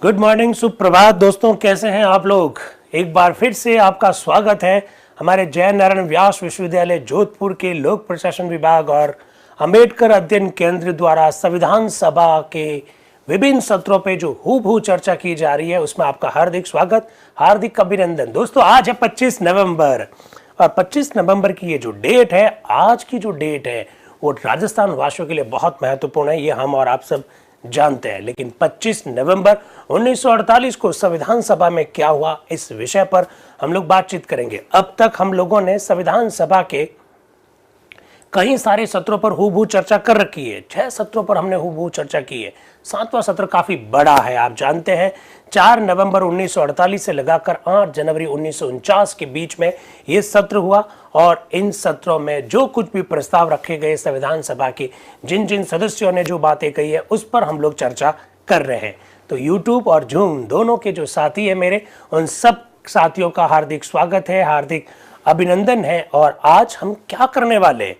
Good morning, सुप्रभात दोस्तों। कैसे हैं आप लोग? एक बार फिर से आपका स्वागत है हमारे जय नारायण व्यास विश्वविद्यालय जोधपुर के लोक प्रशासन विभाग और अंबेडकर अध्ययन केंद्र द्वारा संविधान सभा के विभिन्न सत्रों पे जो हूबहू चर्चा की जा रही है उसमें आपका हार्दिक स्वागत, हार्दिक अभिनंदन। दोस्तों आज है 25 नवंबर और 25 नवंबर की ये जो डेट है, आज की जो डेट है वो राजस्थान वासियों के लिए बहुत महत्वपूर्ण है। ये हम और आप सब जानते हैं। लेकिन 25 नवंबर 1948 को संविधान सभा में क्या हुआ, इस विषय पर हम लोग बातचीत करेंगे। अब तक हम लोगों ने संविधान सभा के कई सारे सत्रों पर हूबहू चर्चा कर रखी है। 6 सत्रों पर हमने हूबहू चर्चा की है। 7वां सत्र काफी बड़ा है, आप जानते हैं। 4 नवंबर 1948 से लगाकर 8 जनवरी 1949 के बीच में ये सत्र हुआ और इन सत्रों में जो कुछ भी प्रस्ताव रखे गए संविधान सभा के, जिन जिन सदस्यों ने जो बातें कही है उस पर हम लोग चर्चा कर रहे हैं। तो यूट्यूब और जूम दोनों के जो साथी है मेरे, उन सब साथियों का हार्दिक स्वागत है, हार्दिक अभिनंदन है। और आज हम क्या करने वाले हैं?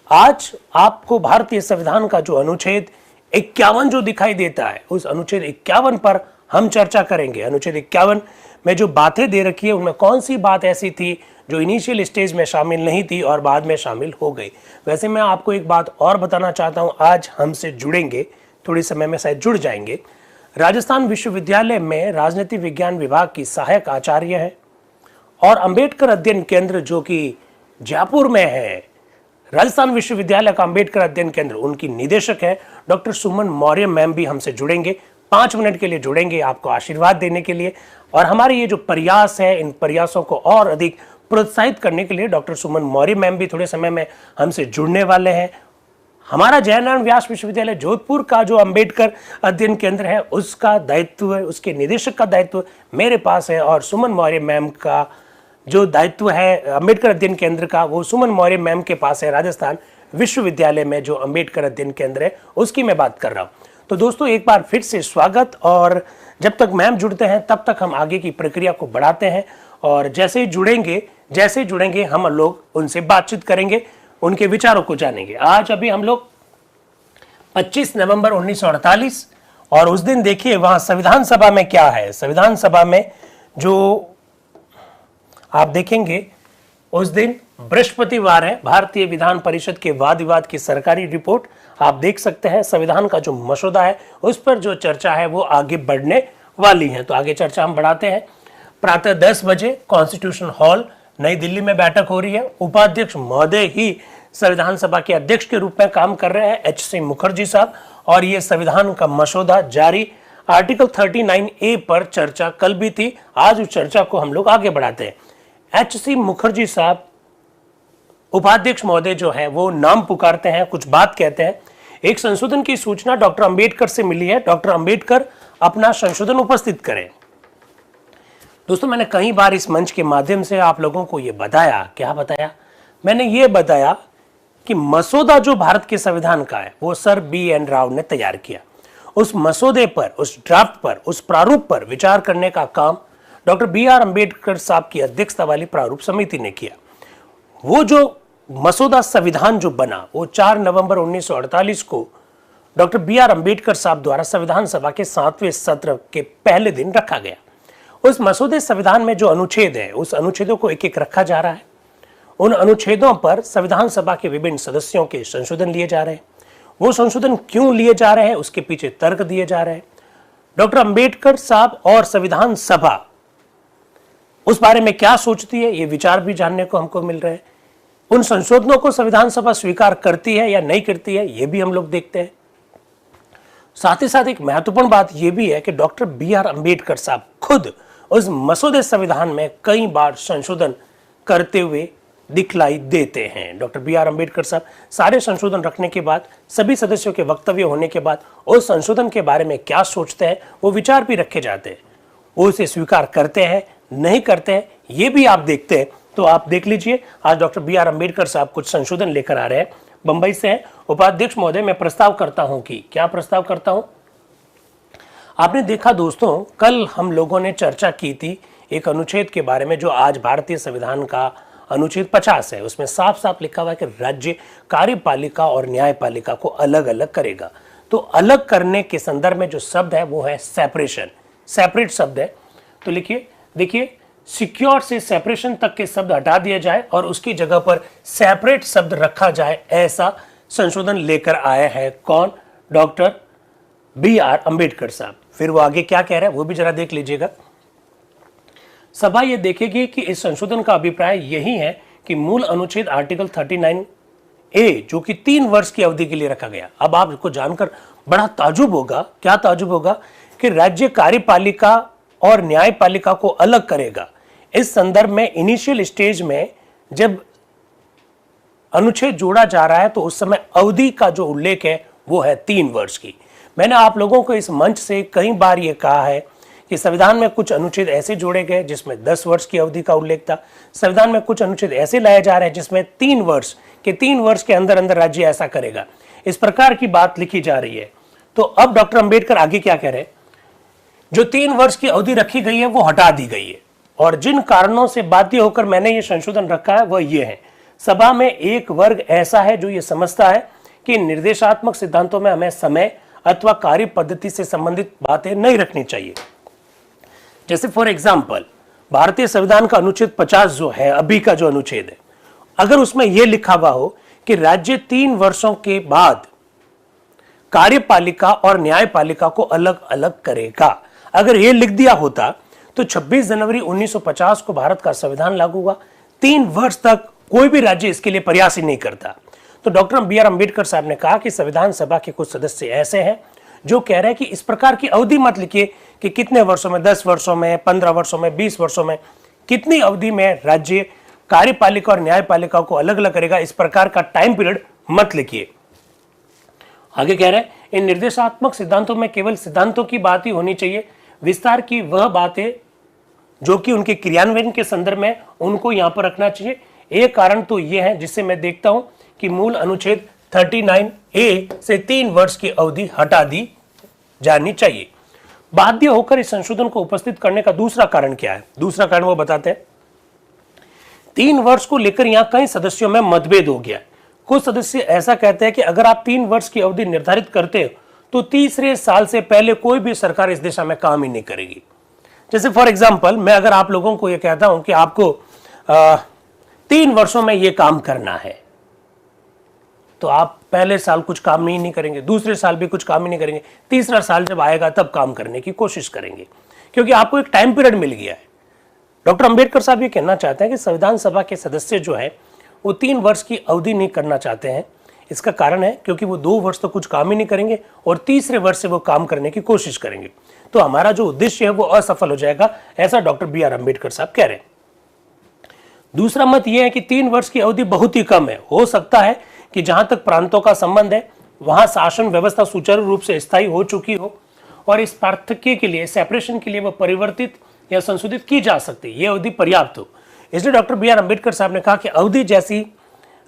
आज आपको भारतीय संविधान का जो अनुच्छेद 51 जो दिखाई देता है, उस अनुच्छेद 51 पर हम चर्चा करेंगे। अनुच्छेद 51 में जो बातें दे रखी है उनमें कौन सी बात ऐसी थी जो इनिशियल स्टेज में शामिल नहीं थी और बाद में शामिल हो गई। वैसे मैं आपको एक बात और बताना चाहता हूं, आज हमसे जुड़ेंगे, थोड़ी समय में शायद जुड़ जाएंगे, राजस्थान विश्वविद्यालय में राजनीति विज्ञान विभाग की सहायक आचार्य है और अंबेडकर अध्ययन केंद्र जो कि जयपुर में है, राजस्थान विश्वविद्यालय का अंबेडकर अध्ययन केंद्र, उनकी निदेशक है डॉक्टर सुमन मौर्य मैम भी हमसे जुड़ेंगे। 5 मिनट के लिए जुड़ेंगे आपको आशीर्वाद देने के लिए। और हमारे ये जो प्रयास है, इन प्रयासों को और अधिक प्रोत्साहित करने के लिए डॉक्टर सुमन मौर्य मैम भी थोड़े समय में हमसे जुड़ने वाले हैं। हमारा जय नारायण व्यास विश्वविद्यालय जोधपुर का जो अंबेडकर अध्ययन केंद्र है उसका दायित्व, उसके निदेशक का दायित्व मेरे पास है और सुमन मौर्य मैम का जो दायित्व है अंबेडकर अध्ययन केंद्र का, वो सुमन मौर्य मैम के पास है। राजस्थान विश्वविद्यालय में जो अंबेडकर अध्ययन केंद्र है उसकी मैं बात कर रहा हूँ। तो दोस्तों एक बार फिर से स्वागत। और जब तक मैम जुड़ते हैं तब तक हम आगे की प्रक्रिया को बढ़ाते हैं और जैसे ही जुड़ेंगे हम लोग उनसे बातचीत करेंगे, उनके विचारों को जानेंगे। आज अभी हम लोग 25 नवंबर 1948 और उस दिन देखिए वहां संविधान सभा में क्या है। संविधान सभा में जो आप देखेंगे उस दिन बृहस्पतिवार है। भारतीय विधान परिषद के वाद विवाद की सरकारी रिपोर्ट आप देख सकते हैं। संविधान का जो मसौदा है उस पर जो चर्चा है वो आगे बढ़ने वाली है। तो आगे चर्चा हम बढ़ाते हैं। प्रातः 10 बजे कॉन्स्टिट्यूशन हॉल नई दिल्ली में बैठक हो रही है। उपाध्यक्ष महोदय ही संविधान सभा के अध्यक्ष के रूप में काम कर रहे हैं, एच सी मुखर्जी साहब। और ये संविधान का मसौदा जारी आर्टिकल 39A पर चर्चा कल भी थी, आज उस चर्चा को हम लोग आगे बढ़ाते हैं। एच सी मुखर्जी साहब उपाध्यक्ष महोदय जो है वो नाम पुकारते हैं, कुछ बात कहते हैं। एक संशोधन की सूचना डॉक्टर अंबेडकर से मिली है, डॉक्टर अंबेडकर अपना संशोधन उपस्थित करें। दोस्तों मैंने कई बार इस मंच के माध्यम से आप लोगों को यह बताया, क्या बताया? मैंने ये बताया कि मसौदा जो भारत के संविधान का है वो सर BN राव ने तैयार किया। उस मसौदे पर, उस ड्राफ्ट पर, उस प्रारूप पर विचार करने का काम डॉक्टर BR अंबेडकर साहब की अध्यक्षता वाली प्रारूप समिति ने किया। वो जो मसौदा संविधान जो बना वो 4 नवंबर 1948 को डॉक्टर BR अंबेडकर साहब द्वारा संविधान सभा के 7वें सत्र के पहले दिन रखा गया। उस मसौदे संविधान में जो अनुच्छेद है उस अनुच्छेदों को एक एक रखा जा रहा है। उन अनुच्छेदों पर संविधान सभा के विभिन्न सदस्यों के संशोधन लिए जा रहे हैं। वो संशोधन क्यों लिए जा रहे हैं उसके पीछे तर्क दिए जा रहे हैं। डॉक्टर अंबेडकर साहब और संविधान सभा उस बारे में क्या सोचती है, ये विचार भी जानने को हमको मिल रहे हैं। उन संशोधनों को संविधान सभा स्वीकार करती है या नहीं करती है, ये भी हम लोग देखते हैं। साथ ही साथ एक महत्वपूर्ण बात यह भी है कि डॉक्टर BR अंबेडकर साहब खुद उस मसौदे संविधान में कई बार संशोधन करते हुए दिखलाई देते हैं। डॉक्टर BR अंबेडकर साहब सारे संशोधन रखने के बाद, सभी सदस्यों के वक्तव्य होने के बाद उस संशोधन के बारे में क्या सोचते हैं वो विचार भी रखे जाते हैं। वो उसे स्वीकार करते हैं, नहीं करते हैं, ये भी आप देखते हैं। तो आप देख लीजिए, आज डॉक्टर BR अंबेडकर साहब कुछ संशोधन लेकर आ रहे हैं, बंबई से हैं। उपाध्यक्ष महोदय मैं प्रस्ताव करता हूं कि क्या प्रस्ताव करता हूं? आपने देखा दोस्तों, कल हम लोगों ने चर्चा की थी एक अनुच्छेद के बारे में जो आज भारतीय संविधान का अनुच्छेद 50 है। उसमें साफ साफ लिखा हुआ है कि राज्य कार्यपालिका और न्यायपालिका को अलग अलग करेगा। तो अलग करने के संदर्भ में जो शब्द है वो है सेपरेशन। सेपरेट शब्द है, तो लिखिए, देखिए सिक्योर से सेपरेशन तक के शब्द हटा दिया जाए और उसकी जगह पर सेपरेट शब्द रखा जाए, ऐसा संशोधन लेकर आए हैं कौन? डॉक्टर BR अंबेडकर साहब। फिर वो आगे क्या कह रहे हैं वो भी जरा देख लीजिएगा। सभा ये देखेगी कि इस संशोधन का अभिप्राय यही है कि मूल अनुच्छेद आर्टिकल 39A जो कि 3 वर्ष की अवधि के लिए रखा गया। अब आप इसको जानकर बड़ा ताजुब होगा, क्या ताजुब होगा कि राज्य कार्यपालिका और न्यायपालिका को अलग करेगा। इस संदर्भ में इनिशियल स्टेज में जब अनुच्छेद जोड़ा जा रहा है तो उस समय अवधि का जो उल्लेख है वो है 3 वर्ष की। मैंने आप लोगों को इस मंच से कई बार ये कहा है कि संविधान में कुछ अनुच्छेद ऐसे जोड़े गए जिसमें 10 वर्ष की अवधि का उल्लेख था। संविधान में कुछ अनुच्छेद ऐसे लाए जा रहे हैं जिसमें 3 वर्ष के अंदर अंदर राज्य ऐसा करेगा। इस प्रकार की बात लिखी जा रही है। तो अब डॉक्टर अंबेडकर आगे क्या कह रहे हैं? जो 3 वर्ष की अवधि रखी गई है वो हटा दी गई है और जिन कारणों से बाध्य होकर मैंने ये संशोधन रखा है वह ये है। सभा में एक वर्ग ऐसा है जो ये समझता है कि निर्देशात्मक सिद्धांतों में हमें समय अथवा कार्य पद्धति से संबंधित बातें नहीं रखनी चाहिए। जैसे फॉर एग्जाम्पल भारतीय संविधान का अनुच्छेद 50 जो है, अभी का जो अनुच्छेद है, अगर उसमें यह लिखा हुआ हो कि राज्य 3 वर्षों के बाद कार्यपालिका और न्यायपालिका को अलग अलग करेगा, अगर यह लिख दिया होता तो 26 जनवरी 1950 को भारत का संविधान लागू हुआ। 3 वर्ष तक कोई भी राज्य इसके लिए प्रयास ही नहीं करता। तो डॉक्टर BR अंबेडकर साहब ने कहा कि संविधान सभा के कुछ सदस्य ऐसे हैं जो कह रहे हैं कि इस प्रकार की अवधि मत लिखिए कि कितने वर्षों में, 10 वर्षों में, 15 वर्षों में, 20 वर्षों में, कितनी अवधि में राज्य कार्यपालिका और न्यायपालिका को अलग अलग करेगा, इस प्रकार का टाइम पीरियड मत लिखिए। आगे कह रहे हैं इन निर्देशात्मक सिद्धांतों में केवल सिद्धांतों की बात ही होनी चाहिए, विस्तार की वह बातें जो कि उनके क्रियान्वयन के संदर्भ में उनको यहां पर रखना चाहिए। एक कारण तो यह है जिससे मैं देखता हूं कि मूल अनुच्छेद 39A से 3 वर्ष की अवधि हटा दी जानी चाहिए। बाध्य होकर इस संशोधन को उपस्थित करने का दूसरा कारण क्या है? दूसरा कारण वो बताते हैं 3 वर्ष को लेकर यहां कई सदस्यों में मतभेद हो गया। कुछ सदस्य ऐसा कहते हैं कि अगर आप 3 वर्ष की अवधि निर्धारित करते हो तो तीसरे साल से पहले कोई भी सरकार इस दिशा में काम ही नहीं करेगी। जैसे फॉर एग्जाम्पल मैं अगर आप लोगों को यह कहता हूं कि आपको 3 वर्षों में यह काम करना है, तो आप पहले साल कुछ काम नहीं करेंगे, दूसरे साल भी कुछ काम ही नहीं करेंगे, तीसरा साल जब आएगा तब काम करने की कोशिश करेंगे, क्योंकि आपको एक टाइम पीरियड मिल गया है। डॉक्टर अंबेडकर साहब ये कहना चाहते हैं कि संविधान सभा के सदस्य जो है वो 3 वर्ष की अवधि नहीं करना चाहते हैं। इसका कारण है क्योंकि वो 2 वर्ष तो कुछ काम ही नहीं करेंगे और तीसरे वर्ष से वो काम करने की कोशिश करेंगे, तो हमारा जो उद्देश्य है वो असफल हो जाएगा, ऐसा डॉक्टर BR अंबेडकर साहब कह रहे हैं। दूसरा मत यह है कि 3 वर्ष की अवधि बहुत ही कम है। हो सकता है कि जहां तक प्रांतों का संबंध है वहां शासन व्यवस्था सुचारू रूप से स्थायी हो चुकी हो और इस पार्थक्य के लिए, सेपरेशन के लिए वह परिवर्तित या संशोधित की जा सकती है, यह अवधि पर्याप्त हो। इसलिए डॉक्टर BR अंबेडकर साहब ने कहा कि अवधि जैसी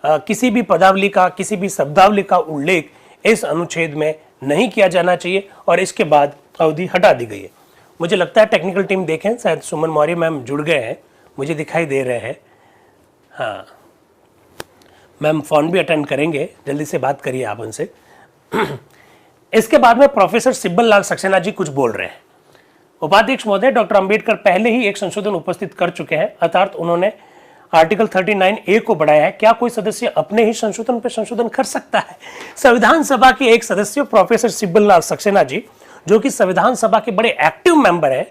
किसी भी पदावली का, किसी भी शब्दावली का उल्लेख इस अनुच्छेद में नहीं किया जाना चाहिए और इसके बाद अवधि हटा दी गई है। मुझे लगता है टेक्निकल टीम देखें, शायद सुमन मौर्य मैम जुड़ गए हैं, मुझे दिखाई दे रहे हैं। हाँ मैम, फोन भी अटेंड करेंगे, जल्दी से बात करिए आप उनसे। इसके बाद में प्रोफेसर सिब्बल लाल सक्सेना जी कुछ बोल रहे हैं। उपाध्यक्ष महोदय, डॉक्टर अंबेडकर पहले ही एक संशोधन उपस्थित कर चुके हैं, अर्थात उन्होंने आर्टिकल 39A को बढ़ाया है। क्या कोई सदस्य अपने ही संशोधन पर संशोधन कर सकता है? संविधान सभा के एक सदस्य प्रोफेसर सिब्बल लाल सक्सेना जी, जो कि संविधान सभा के बड़े एक्टिव मेंबर हैं,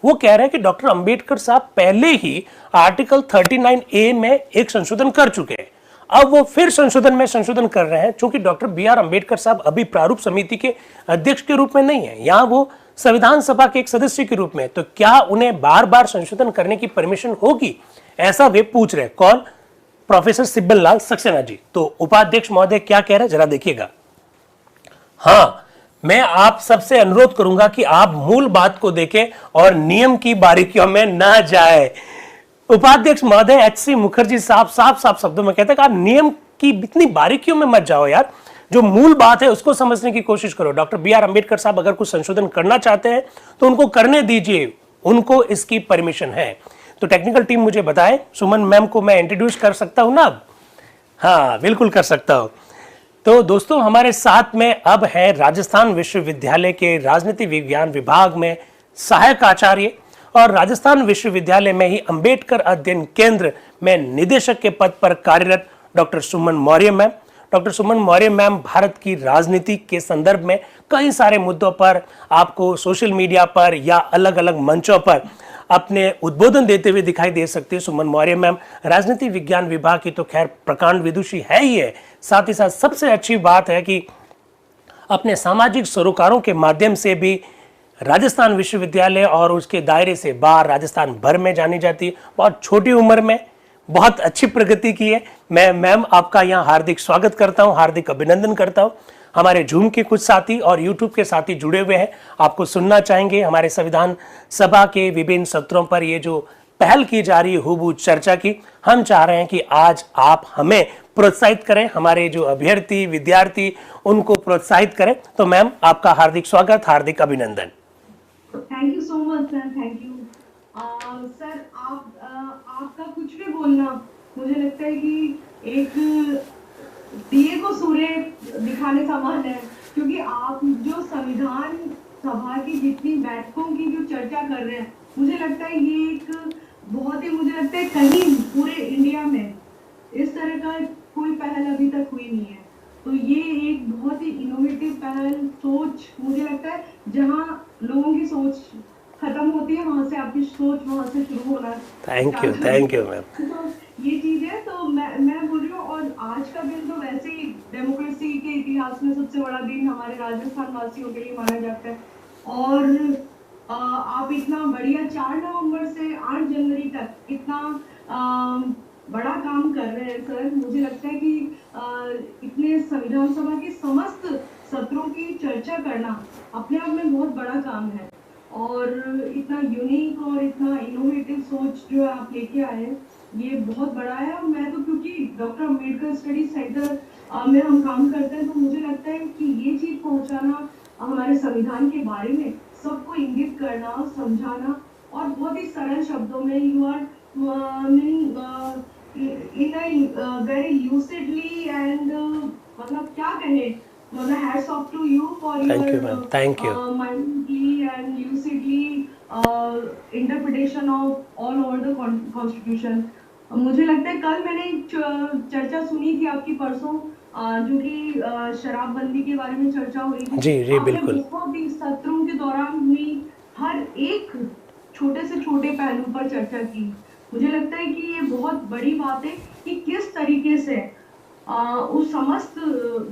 वो कह रहे हैं कि डॉक्टर अंबेडकर साहब पहले ही आर्टिकल 39A में एक संशोधन कर चुके हैं, अब वो फिर संशोधन में संशोधन कर रहे हैं। चूंकि डॉक्टर BR अंबेडकर साहब अभी प्रारूप समिति के अध्यक्ष के रूप में नहीं है, यहाँ वो संविधान सभा के एक सदस्य के रूप में, तो क्या उन्हें बार बार संशोधन करने की परमिशन होगी, ऐसा वे पूछ रहे हैं। कौन? प्रोफेसर सिब्बल लाल सक्सेना जी। तो उपाध्यक्ष महोदय क्या कह रहे हैं जरा देखिएगा। हाँ, मैं आप सबसे अनुरोध करूंगा कि आप मूल बात को देखें और नियम की बारीकियों में न जाए। उपाध्यक्ष महोदय HC मुखर्जी साहब साफ शब्दों में कहते हैं कि आप नियम की इतनी बारीकियों में मत जाओ यार, जो मूल बात है उसको समझने की कोशिश करो। डॉक्टर BR अंबेडकर साहब अगर कुछ संशोधन करना चाहते हैं तो उनको करने दीजिए, उनको इसकी परमिशन है। तो टेक्निकल टीम मुझे बताए, सुमन मैम को मैं इंट्रोड्यूस कर सकता हूं ना अब? हाँ बिल्कुल कर सकता हूं। तो दोस्तों, हमारे साथ में अब है राजस्थान विश्वविद्यालय के राजनीति विज्ञान विभाग में सहायक आचार्य और राजस्थान विश्वविद्यालय में ही अंबेडकर अध्ययन केंद्र में निदेशक के पद पर कार्यरत डॉक्टर सुमन मौर्य मैम। डॉक्टर सुमन मौर्य मैम भारत की राजनीति के संदर्भ में कई सारे मुद्दों पर आपको सोशल मीडिया पर या अलग अलग मंचों पर अपने उद्बोधन देते हुए दिखाई दे सकते हैं। सुमन मौर्य मैम राजनीति विज्ञान विभाग की तो खैर प्रकांड विदुषी है ही है, साथ ही साथ सबसे अच्छी बात है कि अपने सामाजिक सरोकारों के माध्यम से भी राजस्थान विश्वविद्यालय और उसके दायरे से बाहर राजस्थान भर में जानी जाती है। बहुत छोटी उम्र में बहुत अच्छी प्रगति की है। मैं मैम आपका यहाँ हार्दिक स्वागत करता हूँ, हार्दिक अभिनंदन करता हूँ। हमारे जूम के कुछ साथी और यूट्यूब के साथी जुड़े हुए हैं, आपको सुनना चाहेंगे हमारे संविधान सभा के विभिन्न सत्रों पर ये जो पहल की जा रही है हुबहू चर्चा की। हम चाह रहे हैं कि आज आप हमें प्रोत्साहित करें, हमारे जो अभ्यर्थी विद्यार्थी उनको प्रोत्साहित करें। तो मैम आपका हार्दिक स्वागत, हार्दिक अभिनंदन। Thank you so much sir, thank you sir. आपका कुछ भी बोलना मुझे लगता है कि एक दिए को सूर्य दिखाने समान है, क्योंकि आप जो संविधान सभा की जितनी बैठकों की जो चर्चा कर रहे हैं, मुझे लगता है ये एक बहुत ही, मुझे लगता है कहीं पूरे इंडिया में इस तरह का कोई पहल अभी तक हुई नहीं है। तो ये एक बहुत ही इनोवेटिव पहल, सोच, मुझे लगता है जहाँ लोगों की सोच खत्म होती है वहां से आपकी सोच वहां से शुरू होना। Thank you ma'am. तो ये चीज है। तो मैं बोल रही हूँ, और आज का दिन तो वैसे ही डेमोक्रेसी के इतिहास में सबसे बड़ा दिन हमारे राजस्थान वासियों के लिए माना जाता है। और आप इतना बढ़िया 4 नवंबर से 8 जनवरी तक इतना बड़ा काम कर रहे हैं सर। मुझे लगता है कि इतने संविधान सभा के समस्त सत्रों की चर्चा करना अपने आप में बहुत बड़ा काम है, और इतना यूनिक और इतना इनोवेटिव सोच जो आप लेके आए हैं, ये बहुत बड़ा है। और मैं तो, क्योंकि डॉक्टर अम्बेडकर स्टडी सेंटर में हम काम करते हैं, तो मुझे लगता है कि ये चीज पहुंचाना, हमारे संविधान के बारे में सबको इंगित करना, समझाना, और बहुत ही सरल शब्दों में, you are in a very lucidly and मतलब क्या कहे, मतलब hats off to you for your Thank you. mindfully and lucidly interpretation of all over the constitution। मुझे लगता है कल मैंने एक चर्चा सुनी थी आपकी परसों, जो कि शराबबंदी के बारे में चर्चा हुई थी। जी बिल्कुल। बहुत ही सत्रों के दौरान हुई हर एक छोटे से छोटे पहलू पर चर्चा की। मुझे लगता है कि ये बहुत बड़ी बात है कि किस तरीके से उस समस्त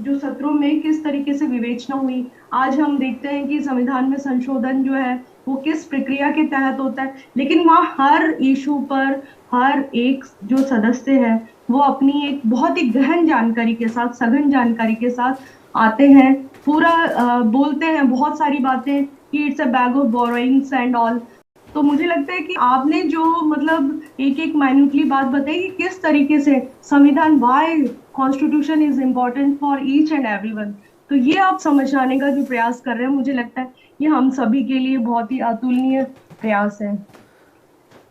जो सत्रों में किस तरीके से विवेचना हुई। आज हम देखते हैं कि संविधान में संशोधन जो है वो किस प्रक्रिया के तहत होता है, लेकिन वहाँ हर इशू पर हर एक जो सदस्य है वो अपनी एक बहुत ही गहन जानकारी के साथ, सघन जानकारी के साथ आते हैं, पूरा बोलते हैं बहुत सारी बातें कि it's a bag of borrowings and all. तो मुझे लगता है कि आपने जो मतलब एक एक माइन्यूटली बात बताई कि किस तरीके से संविधान, why constitution is important for each and everyone, तो ये आप समझाने का जो प्रयास कर रहे हैं, मुझे लगता है ये हम सभी के लिए बहुत ही अतुलनीय प्रयास है।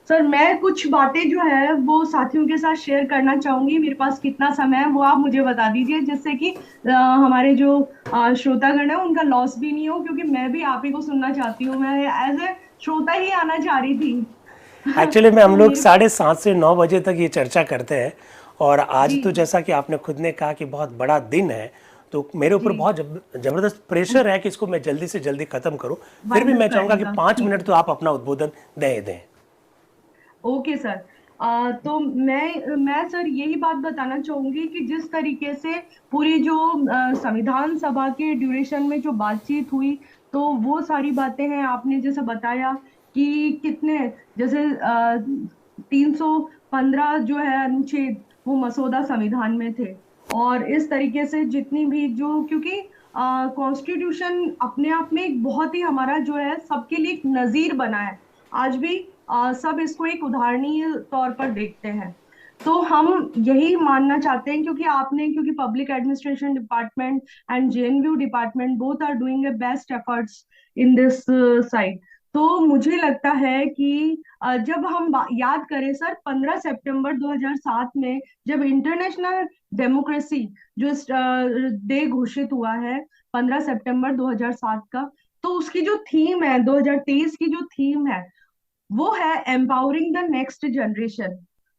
सर, मैं कुछ बातें जो है वो साथियों के साथ शेयर करना चाहूंगी। मेरे पास कितना समय है वो आप मुझे बता दीजिए, जिससे कि हमारे जो श्रोतागण है उनका लॉस भी नहीं हो, क्योंकि मैं भी आप ही को सुनना चाहती हूँ। मैं एज ए श्रोता ही आना चाह रही थी। एक्चुअली में हम तो लोग 7:30 से 9 बजे तक ये चर्चा करते हैं, और आज तो जी जैसा कि आपने खुद ने कहा कि बहुत बड़ा दिन है, तो मेरे ऊपर जी, बहुत जबरदस्त प्रेशर है कि इसको मैं जल्दी से जल्दी खत्म करूं। फिर भी मैं वाइंडअप चाहूंगा कि करने का, 5 ठीक मिनट है। तो आप अपना उद्बोधन दे दें। Okay sir. तो मैं सर यही बात बताना चाहूंगी कि जिस तरीके से पूरी जो संविधान सभा के ड्यूरेशन में जो बातचीत हुई, तो वो सारी बातें हैं आपने जैसे बताया कि कितने, जैसे 315 जो है अनुच्छेद वो मसौदा संविधान में थे। और इस तरीके से जितनी भी जो, क्योंकि कॉन्स्टिट्यूशन अपने आप में एक बहुत ही हमारा जो है सबके लिए एक नजीर बना है। आज भी सब इसको एक उदाहरणीय तौर पर देखते हैं। तो हम यही मानना चाहते हैं, क्योंकि public administration department and JNU department both are doing a best efforts in this side. तो मुझे लगता है कि जब हम याद करें सर, 15 सितंबर 2007 में जब इंटरनेशनल डेमोक्रेसी जो डे घोषित हुआ है, 15 सितंबर 2007 का, तो उसकी जो थीम है, 2023 की जो थीम है, वो है एम्पावरिंग द नेक्स्ट जनरेशन।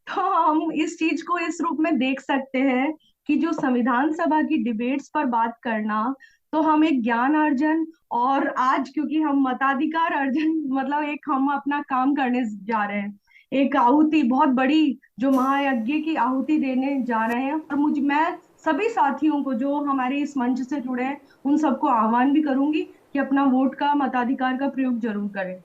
तो हम इस चीज को इस रूप में देख सकते हैं कि जो संविधान सभा की डिबेट्स पर बात करना, तो हम एक ज्ञान अर्जन, और आज क्योंकि हम मताधिकार अर्जन मतलब एक हम अपना काम करने जा रहे हैं, एक आहुति बहुत बड़ी जो महायज्ञ की आहुति देने जा रहे हैं। और मैं सभी साथियों को जो हमारे इस मंच से जुड़े हैं, उन सबको आह्वान भी करूंगी कि अपना वोट का, मताधिकार का प्रयोग जरूर करें।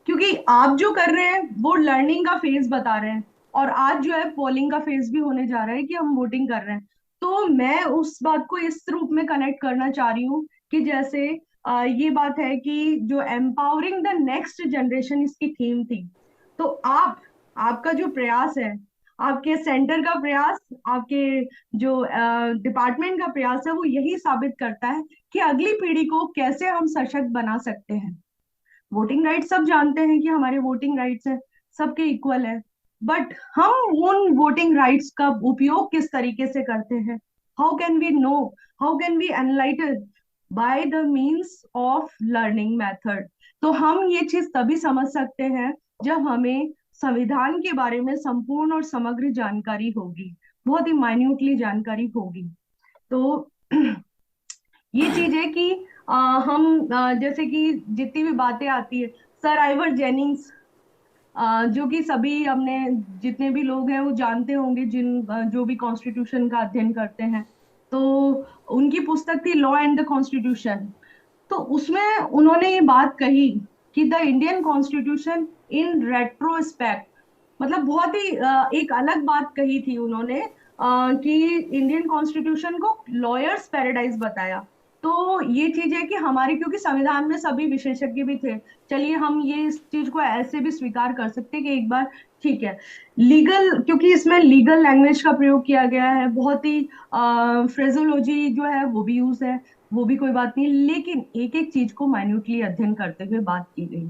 क्योंकि आप जो कर रहे हैं वो लर्निंग का फेज बता रहे हैं, और आज जो है पोलिंग का फेज भी होने जा रहा है कि हम वोटिंग कर रहे हैं। तो मैं उस बात को इस रूप में कनेक्ट करना चाह रही हूँ कि जैसे ये बात है कि जो एम्पावरिंग द नेक्स्ट जनरेशन इसकी थीम थी। तो आपका जो प्रयास है, आपके सेंटर का प्रयास, आपके जो डिपार्टमेंट का प्रयास है, वो यही साबित करता है कि अगली पीढ़ी को कैसे हम सशक्त बना सकते हैं। वोटिंग राइट सब जानते हैं कि हमारे वोटिंग राइट्स हैं, सबके इक्वल है। बट हम उन वोटिंग राइट्स का उपयोग किस तरीके से करते हैं, how can we know, how can we enlighten by the means of learning method. तो हम ये चीज तभी समझ सकते हैं जब हमें संविधान के बारे में संपूर्ण और समग्र जानकारी होगी, बहुत ही माइन्यूटली जानकारी होगी। तो ये चीज है कि जैसे कि जितनी भी बातें आती है, सर आइवर जेनिंग्स, जो कि सभी हमने, जितने भी लोग हैं वो जानते होंगे, जो भी कॉन्स्टिट्यूशन का अध्ययन करते हैं, तो उनकी पुस्तक थी लॉ एंड द कॉन्स्टिट्यूशन। तो उसमें उन्होंने ये बात कही कि the Indian constitution in retrospect, मतलब बहुत ही एक अलग बात कही थी उन्होंने, कि इंडियन कॉन्स्टिट्यूशन को लॉयर्स पैराडाइज बताया। तो ये चीज है कि हमारी, क्योंकि संविधान में सभी विशेषज्ञ भी थे, चलिए हम ये इस चीज को ऐसे भी स्वीकार कर सकते हैं कि एक बार ठीक है, लीगल, क्योंकि इसमें लीगल लैंग्वेज का प्रयोग किया गया है, बहुत ही फ्रेजोलॉजी जो है वो भी यूज है, वो भी कोई बात नहीं, लेकिन एक एक चीज को माइन्यूटली अध्ययन करते हुए बात की गई।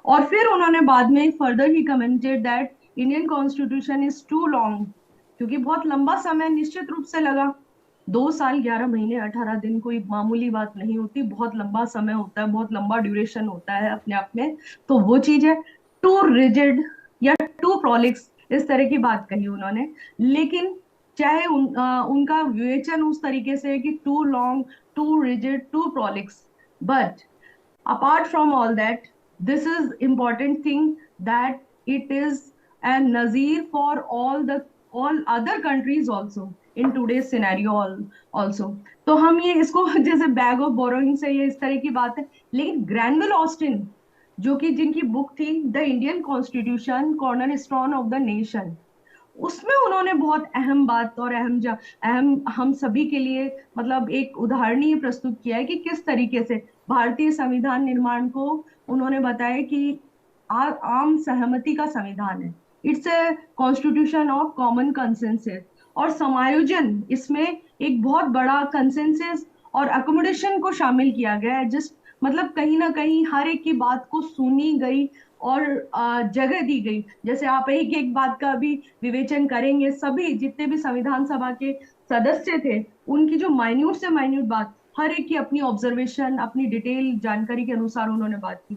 और फिर उन्होंने बाद में further he commented that Indian constitution is too long, क्योंकि बहुत लंबा समय निश्चित रूप से लगा। 2 साल 11 महीने 18 दिन कोई मामूली बात नहीं होती, बहुत लंबा समय होता है, बहुत लंबा ड्यूरेशन होता है अपने आप में। तो वो चीज है, टू रिजिड या टू प्रोलिक्स, इस तरह की बात कही उन्होंने। लेकिन चाहे उनका विवेचन उस तरीके से है कि too long, too rigid, too prolix, but apart from all that, this is important thing that it is a nazir for all other countries also in today's scenario also। तो हम ये इसको जैसे बैग ऑफ बोरोइंग से ये इस तरह की बात है, लेकिन ग्रैनवेल ऑस्टिन, जो कि जिनकी बुक थी the Indian constitution corner stone of the nation, उसमें उन्होंने बहुत अहम बात और अहम हम सभी के लिए मतलब एक उदाहरणीय प्रस्तुत किया है कि किस तरीके से भारतीय संविधान निर्माण को उन्होंने बताया कि आम सहमति का संविधान है, it's a constitution of common consensus. और समायोजन इसमें एक बहुत बड़ा कंसेंसस और अकोमोडेशन को शामिल किया गया है, जिस मतलब कहीं ना कहीं हर एक की बात को सुनी गई और जगह दी गई। जैसे आप एक एक बात का भी विवेचन करेंगे, सभी जितने भी संविधान सभा के सदस्य थे, उनकी जो माइन्यूट से माइन्यूट बात, हर एक की अपनी ऑब्जर्वेशन, अपनी डिटेल जानकारी के अनुसार उन्होंने बात की।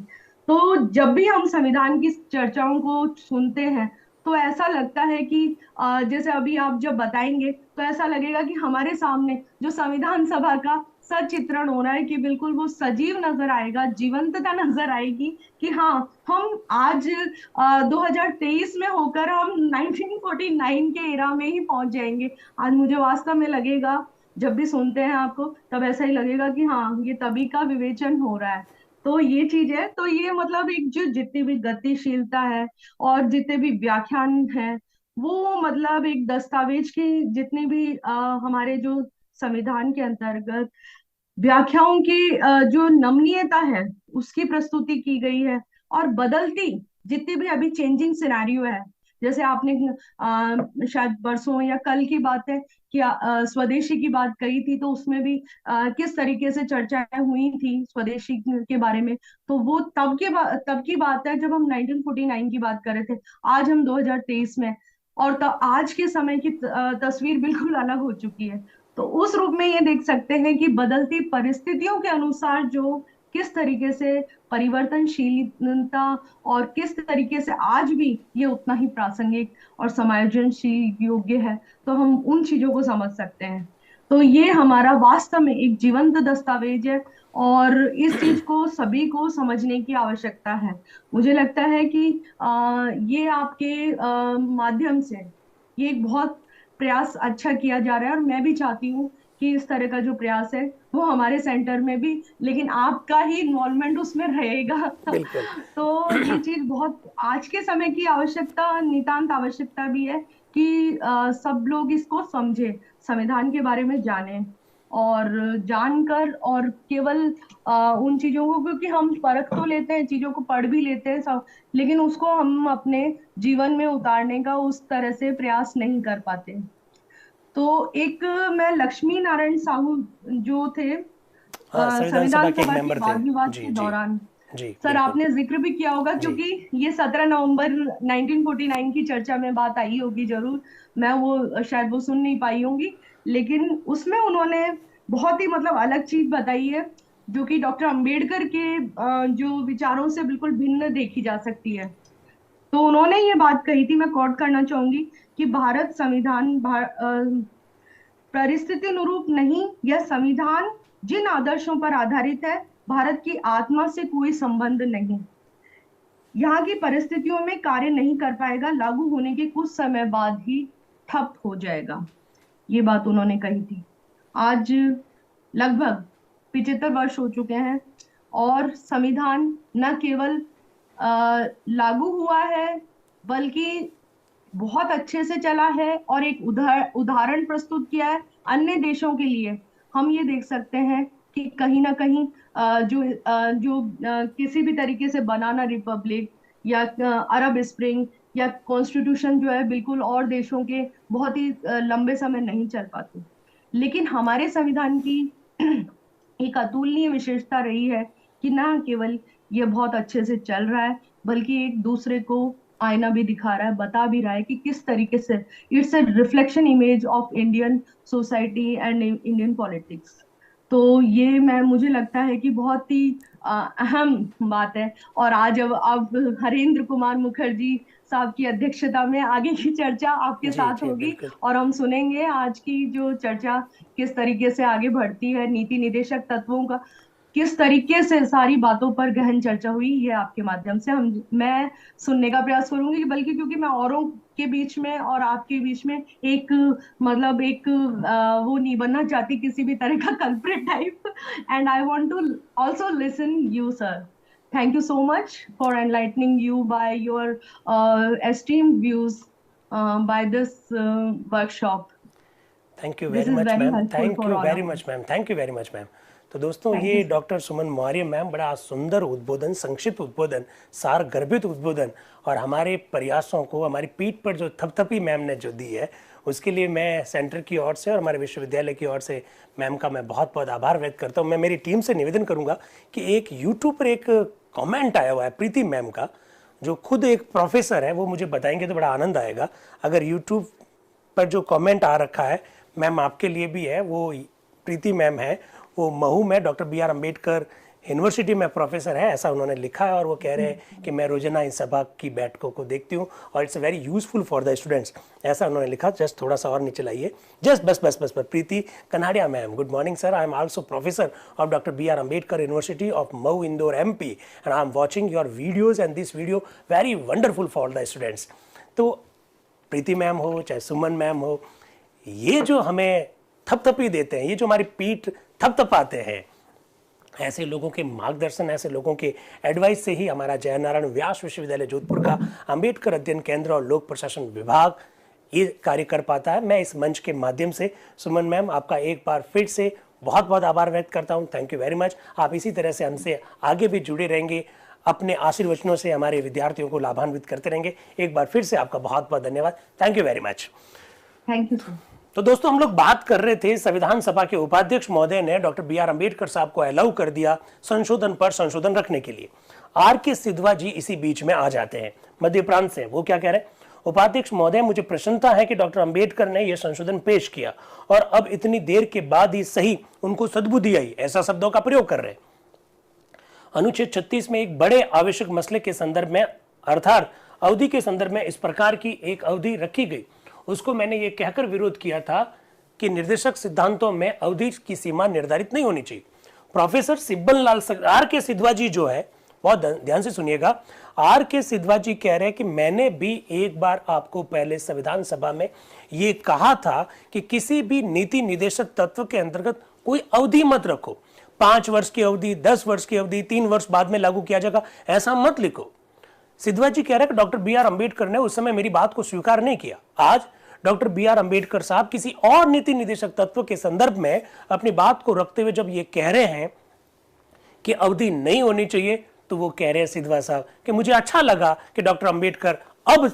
तो जब भी हम संविधान की चर्चाओं को सुनते हैं, तो ऐसा लगता है कि जैसे अभी आप जब बताएंगे तो ऐसा लगेगा कि हमारे सामने जो संविधान सभा का सचित्रण हो रहा है, कि बिल्कुल वो सजीव नजर आएगा, जीवंतता नजर आएगी कि हाँ, हम आज 2023 में होकर हम 1949 के एरा में ही पहुंच जाएंगे। आज मुझे वास्तव में लगेगा, जब भी सुनते हैं आपको, तब ऐसा ही लगेगा कि हाँ, ये तभी का विवेचन हो रहा है। तो ये चीज है, तो ये मतलब एक जो जितनी भी गतिशीलता है और जितने भी व्याख्यान है, वो मतलब एक दस्तावेज की जितनी भी हमारे जो संविधान के अंतर्गत व्याख्याओं की जो नमनीयता है, उसकी प्रस्तुति की गई है। और बदलती जितनी भी अभी चेंजिंग सिनेरियो है, जैसे आपने शायद परसों या कल की बात है कि स्वदेशी की बात कही थी, तो उसमें भी किस तरीके से चर्चाएं हुई थी स्वदेशी के बारे में। तो वो तब की बात है जब हम 1949 की बात कर रहे थे, आज हम 2023 में, और आज के समय की तस्वीर बिल्कुल अलग हो चुकी है। तो उस रूप में ये देख सकते हैं कि बदलती परिस्थितियों के अनुसार जो किस तरीके से परिवर्तनशीलता और किस तरीके से आज भी ये उतना ही प्रासंगिक और समायोजनशील योग्य है, तो हम उन चीजों को समझ सकते हैं। तो ये हमारा वास्तव में एक जीवंत दस्तावेज है और इस चीज को सभी को समझने की आवश्यकता है। मुझे लगता है कि ये आपके माध्यम से ये एक बहुत प्रयास अच्छा किया जा रहा है, और मैं भी चाहती हूँ कि इस तरह का जो प्रयास है वो हमारे सेंटर में भी, लेकिन आपका ही इन्वॉल्वमेंट उसमें रहेगा। बिल्कुल। तो ये चीज बहुत आज के समय की आवश्यकता, नितांत आवश्यकता भी है कि सब लोग इसको समझे, संविधान के बारे में जाने, और जानकर और केवल उन चीजों को, क्योंकि हम परख तो लेते हैं, चीजों को पढ़ भी लेते हैं सब, लेकिन उसको हम अपने जीवन में उतारने का उस तरह से प्रयास नहीं कर पाते। तो एक मैं लक्ष्मी नारायण साहू जो थे हाँ, संविधान सभा संविधान के एक सभा के मेंबर थे। वाद विवाद जी के जी। दौरान, जी सर बिल्कुल। आपने जिक्र भी किया होगा, जी क्योंकि ये 17 नवंबर 1949 की चर्चा में बात आई होगी जरूर, मैं वो शायद वो सुन नहीं पाई होंगी, लेकिन उसमें उन्होंने बहुत ही मतलब अलग चीज बताई है, जो कि डॉक्टर अंबेडकर के जो विचारों से बिल्कुल भिन्न देखी जा सकती है। तो उन्होंने ये बात कही थी, मैं कोट करना चाहूंगी कि भारत संविधान परिस्थिति अनुरूप नहीं, यह संविधान जिन आदर्शों पर आधारित है, भारत की आत्मा से कोई संबंध नहीं, यहाँ की परिस्थितियों में कार्य नहीं कर पाएगा, लागू होने के कुछ समय बाद ही ठप हो जाएगा। ये बात उन्होंने कही थी। आज लगभग 75 वर्ष हो चुके हैं और संविधान न केवल लागू हुआ है, बल्कि बहुत अच्छे से चला है और एक उदाहरण प्रस्तुत किया है अन्य देशों के लिए। हम ये देख सकते हैं कि कहीं ना कहीं किसी भी तरीके से बनाना रिपब्लिक या अरब स्प्रिंग या कॉन्स्टिट्यूशन जो है, बिल्कुल और देशों के बहुत ही लंबे समय नहीं चल पाते, लेकिन हमारे संविधान की एक अतुलनीय विशेषता रही है कि ना केवल ये बहुत अच्छे से चल रहा है, बल्कि एक दूसरे को आईना भी दिखा रहा है, बता भी रहा है कि किस तरीके से it's a reflection image of Indian society and Indian politics. तो ये मुझे लगता है कि बहुत ही अहम बात है। और आज अब हरेंद्र कुमार मुखर्जी साहब की अध्यक्षता में आगे की चर्चा आपके जी साथ जी होगी, बिल्कुल। और हम सुनेंगे आज की जो चर्चा किस तरीके से आगे बढ़ती है, नीति निदेशक तत्वों का किस तरीके से सारी बातों पर गहन चर्चा हुई, ये आपके माध्यम से मैं सुनने का प्रयास करूंगी, बल्कि क्योंकि मैं औरों के बीच में और आपके बीच में एक मतलब एक वो नहीं बनना चाहती किसी भी तरह का culprit type, and I want to also listen you sir. Thank you so much for enlightening you by your esteemed views by this workshop. Thank you This very is much very ma'am, helpful thank for you all very of us. Much ma'am, thank you very much ma'am. तो दोस्तों, Thank ये you, sir. Doctor Suman Maurya ma'am बड़ा सुंदर उद्बोधन, संक्षिप्त उद्बोधन, सार गर्भित उद्बोधन और हमारे प्रयासों को हमारी पीठ पर जो थपथपी मैम ने जो दी है, उसके लिए मैं सेंटर की ओर से और हमारे विश्वविद्यालय की ओर से मैम का मैं बहुत बहुत आभार व्यक्त करता हूँ। मैं मेरी टीम से निवेदन करूँगा कि एक यूट्यूब पर एक कॉमेंट आया हुआ है प्रीति मैम का, जो खुद एक प्रोफेसर है, वो मुझे बताएंगे तो बड़ा आनंद आएगा। अगर यूट्यूब पर जो कमेंट आ रखा है मैम आपके लिए भी है, वो प्रीति मैम है, वो महू में doctor B R Ambedkar university में प्रोफेसर है, ऐसा उन्होंने लिखा है। और वो कह रहे हैं कि मैं रोजाना इन सभा की बैठकों को देखती हूँ और it's very useful for the students, ऐसा उन्होंने लिखा। जस्ट थोड़ा सा और नीचे लाइए, जस्ट बस बस बस बस। Preeti Kanadia ma'am, good morning sir, I am also professor of doctor B R Ambedkar university of Mhow Indore MP and I am watching your videos and this video very wonderful for the students. तो प्रीति मैम हो चाहे सुमन ma'am हो, ये जो हमें थपथपी देते हैं, ये जो हमारी पीठ थपथपाते हैं, ऐसे लोगों के मार्गदर्शन, ऐसे लोगों के एडवाइस से ही हमारा जयनारायण व्यास विश्वविद्यालय जोधपुर का अंबेडकर अध्ययन केंद्र और लोक प्रशासन विभाग ये कार्य कर पाता है। मैं इस मंच के माध्यम से सुमन मैम आपका एक बार फिर से बहुत बहुत आभार व्यक्त करता हूँ। Thank you very much. आप इसी तरह से हमसे आगे भी जुड़े रहेंगे, अपने आशीर्वचनों से हमारे विद्यार्थियों को लाभान्वित करते रहेंगे। एक बार फिर से आपका बहुत बहुत धन्यवाद। Thank you very much. Thank you sir. तो दोस्तों, हम लोग बात कर रहे थे, संविधान सभा के उपाध्यक्ष महोदय ने डॉक्टर बी आर अम्बेडकर साहब को अलाउ कर दिया संशोधन पर संशोधन रखने के लिए। RK सिद्धवा जी इसी बीच में आ जाते हैं, मध्य प्रांत से। वो क्या कह रहे हैं? उपाध्यक्ष महोदय, मुझे प्रसन्नता है कि डॉक्टर अम्बेडकर ने यह संशोधन पेश किया और अब इतनी देर के बाद ही सही उनको सद्बुद्धि आई, ऐसा शब्दों का प्रयोग कर रहे हैं। अनुच्छेद 36 में एक बड़े आवश्यक मसले के संदर्भ में अर्थात अवधि के संदर्भ में इस प्रकार की एक अवधि रखी गई, उसको मैंने ये कहकर विरोध किया था कि निर्देशक सिद्धांतों में अवधि की सीमा निर्धारित नहीं होनी चाहिए। प्रोफेसर सिब्बल लाल आर के सिद्धवा जी जो है, बहुत ध्यान से सुनिएगा, आर के सिद्धवा जी कह रहे हैं कि मैंने भी एक बार आपको पहले संविधान सभा में ये कहा था कि किसी भी नीति निदेशक तत्व के अंतर्गत कोई अवधि मत रखो, 5 वर्ष की अवधि, 10 वर्ष की अवधि, 3 वर्ष बाद में लागू किया जाएगा, ऐसा मत लिखो। सिद्धवा जी कह रहे हैं कि डॉक्टर बी आर अम्बेडकर ने उस समय मेरी बात को स्वीकार नहीं किया। आज डॉक्टर बी आर अम्बेडकर साहब किसी और नीति निदेशक तत्व के संदर्भ में अपनी बात को रखते हुए जब ये कह रहे हैं कि अवधि नहीं होनी चाहिए, तो वो कह रहे हैं सिद्धवा साहब कि मुझे अच्छा लगा कि डॉक्टर अम्बेडकर अब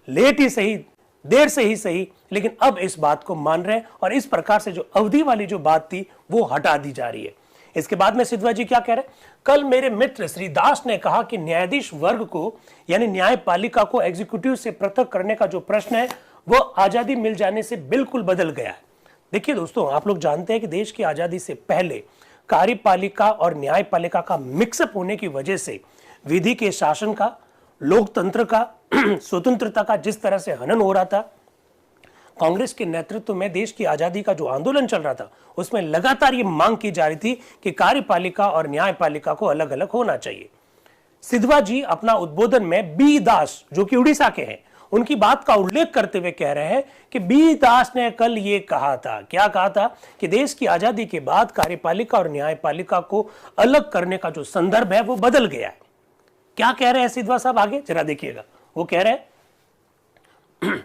लेट ही सही, देर से ही सही, लेकिन अब इस बात को मान रहे हैं और इस प्रकार से जो अवधि वाली जो बात थी वो हटा दी जा रही है। इसके बाद में सिद्धवा जी क्या कह रहे हैं, कल मेरे मित्र श्री दास ने कहा कि न्यायाधीश वर्ग को यानी न्यायपालिका को एग्जीक्यूटिव से पृथक करने का जो प्रश्न है वो आजादी मिल जाने से बिल्कुल बदल गया है। देखिए दोस्तों, आप लोग जानते हैं कि देश की आजादी से पहले कार्यपालिका और न्यायपालिका का मिक्सअप होने की वजह से विधि के शासन का, लोकतंत्र का, स्वतंत्रता का जिस तरह से हनन हो रहा था, कांग्रेस के नेतृत्व में देश की आजादी का जो आंदोलन चल रहा था उसमें लगातार ये मांग की जा रही थी कि कार्यपालिका और न्यायपालिका को अलग अलग होना चाहिए। सिद्धवा जी अपना उद्बोधन में बी दास जो कि उड़ीसा के हैं उनकी बात का उल्लेख करते हुए कह रहे हैं कि बी दास ने कल ये कहा था, क्या कहा था, कि देश की आजादी के बाद कार्यपालिका और न्यायपालिका को अलग करने का जो संदर्भ है वो बदल गया है। क्या कह रहे हैं सिद्धवा साहब, आगे जरा देखिएगा। वो कह रहे हैं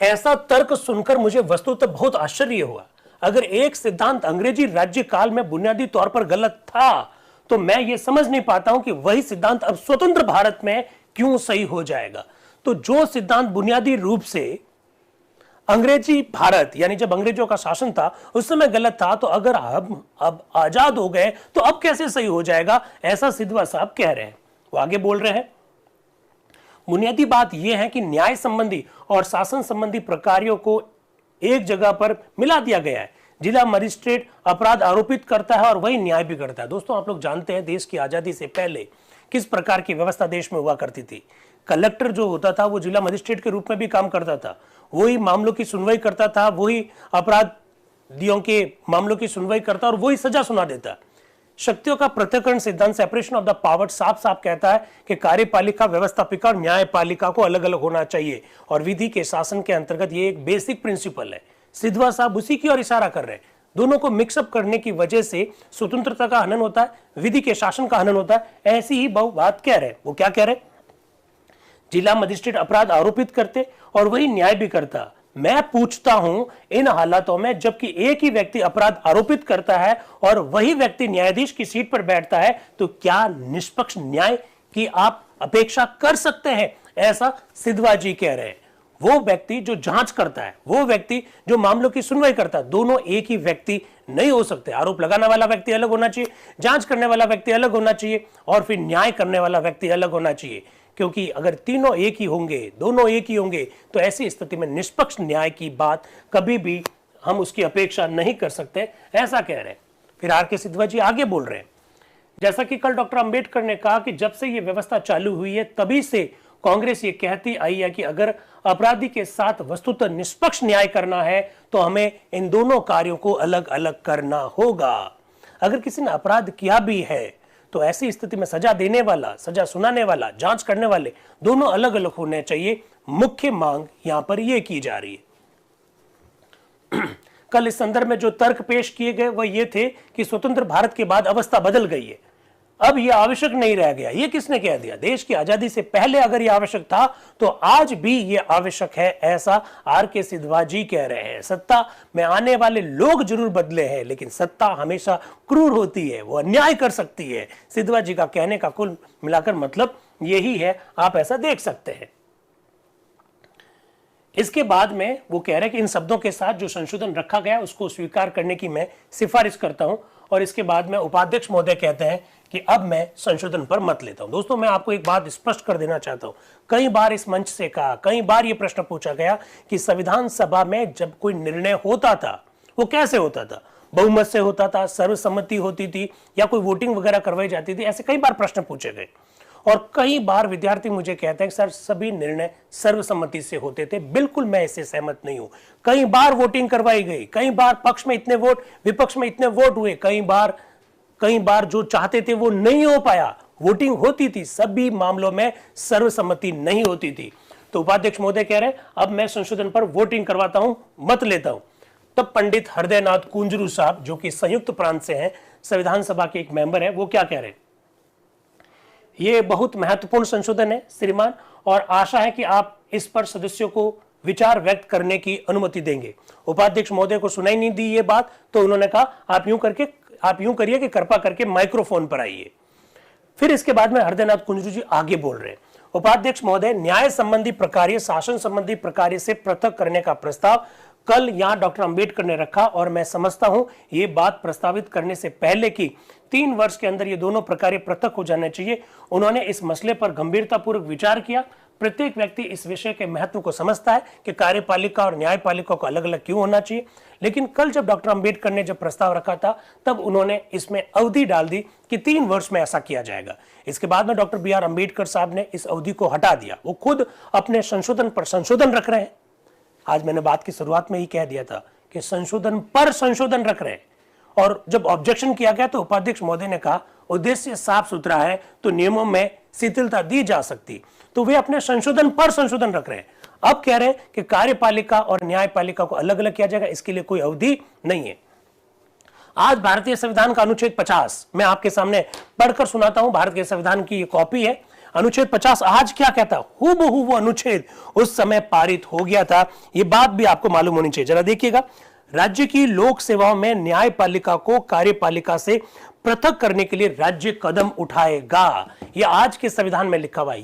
ऐसा तर्क सुनकर मुझे वस्तुतः बहुत आश्चर्य हुआ। अगर एक सिद्धांत अंग्रेजी राज्य काल में बुनियादी तौर पर गलत था तो मैं ये समझ नहीं पाता हूं कि वही सिद्धांत अब स्वतंत्र भारत में क्यों सही हो जाएगा। तो जो सिद्धांत बुनियादी रूप से अंग्रेजी भारत यानी जब अंग्रेजों का शासन था उस समय गलत था, तो अगर हम अब आजाद हो गए तो अब कैसे सही हो जाएगा, ऐसा सिद्धवा साहब कह रहे हैं। वो आगे बोल रहे हैं, बुनियादी बात यह है कि न्याय संबंधी और शासन संबंधी प्रकारों को एक जगह पर मिला दिया गया है। जिला मजिस्ट्रेट अपराध आरोपित करता है और वही न्याय भी करता है। दोस्तों, आप लोग जानते हैं देश की आजादी से पहले किस प्रकार की व्यवस्था देश में हुआ करती थी। कलेक्टर जो होता था वो जिला मजिस्ट्रेट के रूप में भी काम करता था, वही मामलों की सुनवाई करता था, वही अपराधियों के मामलों की सुनवाई करता और वही सजा सुना देता। शक्तियों का पृथक्करण सिद्धांत, सेपरेशन ऑफ द पावर, साफ साफ कहता है कि कार्यपालिका, व्यवस्थापिका और न्यायपालिका को अलग अलग होना चाहिए और विधि के शासन के अंतर्गत ये एक बेसिक प्रिंसिपल है। सिद्धवा साहब उसी की ओर इशारा कर रहे हैं। दोनों को मिक्सअप करने की वजह से स्वतंत्रता का हनन होता है, विधि के शासन का हनन होता है। ऐसी ही बहु बात कह रहे हैं। वो क्या कह रहे हैं, जिला मजिस्ट्रेट अपराध आरोपित करते और वही न्याय भी करता। मैं पूछता हूं, इन हालातों में जबकि एक ही व्यक्ति अपराध आरोपित करता है और वही व्यक्ति न्यायाधीश की सीट पर बैठता है, तो क्या निष्पक्ष न्याय की आप अपेक्षा कर सकते हैं? ऐसा सिद्धवा जी कह रहे हैं। वो व्यक्ति जो जांच करता है, वो व्यक्ति जो मामलों की सुनवाई करता है, दोनों एक ही व्यक्ति नहीं हो सकते। आरोप लगाने वाला व्यक्ति अलग होना चाहिए, जांच करने वाला व्यक्ति अलग होना चाहिए और फिर न्याय करने वाला व्यक्ति अलग होना चाहिए। क्योंकि अगर तीनों एक ही होंगे, दोनों एक ही होंगे, तो ऐसी स्थिति में निष्पक्ष न्याय की बात कभी भी हम उसकी अपेक्षा नहीं कर सकते, ऐसा कह रहे हैं। फिर आर के सिद्धवा जी आगे बोल रहे हैं, जैसा कि कल डॉक्टर अंबेडकर ने कहा कि जब से ये व्यवस्था चालू हुई है तभी से कांग्रेस ये कहती आई है कि अगर अपराधी के साथ वस्तुतः निष्पक्ष न्याय करना है तो हमें इन दोनों कार्यों को अलग अलग करना होगा। अगर किसी ने अपराध किया भी है तो ऐसी स्थिति में सजा देने वाला, सजा सुनाने वाला, जांच करने वाले दोनों अलग अलग होने चाहिए। मुख्य मांग यहां पर यह की जा रही है। कल इस संदर्भ में जो तर्क पेश किए गए वह ये थे कि स्वतंत्र भारत के बाद अवस्था बदल गई है, अब यह आवश्यक नहीं रह गया। यह किसने कह दिया? देश की आजादी से पहले अगर यह आवश्यक था तो आज भी यह आवश्यक है, ऐसा आर के सिद्धवा जी कह रहे हैं। सत्ता में आने वाले लोग जरूर बदले हैं, लेकिन सत्ता हमेशा क्रूर होती है, वो अन्याय कर सकती है। सिद्धवा जी का कहने का कुल मिलाकर मतलब यही है, आप ऐसा देख सकते हैं। इसके बाद में वो कह रहे हैं कि इन शब्दों के साथ जो संशोधन रखा गया उसको स्वीकार करने की मैं सिफारिश करता हूं। और इसके बाद में उपाध्यक्ष महोदय कहते हैं कि अब मैं संशोधन पर मत लेता हूं। दोस्तों, मैं आपको एक बात स्पष्ट कर देना चाहता हूं, कई बार इस मंच से कहा, कई बार यह प्रश्न पूछा गया कि संविधान सभा में जब कोई निर्णय होता था वो कैसे होता था? बहुमत से होता था, सर्वसम्मति होती थी या कोई वोटिंग वगैरह करवाई जाती थी? ऐसे कई बार प्रश्न पूछे गए और कई बार विद्यार्थी मुझे कहते हैं कि सर सभी निर्णय सर्वसम्मति से होते थे। बिल्कुल मैं इससे सहमत नहीं हूं। कई बार वोटिंग करवाई गई, कई बार पक्ष में इतने वोट, विपक्ष में इतने वोट हुए, कई बार जो चाहते थे वो नहीं हो पाया, वोटिंग होती थी, सभी मामलों में सर्वसम्मति नहीं होती थी। तो उपाध्यक्ष महोदय कह रहे हैं अब मैं संशोधन पर वोटिंग करवाता हूं, मत लेता हूं। तब पंडित हृदयनाथ कुंजरू साहब जो कि संयुक्त प्रांत से हैं, संविधान सभा के एक मेंबर है, वो क्या कह रहे हैं? ये बहुत महत्वपूर्ण संशोधन है श्रीमान, और आशा है कि आप इस पर सदस्यों को विचार व्यक्त करने की अनुमति देंगे। उपाध्यक्ष महोदय को सुनाई नहीं दी ये बात, तो उन्होंने कहा आप यूं करिए कि कृपा करके माइक्रोफोन पर आइए। फिर इसके बाद में हृदयनाथ कुंजरू जी आगे बोल रहे हैं, उपाध्यक्ष महोदय, न्याय संबंधी प्रकार्य शासन संबंधी प्रकार्य से पृथक करने का प्रस्ताव कल यहां डॉक्टर अंबेडकर ने रखा और मैं समझता हूं ये बात प्रस्तावित करने से पहले कि 3 वर्ष के अंदर ये दोनों प्रकार्य पृथक हो जाने चाहिए। उन्होंने इस मसले पर गंभीरतापूर्वक विचार किया। प्रत्येक व्यक्ति इस विषय के महत्व को समझता है कि कार्यपालिका और न्यायपालिका को अलग अलग क्यों होना चाहिए, लेकिन कल जब डॉक्टर अंबेडकर ने जब प्रस्ताव रखा था तब उन्होंने इसमें अवधि डाल दी कि 3 वर्ष में ऐसा किया जाएगा। इसके बाद में डॉक्टर बी आर अंबेडकर साहब ने इस अवधि को हटा दिया। वो खुद अपने संशोधन पर संशोधन रख रहे हैं। आज मैंने बात की शुरुआत में ही कह दिया था कि संशोधन पर संशोधन रख रहे हैं, और जब ऑब्जेक्शन किया गया तो उपाध्यक्ष महोदय ने कहा उद्देश्य साफ सुथरा है तो नियमों में शिथिलता दी जा सकती, तो वे अपने संशोधन पर संशोधन रख रहे हैं। अब कह रहे हैं कि कार्यपालिका और न्यायपालिका को अलग अलग किया जाएगा, इसके लिए कोई अवधि नहीं है। आज भारतीय संविधान का अनुच्छेद 50 मैं आपके सामने पढ़कर सुनाता हूं। भारत के संविधान की ये कॉपी है। अनुच्छेद 50 आज क्या कहता है, हूबहू वो अनुच्छेद उस समय पारित हो गया था। ये बात भी आपको मालूम होनी चाहिए। जरा देखिएगा, राज्य की लोक सेवाओं में न्यायपालिका को कार्यपालिका से पृथक करने के लिए राज्य कदम उठाएगा। ये आज के संविधान में लिखा हुआ है।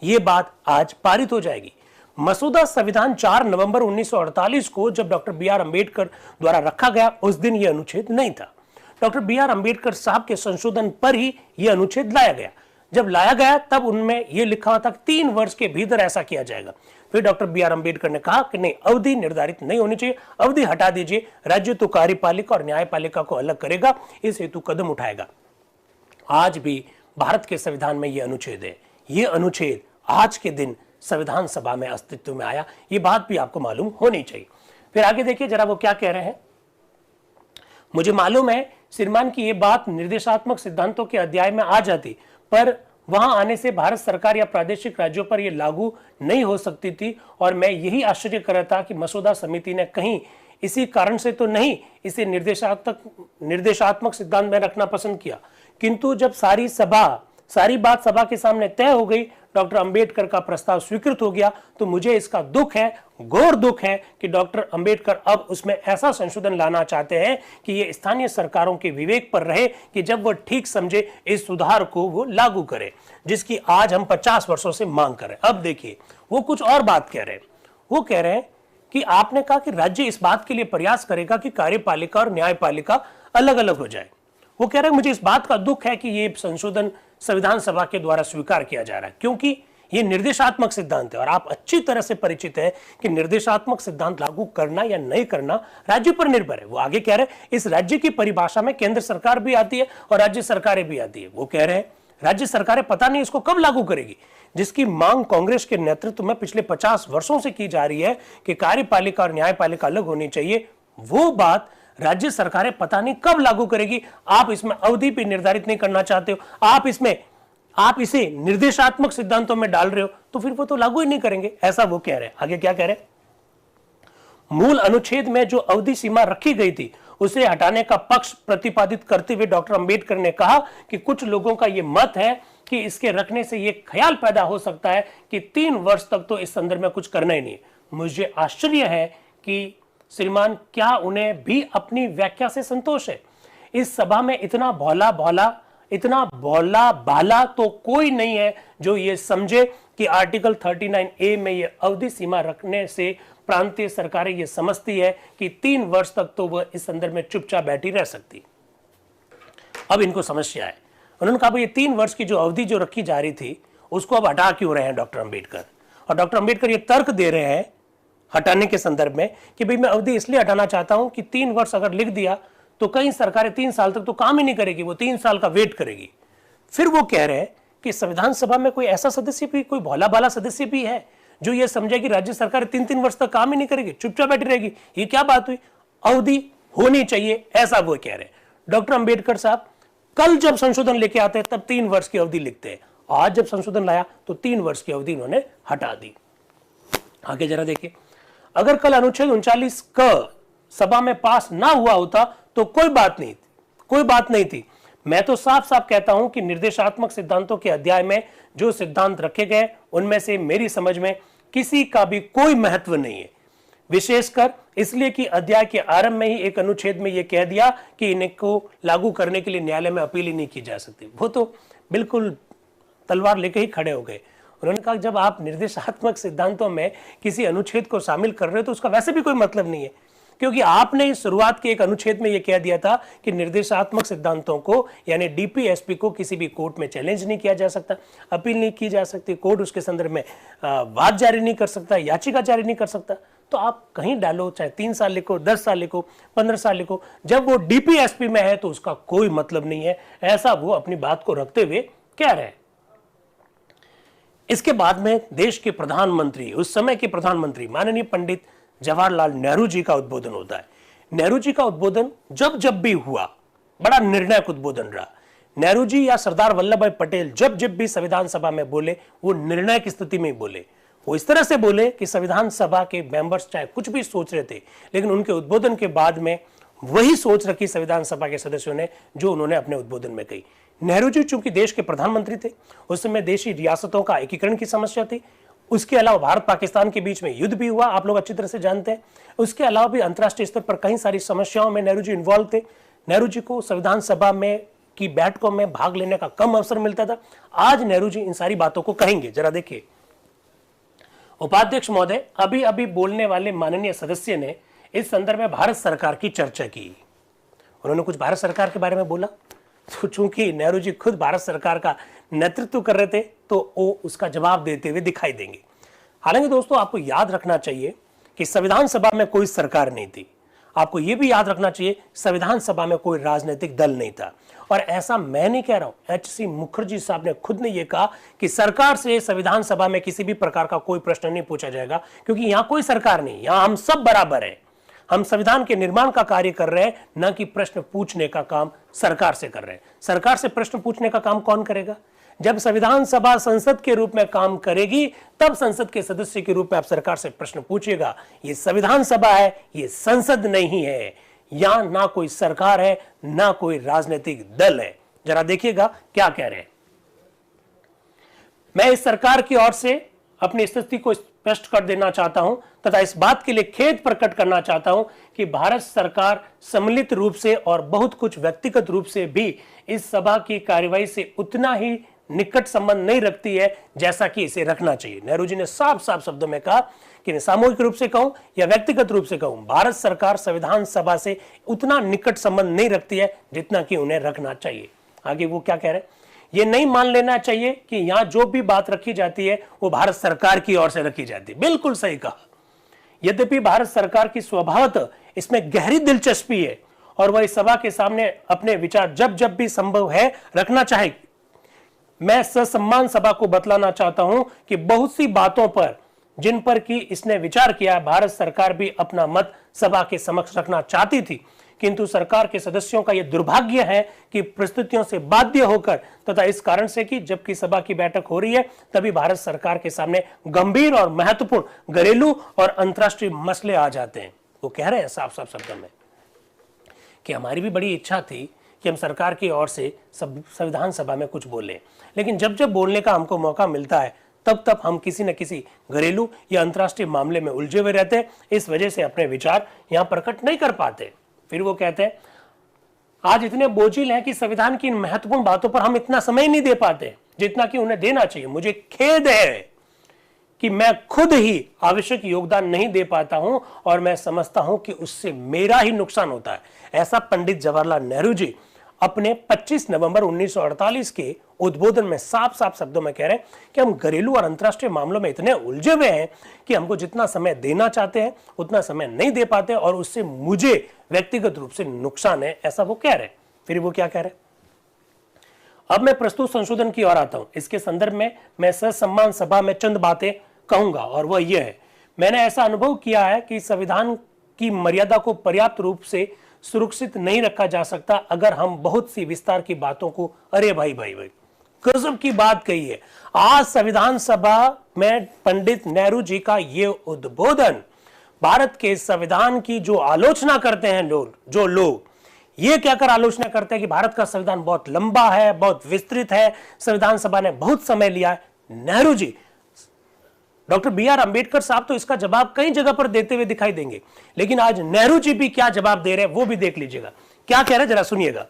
ये बात आज पारित हो जाएगी। मसौदा संविधान 4 नवंबर 1948 को जब डॉक्टर बी आर अंबेडकर द्वारा रखा गया, उस दिन यह अनुच्छेद नहीं था। डॉक्टर बी आर अंबेडकर साहब के संशोधन पर ही यह अनुच्छेद लाया गया। जब लाया गया तब उनमें यह लिखा हुआ था कि 3 वर्ष के भीतर ऐसा किया जाएगा। फिर डॉक्टर बी आर अंबेडकर ने कहा कि नहीं, अवधि निर्धारित नहीं होनी चाहिए, अवधि हटा दीजिए, राज्य तो कार्यपालिका और न्यायपालिका को अलग करेगा, इस हेतु कदम उठाएगा। आज भी भारत के संविधान में यह अनुच्छेद है। यह अनुच्छेद आज के दिन संविधान सभा में अस्तित्व में आया, ये बात भी आपको मालूम होनी चाहिए। फिर आगे देखिए जरा वो क्या कह रहे हैं। मुझे मालूम है श्रीमान की ये बात निर्देशात्मक सिद्धांतों के अध्याय में आ जाती, पर वहां आने से भारत सरकार या प्रादेशिक राज्यों पर यह लागू नहीं हो सकती थी, और मैं यही आश्चर्य कर रहा था कि मसौदा समिति ने कहीं इसी कारण से तो नहीं इसे निर्देशात्मक सिद्धांत में रखना पसंद किया, किंतु जब सारी बात सभा के सामने तय हो गई, डॉक्टर अंबेडकर का प्रस्ताव स्वीकृत हो गया, तो मुझे इसका दुख है, घोर दुख है कि डॉक्टर अंबेडकर अब उसमें ऐसा संशोधन लाना चाहते हैं कि ये स्थानीय सरकारों के विवेक पर रहे कि जब वो ठीक समझे इस सुधार को वो लागू करे, जिसकी आज हम 50 वर्षों से मांग कर रहे हैं। अब देखिए वो कुछ और बात कह रहे हैं। वो कह रहे हैं कि आपने कहा कि राज्य इस बात के लिए प्रयास करेगा कि कार्यपालिका और न्यायपालिका अलग अलग हो जाए। वो कह रहे हैं मुझे इस बात का दुख है कि ये संशोधन संविधान सभा के द्वारा स्वीकार किया जा रहा है, क्योंकि ये निर्देशात्मक सिद्धांत है और आप अच्छी तरह से परिचित है कि निर्देशात्मक सिद्धांत लागू करना या नहीं करना राज्य पर निर्भर है। वो आगे कह रहे हैं इस राज्य की परिभाषा में केंद्र सरकार भी आती है और राज्य सरकारें भी आती है। वो कह रहे हैं राज्य सरकारें पता नहीं इसको कब लागू करेगी, जिसकी मांग कांग्रेस के नेतृत्व में पिछले 50 वर्षों से की जा रही है कि कार्यपालिका और न्यायपालिका अलग होनी चाहिए। वो बात राज्य सरकारें पता नहीं कब लागू करेगी। आप इसमें अवधि भी निर्धारित नहीं करना चाहते हो, आप इसे निर्देशात्मक सिद्धांतों में डाल रहे हो, तो फिर वो तो लागू ही नहीं करेंगे, ऐसा वो कह रहे हैं। आगे क्या कह रहे हैं, मूल अनुच्छेद में जो अवधि सीमा रखी गई थी उसे हटाने का पक्ष प्रतिपादित करते हुए डॉक्टर अंबेडकर ने कहा कि कुछ लोगों का यह मत है कि इसके रखने से यह ख्याल पैदा हो सकता है कि 3 वर्ष तक तो इस संदर्भ में कुछ करना ही नहीं है। मुझे आश्चर्य है कि श्रीमान क्या उन्हें भी अपनी व्याख्या से संतोष है। इस सभा में इतना भोला भाला तो कोई नहीं है जो ये समझे कि आर्टिकल 39A में ये अवधि सीमा रखने से प्रांतीय सरकारें ये समझती है कि 3 वर्ष तक तो वह इस संदर्भ में चुपचाप बैठी रह सकती। अब इनको समस्या है। उन्होंने कहा ये 3 वर्ष की जो अवधि जो रखी जा रही थी उसको अब हटा क्यों रहे हैं डॉक्टर अंबेडकर, और डॉक्टर अंबेडकर ये तर्क दे रहे हैं हटाने के संदर्भ में कि भाई मैं अवधि इसलिए हटाना चाहता हूं कि 3 वर्ष अगर लिख दिया तो कई सरकारें 3 साल तक तो काम ही नहीं करेगी, वो 3 साल का वेट करेगी। फिर वो कह रहे हैं कि संविधान सभा में कोई ऐसा सदस्य भी, कोई भोला भाला सदस्य भी है जो ये समझे कि राज्य सरकार 3-3 वर्ष तक काम ही नहीं करेगी, चुपचाप बैठी रहेगी। ये क्या बात हुई? अवधि होनी चाहिए, ऐसा वो कह रहे हैं। डॉक्टर अंबेडकर साहब कल जब संशोधन लेके आते हैं तब 3 वर्ष की अवधि लिखते हैं, आज जब संशोधन लाया तो 3 वर्ष की अवधि इन्होंने हटा दी। आगे जरा देखिए, अगर कल अनुच्छेद 39 क सभा में पास ना हुआ होता तो कोई बात नहीं थी। मैं तो साफ साफ कहता हूं कि निर्देशात्मक सिद्धांतों के अध्याय में जो सिद्धांत रखे गए उनमें से मेरी समझ में किसी का भी कोई महत्व नहीं है, विशेषकर इसलिए कि अध्याय के आरंभ में ही एक अनुच्छेद में यह कह दिया कि इनको लागू करने के लिए न्यायालय में अपील ही नहीं की जा सकती। वो तो बिल्कुल तलवार लेके ही खड़े हो गए। उन्होंने कहा जब आप निर्देशात्मक सिद्धांतों में किसी अनुच्छेद को शामिल कर रहे हो तो उसका वैसे भी कोई मतलब नहीं है, क्योंकि आपने शुरुआत के एक अनुच्छेद में यह कह दिया था कि निर्देशात्मक सिद्धांतों को यानी डीपीएसपी को किसी भी कोर्ट में चैलेंज नहीं किया जा सकता, अपील नहीं की जा सकती, कोर्ट उसके संदर्भ में वाद जारी नहीं कर सकता, याचिका जारी नहीं कर सकता। तो आप कहीं डालो, चाहे 3 साल लिखो, 10 साल लिखो, 15 साल लिखो, जब वो डीपीएसपी में है तो उसका कोई मतलब नहीं है, ऐसा वो अपनी बात को रखते हुए कह रहे हैं। इसके बाद में देश के प्रधानमंत्री, उस समय के प्रधानमंत्री माननीय पंडित जवाहरलाल नेहरू जी का उद्बोधन होता है। नेहरू जी का उद्बोधन जब भी हुआ बड़ा निर्णायक उद्बोधन रहा। नेहरू जी या सरदार वल्लभ भाई पटेल जब भी संविधान सभा में बोले वो निर्णायक स्थिति में बोले। वो इस तरह से बोले कि संविधान सभा के मेंबर्स चाहे कुछ भी सोच रहे थे, लेकिन उनके उद्बोधन के बाद में वही सोच रखी संविधान सभा के सदस्यों ने जो उन्होंने अपने उद्बोधन में कही। नेहरू जी चूंकि देश के प्रधानमंत्री थे, उस समय देशी रियासतों का एकीकरण की समस्या थी, उसके अलावा भारत पाकिस्तान के बीच में युद्ध भी हुआ, आप लोग अच्छी तरह से जानते हैं। उसके अलावा भी अंतर्राष्ट्रीय स्तर पर कई सारी समस्याओं में नेहरू जी इन्वॉल्व थे। नेहरू जी को संविधान सभा में की बैठकों में भाग लेने का कम अवसर मिलता था। आज नेहरू जी इन सारी बातों को कहेंगे, जरा देखिए। उपाध्यक्ष महोदय, अभी अभी बोलने वाले माननीय सदस्य ने इस संदर्भ में भारत सरकार की चर्चा की। उन्होंने कुछ भारत सरकार के बारे में बोला, तो चूंकि नेहरू जी खुद भारत सरकार का नेतृत्व कर रहे थे तो वो उसका जवाब देते हुए दिखाई देंगे। हालांकि दोस्तों आपको याद रखना चाहिए कि संविधान सभा में कोई सरकार नहीं थी। आपको यह भी याद रखना चाहिए संविधान सभा में कोई राजनीतिक दल नहीं था। और ऐसा मैं नहीं कह रहा हूं, एच.सी. मुखर्जी साहब ने खुद ने यह कहा कि सरकार से संविधान सभा में किसी भी प्रकार का कोई प्रश्न नहीं पूछा जाएगा, क्योंकि यहां कोई सरकार नहीं, यहां हम सब बराबर हैं। हम संविधान के निर्माण का कार्य कर रहे हैं, न कि प्रश्न पूछने का काम सरकार से कर रहे हैं। सरकार से प्रश्न पूछने का काम कौन करेगा? जब संविधान सभा संसद के रूप में काम करेगी तब संसद के सदस्य के रूप में आप सरकार से प्रश्न पूछिएगा। ये संविधान सभा है, ये संसद नहीं है। यहां ना कोई सरकार है, ना कोई राजनीतिक दल है। जरा देखिएगा क्या कह रहे हैं। मैं इस सरकार की ओर से अपनी स्थिति को स्पष्ट कर देना चाहता हूं तथा इस बात के लिए खेद प्रकट करना चाहता हूं कि भारत सरकार सम्मिलित रूप से और बहुत कुछ व्यक्तिगत रूप से भी इस सभा की कार्यवाही से उतना ही निकट संबंध नहीं रखती है जैसा कि इसे रखना चाहिए। नेहरू जी ने साफ साफ शब्दों में कहा कि मैं सामूहिक रूप से कहूं या व्यक्तिगत रूप से कहूं, भारत सरकार संविधान सभा से उतना निकट संबंध नहीं रखती है जितना कि उन्हें रखना चाहिए। आगे वो क्या कह रहे हैं, ये नहीं मान लेना चाहिए कि यहां जो भी बात रखी जाती है वो भारत सरकार की ओर से रखी जाती है। बिल्कुल सही कहा। यद्यपि भारत सरकार की स्वभावतः इसमें गहरी दिलचस्पी है और वह इस सभा के सामने अपने विचार जब भी संभव है रखना चाहेगी। मैं ससम्मान सभा को बतलाना चाहता हूं कि बहुत सी बातों पर जिन पर कि इसने विचार किया, भारत सरकार भी अपना मत सभा के समक्ष रखना चाहती थी, किंतु सरकार के सदस्यों का यह दुर्भाग्य है कि परिस्थितियों से बाध्य होकर तथा इस कारण से कि जबकि सभा की बैठक हो रही है तभी भारत सरकार के सामने गंभीर और महत्वपूर्ण घरेलू और अंतर्राष्ट्रीय मसले आ जाते हैं। वो कह रहे हैं साफ साफ शब्दों में कि हमारी भी बड़ी इच्छा थी कि हम सरकार की ओर से संविधान सभा में कुछ बोले, लेकिन जब बोलने का हमको मौका मिलता है तब हम किसी न किसी घरेलू या अंतर्राष्ट्रीय मामले में उलझे हुए रहते हैं। इस वजह से अपने विचार यहां प्रकट नहीं कर पाते। फिर वो कहते हैं आज इतने बोझिल हैं कि संविधान की इन महत्वपूर्ण बातों पर हम इतना समय नहीं दे पाते जितना कि उन्हें देना चाहिए। मुझे खेद है कि मैं खुद ही आवश्यक योगदान नहीं दे पाता हूं और मैं समझता हूं कि उससे मेरा ही नुकसान होता है। ऐसा पंडित जवाहरलाल नेहरू जी अपने 25 नवंबर 1948 के उद्बोधन में साफ साफ शब्दों में कह रहे हैं कि हम घरेलू और अंतर्राष्ट्रीय मामलों में इतने उलझे हुए हैं कि हमको जितना समय देना चाहते हैं उतना समय नहीं दे पाते और उससे मुझे व्यक्तिगत रूप से नुकसान है, ऐसा वो कह रहे हैं। फिर वो क्या कह रहे हैं? अब मैं प्रस्तुत संशोधन की ओर आता हूं। इसके संदर्भ में मैं ससम्मान सभा में चंद बातें कहूंगा और वह यह है, मैंने ऐसा अनुभव किया है कि संविधान की मर्यादा को पर्याप्त रूप से सुरक्षित नहीं रखा जा सकता अगर हम बहुत सी विस्तार की बातों को, अरे भाई भाई भाई गजब की बात कही है। आज संविधान सभा में पंडित नेहरू जी का ये उद्बोधन, भारत के संविधान की जो आलोचना करते हैं जो लोग ये कहकर आलोचना करते हैं कि भारत का संविधान बहुत लंबा है, बहुत विस्तृत है, संविधान सभा ने बहुत समय लिया है। Nehru ji, doctor B R. अंबेडकर साहब तो इसका जवाब कई जगह पर देते हुए दिखाई देंगे, लेकिन आज नेहरू जी भी क्या जवाब दे रहे हैं वो भी देख लीजिएगा। क्या कह रहे हैं जरा सुनिएगा।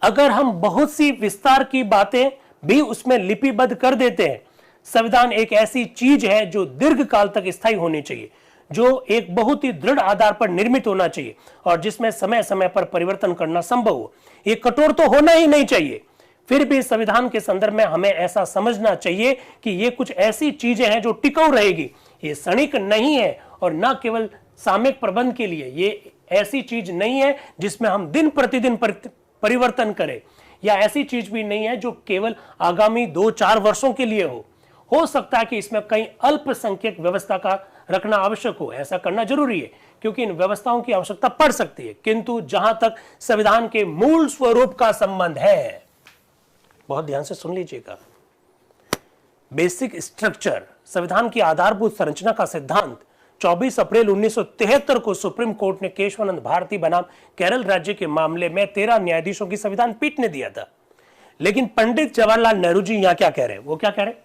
अगर हम बहुत सी विस्तार की बातें भी उसमें लिपिबद्ध कर देते हैं, संविधान एक ऐसी चीज है जो दीर्घ काल तक स्थायी होनी चाहिए, जो एक बहुत ही दृढ़ आधार पर निर्मित होना चाहिए और जिसमें समय समय पर परिवर्तन करना संभव हो। ये कठोर तो होना ही नहीं चाहिए। फिर भी संविधान के संदर्भ में हमें ऐसा समझना चाहिए कि ये कुछ ऐसी चीजें हैं जो टिकाऊ रहेगी, ये क्षणिक नहीं है और न केवल सामयिक प्रबंध के लिए, ये ऐसी चीज नहीं है जिसमें हम दिन प्रतिदिन परिवर्तन करें, या ऐसी चीज भी नहीं है जो केवल आगामी 2-4 वर्षों के लिए हो सकता है कि इसमें कई अल्पसंख्यक व्यवस्था का रखना आवश्यक हो, ऐसा करना जरूरी है क्योंकि इन व्यवस्थाओं की आवश्यकता पड़ सकती है, किंतु जहां तक संविधान के मूल स्वरूप का संबंध है, बहुत ध्यान से सुन लीजिएगा, बेसिक स्ट्रक्चर, संविधान की आधारभूत संरचना का सिद्धांत 24 अप्रैल 1973 को सुप्रीम कोर्ट ने केशवानंद भारती बनाम केरल राज्य के मामले में 13 न्यायाधीशों की संविधान पीठ ने दिया था। लेकिन पंडित जवाहरलाल नेहरू जी यहां क्या कह रहे हैं? वो क्या कह रहे हैं?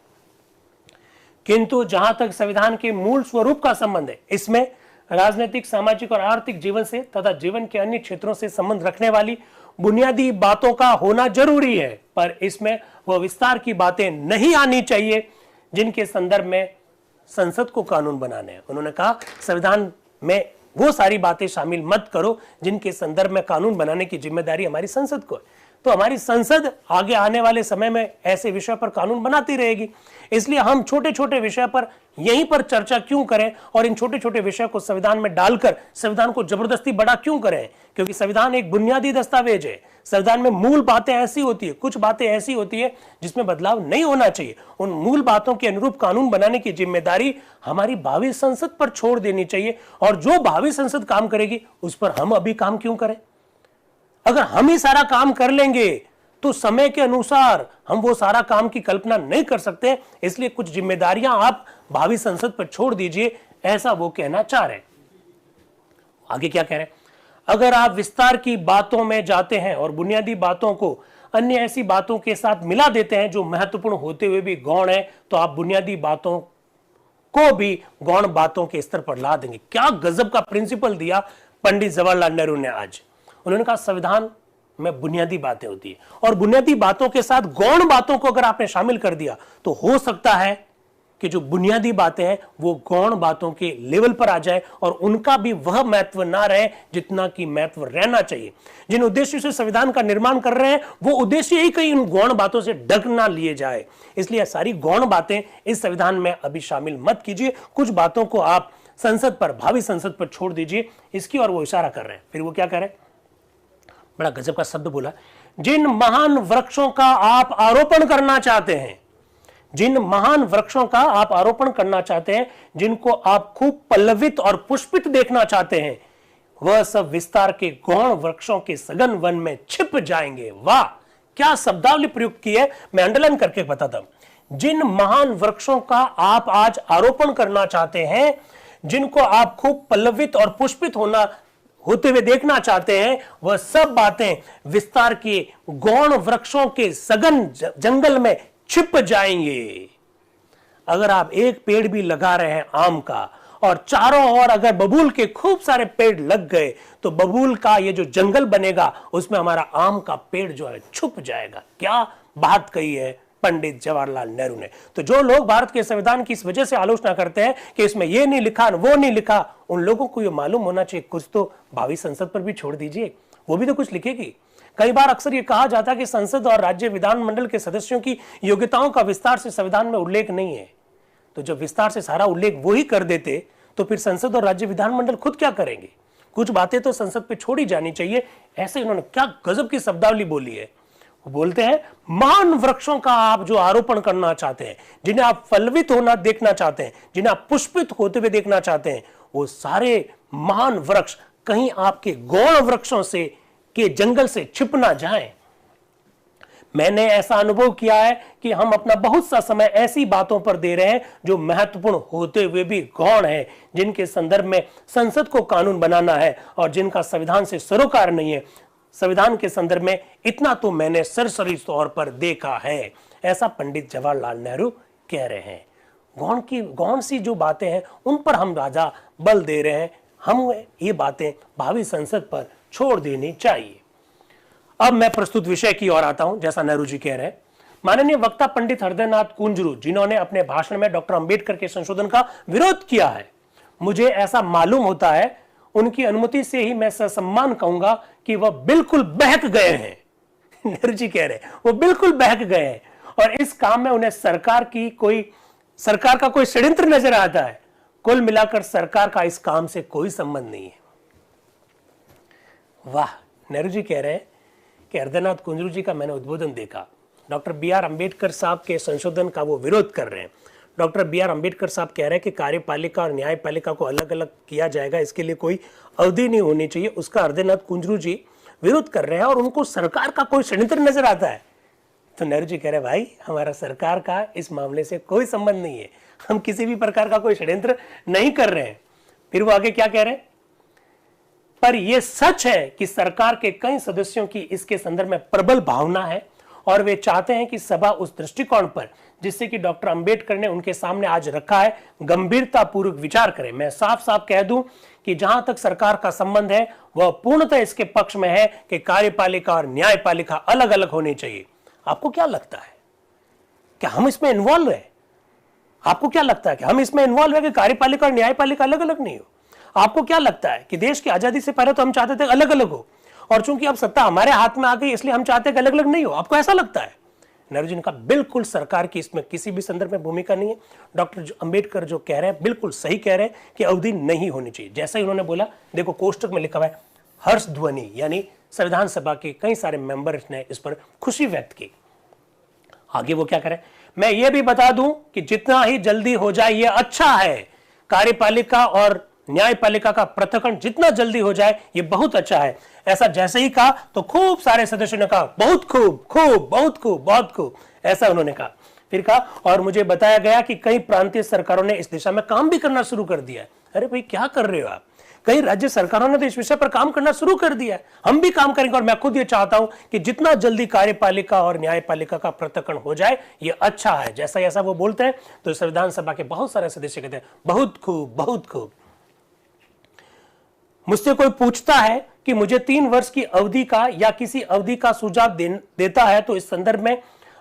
किंतु जहां तक संविधान के मूल स्वरूप का संबंध है, इसमें राजनीतिक, सामाजिक और आर्थिक जीवन से तथा जीवन के अन्य क्षेत्रों से संबंध रखने वाली बुनियादी बातों का होना जरूरी है, पर इसमें वह विस्तार की बातें नहीं आनी चाहिए जिनके संदर्भ में संसद को कानून बनाने हैं। उन्होंने कहा संविधान में वो सारी बातें शामिल मत करो जिनके संदर्भ में कानून बनाने की जिम्मेदारी हमारी संसद को है। तो हमारी संसद आगे आने वाले समय में ऐसे विषय पर कानून बनाती रहेगी, इसलिए हम छोटे छोटे विषय पर यहीं पर चर्चा क्यों करें और इन छोटे छोटे विषय को संविधान में डालकर संविधान को जबरदस्ती बड़ा क्यों करें? क्योंकि संविधान एक बुनियादी दस्तावेज है। संविधान में मूल बातें ऐसी होती है, कुछ बातें ऐसी होती है जिसमें बदलाव नहीं होना चाहिए। उन मूल बातों के अनुरूप कानून बनाने की जिम्मेदारी हमारी भावी संसद पर छोड़ देनी चाहिए, और जो भावी संसद काम करेगी उस पर हम अभी काम क्यों करें? अगर हम ही सारा काम कर लेंगे तो समय के अनुसार हम वो सारा काम की कल्पना नहीं कर सकते, इसलिए कुछ जिम्मेदारियां आप भावी संसद पर छोड़ दीजिए, ऐसा वो कहना चाह रहे हैं। आगे क्या कह रहे हैं? अगर आप विस्तार की बातों में जाते हैं और बुनियादी बातों को अन्य ऐसी बातों के साथ मिला देते हैं जो महत्वपूर्ण होते हुए भी गौण है, तो आप बुनियादी बातों को भी गौण बातों के स्तर पर ला देंगे। क्या गजब का प्रिंसिपल दिया पंडित जवाहरलाल नेहरू ने आज। उन्होंने कहा संविधान में बुनियादी बातें होती है और बुनियादी बातों के साथ गौण बातों को अगर आपने शामिल कर दिया तो हो सकता है कि जो बुनियादी बातें हैं वो गौण बातों के लेवल पर आ जाए और उनका भी वह महत्व ना रहे जितना कि महत्व रहना चाहिए। जिन उद्देश्यों से संविधान का निर्माण कर रहे हैं वो उद्देश्य ही कहीं इन गौण बातों से ढक ना लिए जाए, इसलिए सारी गौण बातें इस संविधान में अभी शामिल मत कीजिए। कुछ बातों को आप संसद पर, भावी संसद पर छोड़ दीजिए, इसकी ओर वो इशारा कर रहे हैं। फिर वो क्या कह रहे हैं? बड़ा गजब का शब्द बोला, जिन महान वृक्षों का आप आरोपण करना चाहते हैं, जिन महान वृक्षों का आप आरोपण करना चाहते हैं, जिनको आप खूब पल्लवित और पुष्पित देखना चाहते हैं, वह सब विस्तार के गौण वृक्षों के सघन वन में छिप जाएंगे। वाह, क्या शब्दावली प्रयुक्त की है, मैं अंडरलाइन करके बताता हूं। जिन महान वृक्षों का आप आज आरोपण करना चाहते हैं, जिनको आप खूब पल्लवित और पुष्पित होते हुए देखना चाहते हैं, वह सब बातें विस्तार के गौण वृक्षों के सघन जंगल में छिप जाएंगे। अगर आप एक पेड़ भी लगा रहे हैं आम का और चारों ओर अगर बबूल के खूब सारे पेड़ लग गए तो बबूल का ये जो जंगल बनेगा उसमें हमारा आम का पेड़ जो है छुप जाएगा। क्या बात कही है पंडित जवाहरलाल नेहरू ने। तो जो लोग भारत के संविधान की इस वजह से आलोचना करते हैं कि इसमें ये नहीं लिखा वो नहीं लिखा, उन लोगों को ये मालूम होना चाहिए कुछ तो भावी संसद पर भी छोड़ दीजिए, वो भी तो कुछ लिखेगी। कई बार अक्सर यह कहा जाता है कि संसद और राज्य विधानमंडल के सदस्यों की योग्यताओं का विस्तार से संविधान में उल्लेख नहीं है। तो जब विस्तार से सारा उल्लेख वो ही कर देते तो फिर संसद और राज्य विधानमंडल खुद क्या करेंगे? कुछ बातें तो संसद पे छोड़ी जानी चाहिए। ऐसे इन्होंने क्या गजब की शब्दावली बोली है। वो बोलते हैं महान वृक्षों का आप जो आरोपण करना चाहते हैं, जिन्हें आप फलवित होना देखना चाहते हैं, जिन्हें आप पुष्पित होते हुए देखना चाहते हैं, वो सारे महान वृक्ष कहीं आपके गौण वृक्षों से के जंगल से छिप ना जाएं। मैंने ऐसा अनुभव किया है कि हम अपना बहुत सा समय ऐसी बातों पर दे रहे हैं जो महत्वपूर्ण होते हुए भी गौण है, जिनके संदर्भ में संसद को कानून बनाना है और जिनका संविधान से सरोकार नहीं है। संविधान के संदर्भ में इतना तो मैंने सरसरी तौर पर देखा है, ऐसा पंडित जवाहरलाल नेहरू कह रहे हैं। गौण सी जो बातें हैं उन पर हम राजा बल दे रहे हैं। हम ये बातें भावी संसद पर छोड़ देनी चाहिए। अब मैं प्रस्तुत विषय की ओर आता हूं। जैसा नेहरू जी कह रहे हैं, माननीय वक्ता पंडित हृदयनाथ कुंजरू, जिन्होंने अपने भाषण में डॉक्टर अंबेडकर के संशोधन का विरोध किया है, मुझे ऐसा मालूम होता है उनकी अनुमति से ही मैं ससम्मान कहूंगा कि वह बिल्कुल बहक गए हैं। नेहरू जी कह रहे हैं वो बिल्कुल बहक गए हैं और इस काम में उन्हें सरकार का कोई षड्यंत्र नजर आता है। कुल मिलाकर सरकार का इस काम से कोई संबंध नहीं है। वाह, नेहरू जी कह रहे हैं कि हृदयनाथ कुंजरू जी का मैंने उद्बोधन देखा, डॉक्टर बी.आर. अंबेडकर साहब के संशोधन का वो विरोध कर रहे हैं। Doctor B R. अंबेडकर साहब कह रहे हैं कि कार्यपालिका और न्यायपालिका को अलग अलग किया जाएगा, इसके लिए कोई अवधि नहीं होनी चाहिए। उसका हृदयनाथ कुंजरू जी विरोध कर रहे हैं और उनको सरकार का कोई षड्यंत्र नजर आता है। तो नेहरू जी कह रहे हैं भाई, हमारा सरकार का इस मामले से कोई संबंध नहीं है, हम किसी भी प्रकार का कोई षड्यंत्र नहीं कर रहे हैं। फिर वो आगे क्या कह रहे हैं, पर यह सच है कि सरकार के कई सदस्यों की इसके संदर्भ में प्रबल भावना है और वे चाहते हैं कि सभा उस दृष्टिकोण पर जिससे कि डॉक्टर अंबेडकर ने उनके सामने आज रखा है गंभीरता पूर्वक विचार करें। मैं साफ साफ कह दूं कि जहां तक सरकार का संबंध है वह पूर्णतः इसके पक्ष में है कि कार्यपालिका और न्यायपालिका अलग अलग होनी चाहिए। आपको क्या लगता है, क्या हम इसमें इन्वॉल्व है? आपको क्या लगता है कि हम इसमें इन्वॉल्व है कि कार्यपालिका और न्यायपालिका अलग अलग नहीं हो? आपको क्या लगता है कि देश की आजादी से पहले तो हम चाहते थे अलग अलग हो और चूंकि अब सत्ता हमारे हाथ में आ गई इसलिए हम चाहते हैं कि अलग अलग नहीं हो? आपको ऐसा लगता है? नेहरू जी ने कहा बिल्कुल सरकार की इसमें किसी भी संदर्भ में भूमिका नहीं है। डॉक्टर अंबेडकर जो कह रहे हैं बिल्कुल सही कह रहे हैं कि अवधि नहीं होनी चाहिए। जैसा ही उन्होंने बोला, देखो कोष्टक में लिखा हुआ है हर्ष ध्वनि, यानी संविधान सभा के कई सारे मेंबर्स ने इस पर खुशी व्यक्त की। आगे वो क्या करें, मैं ये भी बता दूं कि जितना ही जल्दी हो जाए ये अच्छा है। कार्यपालिका और न्यायपालिका का पृथक्करण जितना जल्दी हो जाए ये बहुत अच्छा है। ऐसा जैसे ही कहा तो खूब सारे सदस्यों ने कहा बहुत खूब, खूब, बहुत खूब, बहुत खूब, ऐसा उन्होंने कहा। फिर कहा और मुझे बताया गया कि कई प्रांतीय सरकारों ने इस दिशा में काम भी करना शुरू कर दिया है। अरे भाई क्या कर रहे हो आप? कई राज्य सरकारों ने तो इस विषय पर काम करना शुरू कर दिया है। हम भी काम करेंगे और मैं खुद ये चाहता हूं कि जितना जल्दी कार्यपालिका और न्यायपालिका का पृथक्करण हो जाए ये अच्छा है। जैसा ऐसा वो बोलते हैं तो संविधान सभा के बहुत सारे सदस्य कहते हैं बहुत खूब, बहुत खूब। मुझसे कोई पूछता है कि मुझे 3 वर्ष की अवधि का या किसी अवधि का सुझाव देता है तो इस संदर्भ में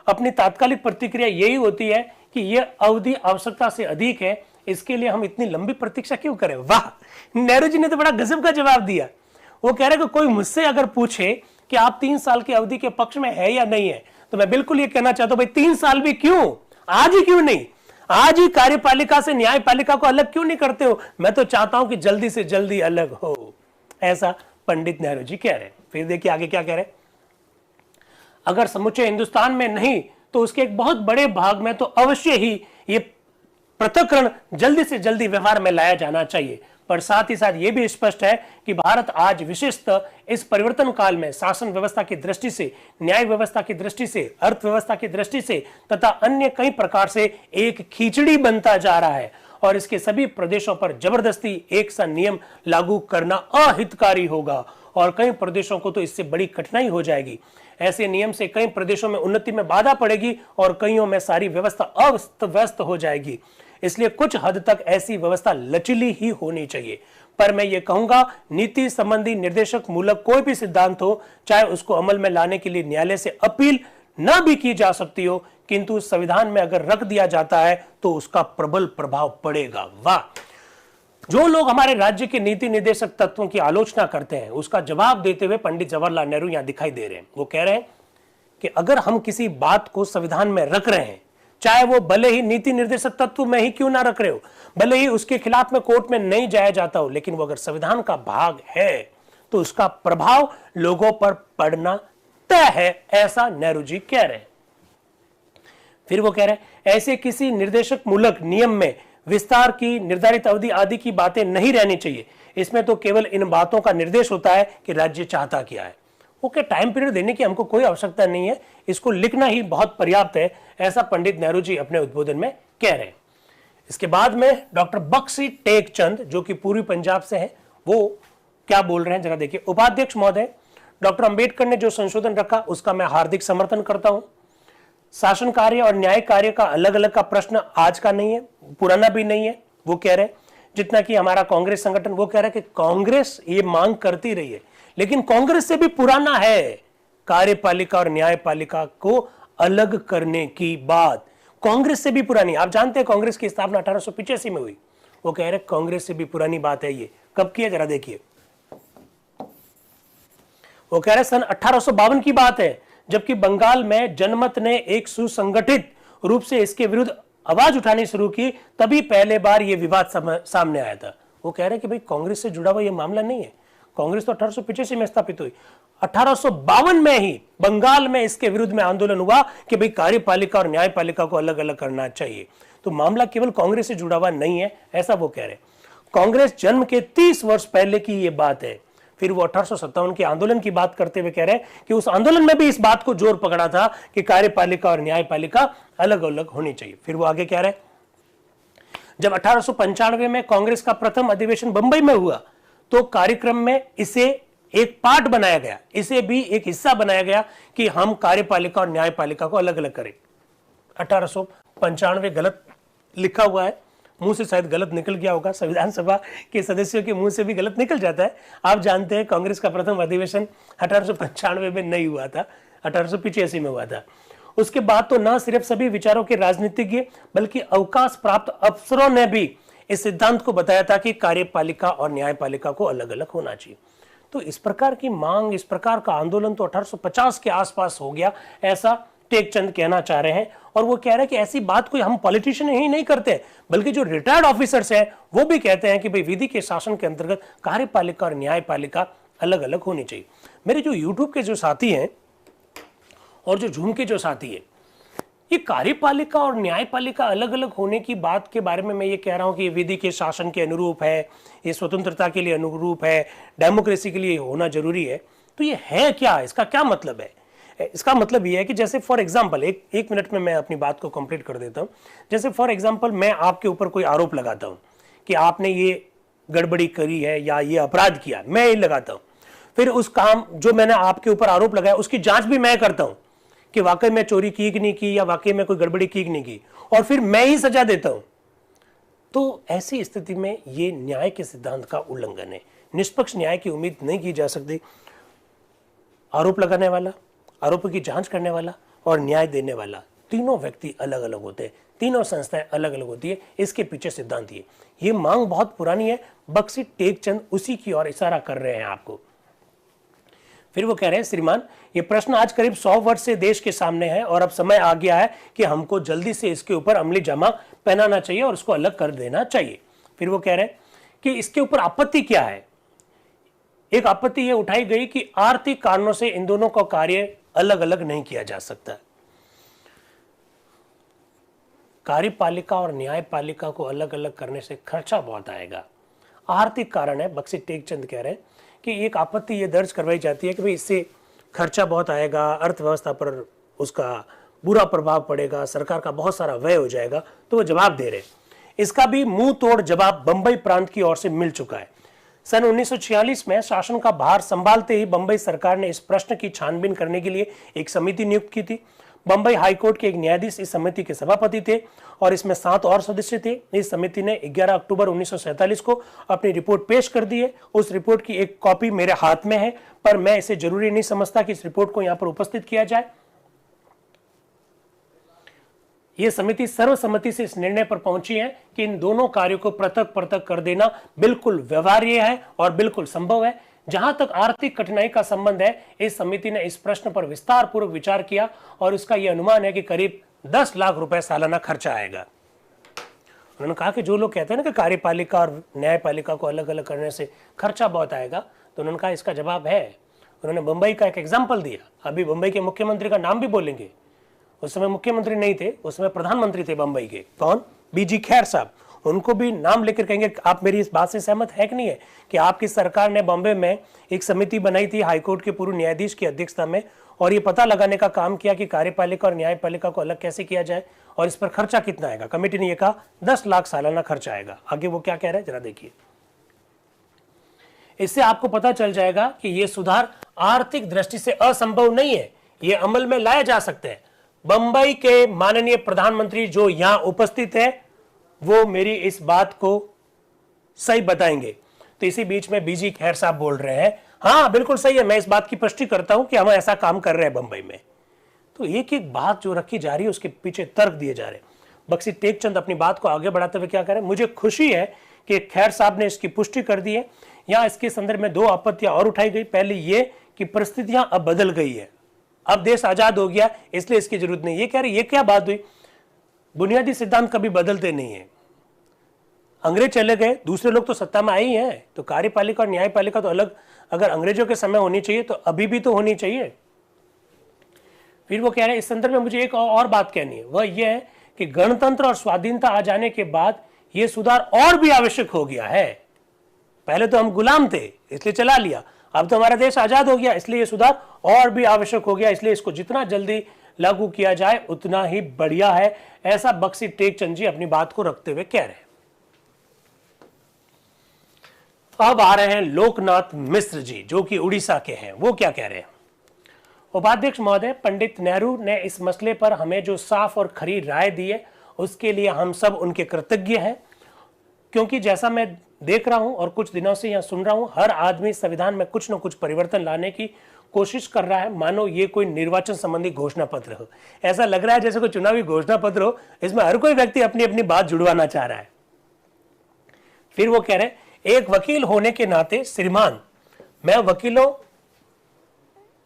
अपनी तात्कालिक प्रतिक्रिया यही होती है कि यह अवधि आवश्यकता से अधिक है, इसके लिए हम इतनी लंबी प्रतीक्षा क्यों करें। वाह, नेहरू जी ने तो बड़ा गजब का जवाब दिया। वो कह रहे कि कोई मुझसे अगर पूछे कि आप 3 साल की अवधि के पक्ष में है या नहीं है तो मैं बिल्कुल ये कहना चाहता हूं भाई 3 साल भी क्यों, आज ही क्यों नहीं, आज ही कार्यपालिका से न्यायपालिका को अलग क्यों नहीं करते हो? मैं तो चाहता हूं कि जल्दी से जल्दी अलग हो, ऐसा पंडित नेहरू जी कह रहे हैं। फिर देखिए आगे क्या कह रहे हैं, अगर समुचे हिंदुस्तान में नहीं तो उसके एक बहुत बड़े भाग में तो अवश्य ही ये पृथक्करण जल्दी से जल्दी व्यवहार में लाया जाना चाहिए। पर साथ ही साथ यह भी स्पष्ट है कि भारत आज विशेषतः इस परिवर्तन काल में शासन व्यवस्था की दृष्टि से, न्याय व्यवस्था की दृष्टि से, अर्थव्यवस्था की दृष्टि से तथा अन्य कई प्रकार से एक खिचड़ी बनता जा रहा है और इसके सभी प्रदेशों पर जबरदस्ती एक सा नियम लागू करना अहितकारी होगा और कई प्रदेशों को तो इससे बड़ी कठिनाई हो जाएगी। ऐसे नियम से कई प्रदेशों में उन्नति में बाधा पड़ेगी और कईयों में सारी व्यवस्था अस्त व्यस्त हो जाएगी। इसलिए कुछ हद तक ऐसी व्यवस्था लचीली ही होनी चाहिए। पर मैं ये कहूंगा, नीति संबंधी निर्देशक मूलक कोई भी सिद्धांत हो, चाहे उसको अमल में लाने के लिए न्यायालय से अपील ना भी की जा सकती हो, किंतु संविधान में अगर रख दिया जाता है तो उसका प्रबल प्रभाव पड़ेगा। वाह, जो लोग हमारे राज्य के नीति निर्देशक तत्वों की आलोचना करते हैं उसका जवाब देते हुए पंडित जवाहरलाल नेहरू यहां दिखाई दे रहे हैं। वो कह रहे हैं कि अगर हम किसी बात को संविधान में रख रहे हैं, चाहे वो भले ही नीति निर्देशक तत्व में ही क्यों ना रख रहे हो, भले ही उसके खिलाफ में कोर्ट में नहीं जाया जाता हो, लेकिन वो अगर संविधान का भाग है तो उसका प्रभाव लोगों पर पड़ना तय है, ऐसा नेहरू जी कह रहे हैं। फिर वो कह रहे हैं ऐसे किसी निर्देशक मूलक नियम में विस्तार की निर्धारित अवधि आदि की बातें नहीं रहनी चाहिए, इसमें तो केवल इन बातों का निर्देश होता है कि राज्य चाहता क्या है। ओके, टाइम पीरियड देने की हमको कोई आवश्यकता नहीं है, इसको लिखना ही बहुत पर्याप्त है, ऐसा पंडित नेहरू जी अपने उद्बोधन में कह रहे हैं। इसके बाद में डॉक्टर बख्शी टेकचंद जो कि पूर्वी पंजाब से हैं, वो क्या बोल रहे हैं जरा देखिए। उपाध्यक्ष महोदय, डॉक्टर अंबेडकर ने जो संशोधन रखा उसका मैं हार्दिक समर्थन करता हूं। शासन कार्य और न्याय कार्य का अलग अलग का प्रश्न आज का नहीं है, पुराना भी नहीं है। वो कह रहे हैं जितना कि हमारा कांग्रेस संगठन, वो कह रहा है कि कांग्रेस ये मांग करती रही है, लेकिन कांग्रेस से भी पुराना है कार्यपालिका और न्यायपालिका को अलग करने की बात, कांग्रेस से भी पुरानी। आप जानते हैं कांग्रेस की स्थापना 1885 में हुई। वो कह रहे कांग्रेस से भी पुरानी बात है ये। कब की है जरा देखिए। वो कह रहे सन 1852 की बात है, जबकि बंगाल में जनमत ने एक सुसंगठित रूप से इसके विरुद्ध आवाज उठानी शुरू की, तभी पहले बार यह विवाद सामने आया था। वो कह रहे हैं कि भाई कांग्रेस से जुड़ा हुआ यह मामला नहीं है, कांग्रेस तो 1885 में स्थापित हुई, 1852 में ही बंगाल में इसके विरुद्ध में आंदोलन हुआ कि भाई कार्यपालिका और न्यायपालिका को अलग अलग करना चाहिए। तो मामला केवल कांग्रेस से जुड़ा हुआ नहीं है, ऐसा वो कह रहे हैं। कांग्रेस जन्म के 30 वर्ष पहले की यह बात है। फिर वो 1857 के आंदोलन की बात करते हुए कह रहे हैं कि उस आंदोलन में भी इस बात को जोर पकड़ा था कि कार्यपालिका और न्यायपालिका अलग अलग होनी चाहिए। फिर वो आगे कह रहे हैं जब 1895 में कांग्रेस का प्रथम अधिवेशन बंबई में हुआ तो कार्यक्रम में इसे एक पार्ट बनाया गया, इसे भी एक हिस्सा बनाया गया कि हम कार्यपालिका और न्यायपालिका को अलग अलग करें। 1895 गलत लिखा हुआ है, मुंह से शायद गलत निकल गया होगा, संविधान सभा के सदस्यों के मुंह से भी गलत निकल जाता है। आप जानते हैं कांग्रेस का प्रथम अधिवेशन 1895 में नहीं हुआ था, 1885 में हुआ था। उसके बाद तो न सिर्फ सभी विचारों के राजनीतिज्ञ बल्कि अवकाश प्राप्त अफसरों ने भी इस सिद्धांत को बताया था कि कार्यपालिका और न्यायपालिका को अलग अलग होना चाहिए। तो इस प्रकार की मांग, इस प्रकार का आंदोलन तो 1850 के आसपास हो गया, ऐसा टेकचंद कहना चाह रहे हैं। और वो कह रहे हैं कि ऐसी बात कोई हम पॉलिटिशियन ही नहीं करते, बल्कि जो रिटायर्ड ऑफिसर्स हैं वो भी कहते हैं कि भाई विधि के शासन के अंतर्गत कार्यपालिका और न्यायपालिका अलग अलग होनी चाहिए। मेरे जो यूट्यूब के जो साथी हैं और जो झूम के जो साथी है, ये कार्यपालिका और न्यायपालिका अलग अलग होने की बात के बारे में मैं ये कह रहा हूं कि ये विधि के शासन के अनुरूप है, ये स्वतंत्रता के लिए अनुरूप है, डेमोक्रेसी के लिए होना जरूरी है। तो ये है क्या, इसका क्या मतलब है? इसका मतलब ये है कि जैसे फॉर एग्जाम्पल, एक मिनट में मैं अपनी बात को कंप्लीट कर देता हूं। जैसे फॉर एग्जाम्पल मैं आपके ऊपर कोई आरोप लगाता हूं कि आपने ये गड़बड़ी करी है या ये अपराध किया, मैं ये लगाता हूं। फिर उस काम जो मैंने आपके ऊपर आरोप लगाया उसकी जांच भी मैं करता हूं कि वाकई में चोरी की कि नहीं की, या वाकई में कोई गड़बड़ी की कि नहीं की, और फिर मैं ही सजा देता हूं। तो ऐसी स्थिति में ये न्याय के सिद्धांत का उल्लंघन है। निष्पक्ष न्याय की उम्मीद नहीं की जा सकती। आरोप लगाने वाला, आरोपों की जांच करने वाला और न्याय देने वाला, तीनों व्यक्ति अलग अलग होते हैं, तीनों संस्थाएं अलग अलग होती है। इसके पीछे सिद्धांत ये मांग बहुत पुरानी है। बख्शी टेकचंद उसी की ओर इशारा कर रहे हैं आपको। फिर वो कह रहे हैं श्रीमान, ये प्रश्न आज करीब 100 वर्ष से देश के सामने है और अब समय आ गया है कि हमको जल्दी से इसके ऊपर अमली जामा पहनाना चाहिए और उसको अलग कर देना चाहिए। फिर वो कह रहे हैं कि इसके ऊपर आपत्ति क्या है। एक आपत्ति ये उठाई गई कि आर्थिक कारणों से इन दोनों का कार्य अलग अलग नहीं किया जा सकता। कार्यपालिका और न्यायपालिका को अलग अलग करने से खर्चा बहुत आएगा, आर्थिक कारण है। बख्शी टेकचंद कह रहे हैं कि एक आपत्ति ये दर्ज करवाई जाती है कि भाई इससे खर्चा बहुत आएगा, अर्थव्यवस्था पर उसका बुरा प्रभाव पड़ेगा, सरकार का बहुत सारा व्यय हो जाएगा। तो वो जवाब दे रहे हैं। इसका भी मुंह तोड़ जवाब बंबई प्रांत की ओर से मिल चुका है। सन 1946 में शासन का भार संभालते ही बंबई सरकार ने इस प्रश्न की छानबीन करने के लिए एक समिति नियुक्त की थी। बंबई हाईकोर्ट के एक न्यायाधीश इस समिति के सभापति थे और इसमें 7 और सदस्य थे। इस समिति ने 11 अक्टूबर 1947 को अपनी रिपोर्ट पेश कर दी है। उस रिपोर्ट की एक कॉपी मेरे हाथ में है, पर मैं इसे जरूरी नहीं समझता कि इस रिपोर्ट को यहां पर उपस्थित किया जाए। ये समिति सर्वसम्मति से इस निर्णय पर पहुंची है कि इन दोनों कार्यों को पृथक पृथक कर देना बिल्कुल व्यवहार्य है और बिल्कुल संभव है। जहां तक आर्थिक कठिनाई का संबंध है, इस समिति ने इस प्रश्न पर विस्तार पूर्वक विचार किया और इसका यह अनुमान है कि करीब 10 लाख रुपए सालाना खर्चा आएगा। उन्होंने कहा कि जो लोग कहते हैं ना कि कार्यपालिका और न्यायपालिका को अलग अलग करने से खर्चा बहुत आएगा, तो उन्होंने कहा इसका जवाब है। उन्होंने मुंबई का एक एग्जाम्पल दिया। अभी मुंबई के मुख्यमंत्री का नाम भी बोलेंगे। उस समय मुख्यमंत्री नहीं थे, उस समय प्रधानमंत्री थे बंबई के। कौन? बीजी खैर साहब। उनको भी नाम लेकर कहेंगे आप मेरी इस बात से सहमत है कि नहीं है कि आपकी सरकार ने बॉम्बे में एक समिति बनाई थी हाईकोर्ट के पूर्व न्यायाधीश की अध्यक्षता में, और ये पता लगाने का काम किया कि कार्यपालिका और न्यायपालिका को अलग कैसे किया जाए और इस पर खर्चा कितना आएगा। कमेटी ने यह कहा 10 लाख सालाना खर्चा आएगा। आगे वो क्या कह रहे हैं जरा देखिए। इससे आपको पता चल जाएगा कि यह सुधार आर्थिक दृष्टि से असंभव नहीं है, ये अमल में लाया जा सकते हैं। बंबई के माननीय प्रधानमंत्री जो यहां उपस्थित है वो मेरी इस बात को सही बताएंगे। तो इसी बीच में बीजी खैर साहब बोल रहे हैं हाँ बिल्कुल सही है, मैं इस बात की पुष्टि करता हूं कि हम ऐसा काम कर रहे हैं बंबई में। तो एक एक बात जो रखी जा रही है उसके पीछे तर्क दिए जा रहे हैं। बख्शी टेकचंद अपनी बात को आगे बढ़ाते हुए क्या कह रहे हैं, मुझे खुशी है कि खैर साहब ने इसकी पुष्टि कर दी है। यहां इसके संदर्भ में 2 आपत्तियां और उठाई गई। पहली ये कि परिस्थितियां अब बदल गई है, अब देश आजाद हो गया, इसलिए इसकी जरूरत नहीं। ये कह रहे ये क्या बात हुई, बुनियादी सिद्धांत कभी बदलते नहीं है। अंग्रेज चले गए, दूसरे लोग तो सत्ता में आए ही हैं, तो कार्यपालिका और न्यायपालिका तो अलग अगर अंग्रेजों के समय होनी चाहिए तो अभी भी तो होनी चाहिए। फिर वो कह रहे हैं इस संदर्भ में मुझे एक और बात कहनी है, वह यह है कि गणतंत्र और स्वाधीनता आ जाने के बाद यह सुधार और भी आवश्यक हो गया है। पहले तो हम गुलाम थे इसलिए चला लिया, अब तो हमारा देश आजाद हो गया इसलिए यह सुधार और भी आवश्यक हो गया, इसलिए इसको जितना जल्दी लागू किया जाए उतना ही बढ़िया है। ऐसा बख्शी टेकचंद जी अपनी बात को रखते हुए कह रहे हैं। अब आ रहे हैं लोकनाथ मिश्र जी जो कि उड़ीसा के हैं। वो क्या कह रहे हैं, उपाध्यक्ष महोदय, पंडित नेहरू ने इस मसले पर हमें जो साफ और खरी राय दी है उसके लिए हम सब उनके कृतज्ञ हैं, क्योंकि जैसा मैं देख रहा हूं और कुछ दिनों से यहां सुन रहा हूं, हर आदमी संविधान में कुछ न कुछ परिवर्तन लाने की कोशिश कर रहा है, मानो ये कोई निर्वाचन संबंधी घोषणा पत्र हो। ऐसा लग रहा है जैसे कोई चुनावी घोषणा पत्र हो, इसमें हर कोई व्यक्ति अपनी अपनी बात जुड़वाना चाह रहा है। फिर वो कह रहे हैं एक वकील होने के नाते श्रीमान, मैं वकीलों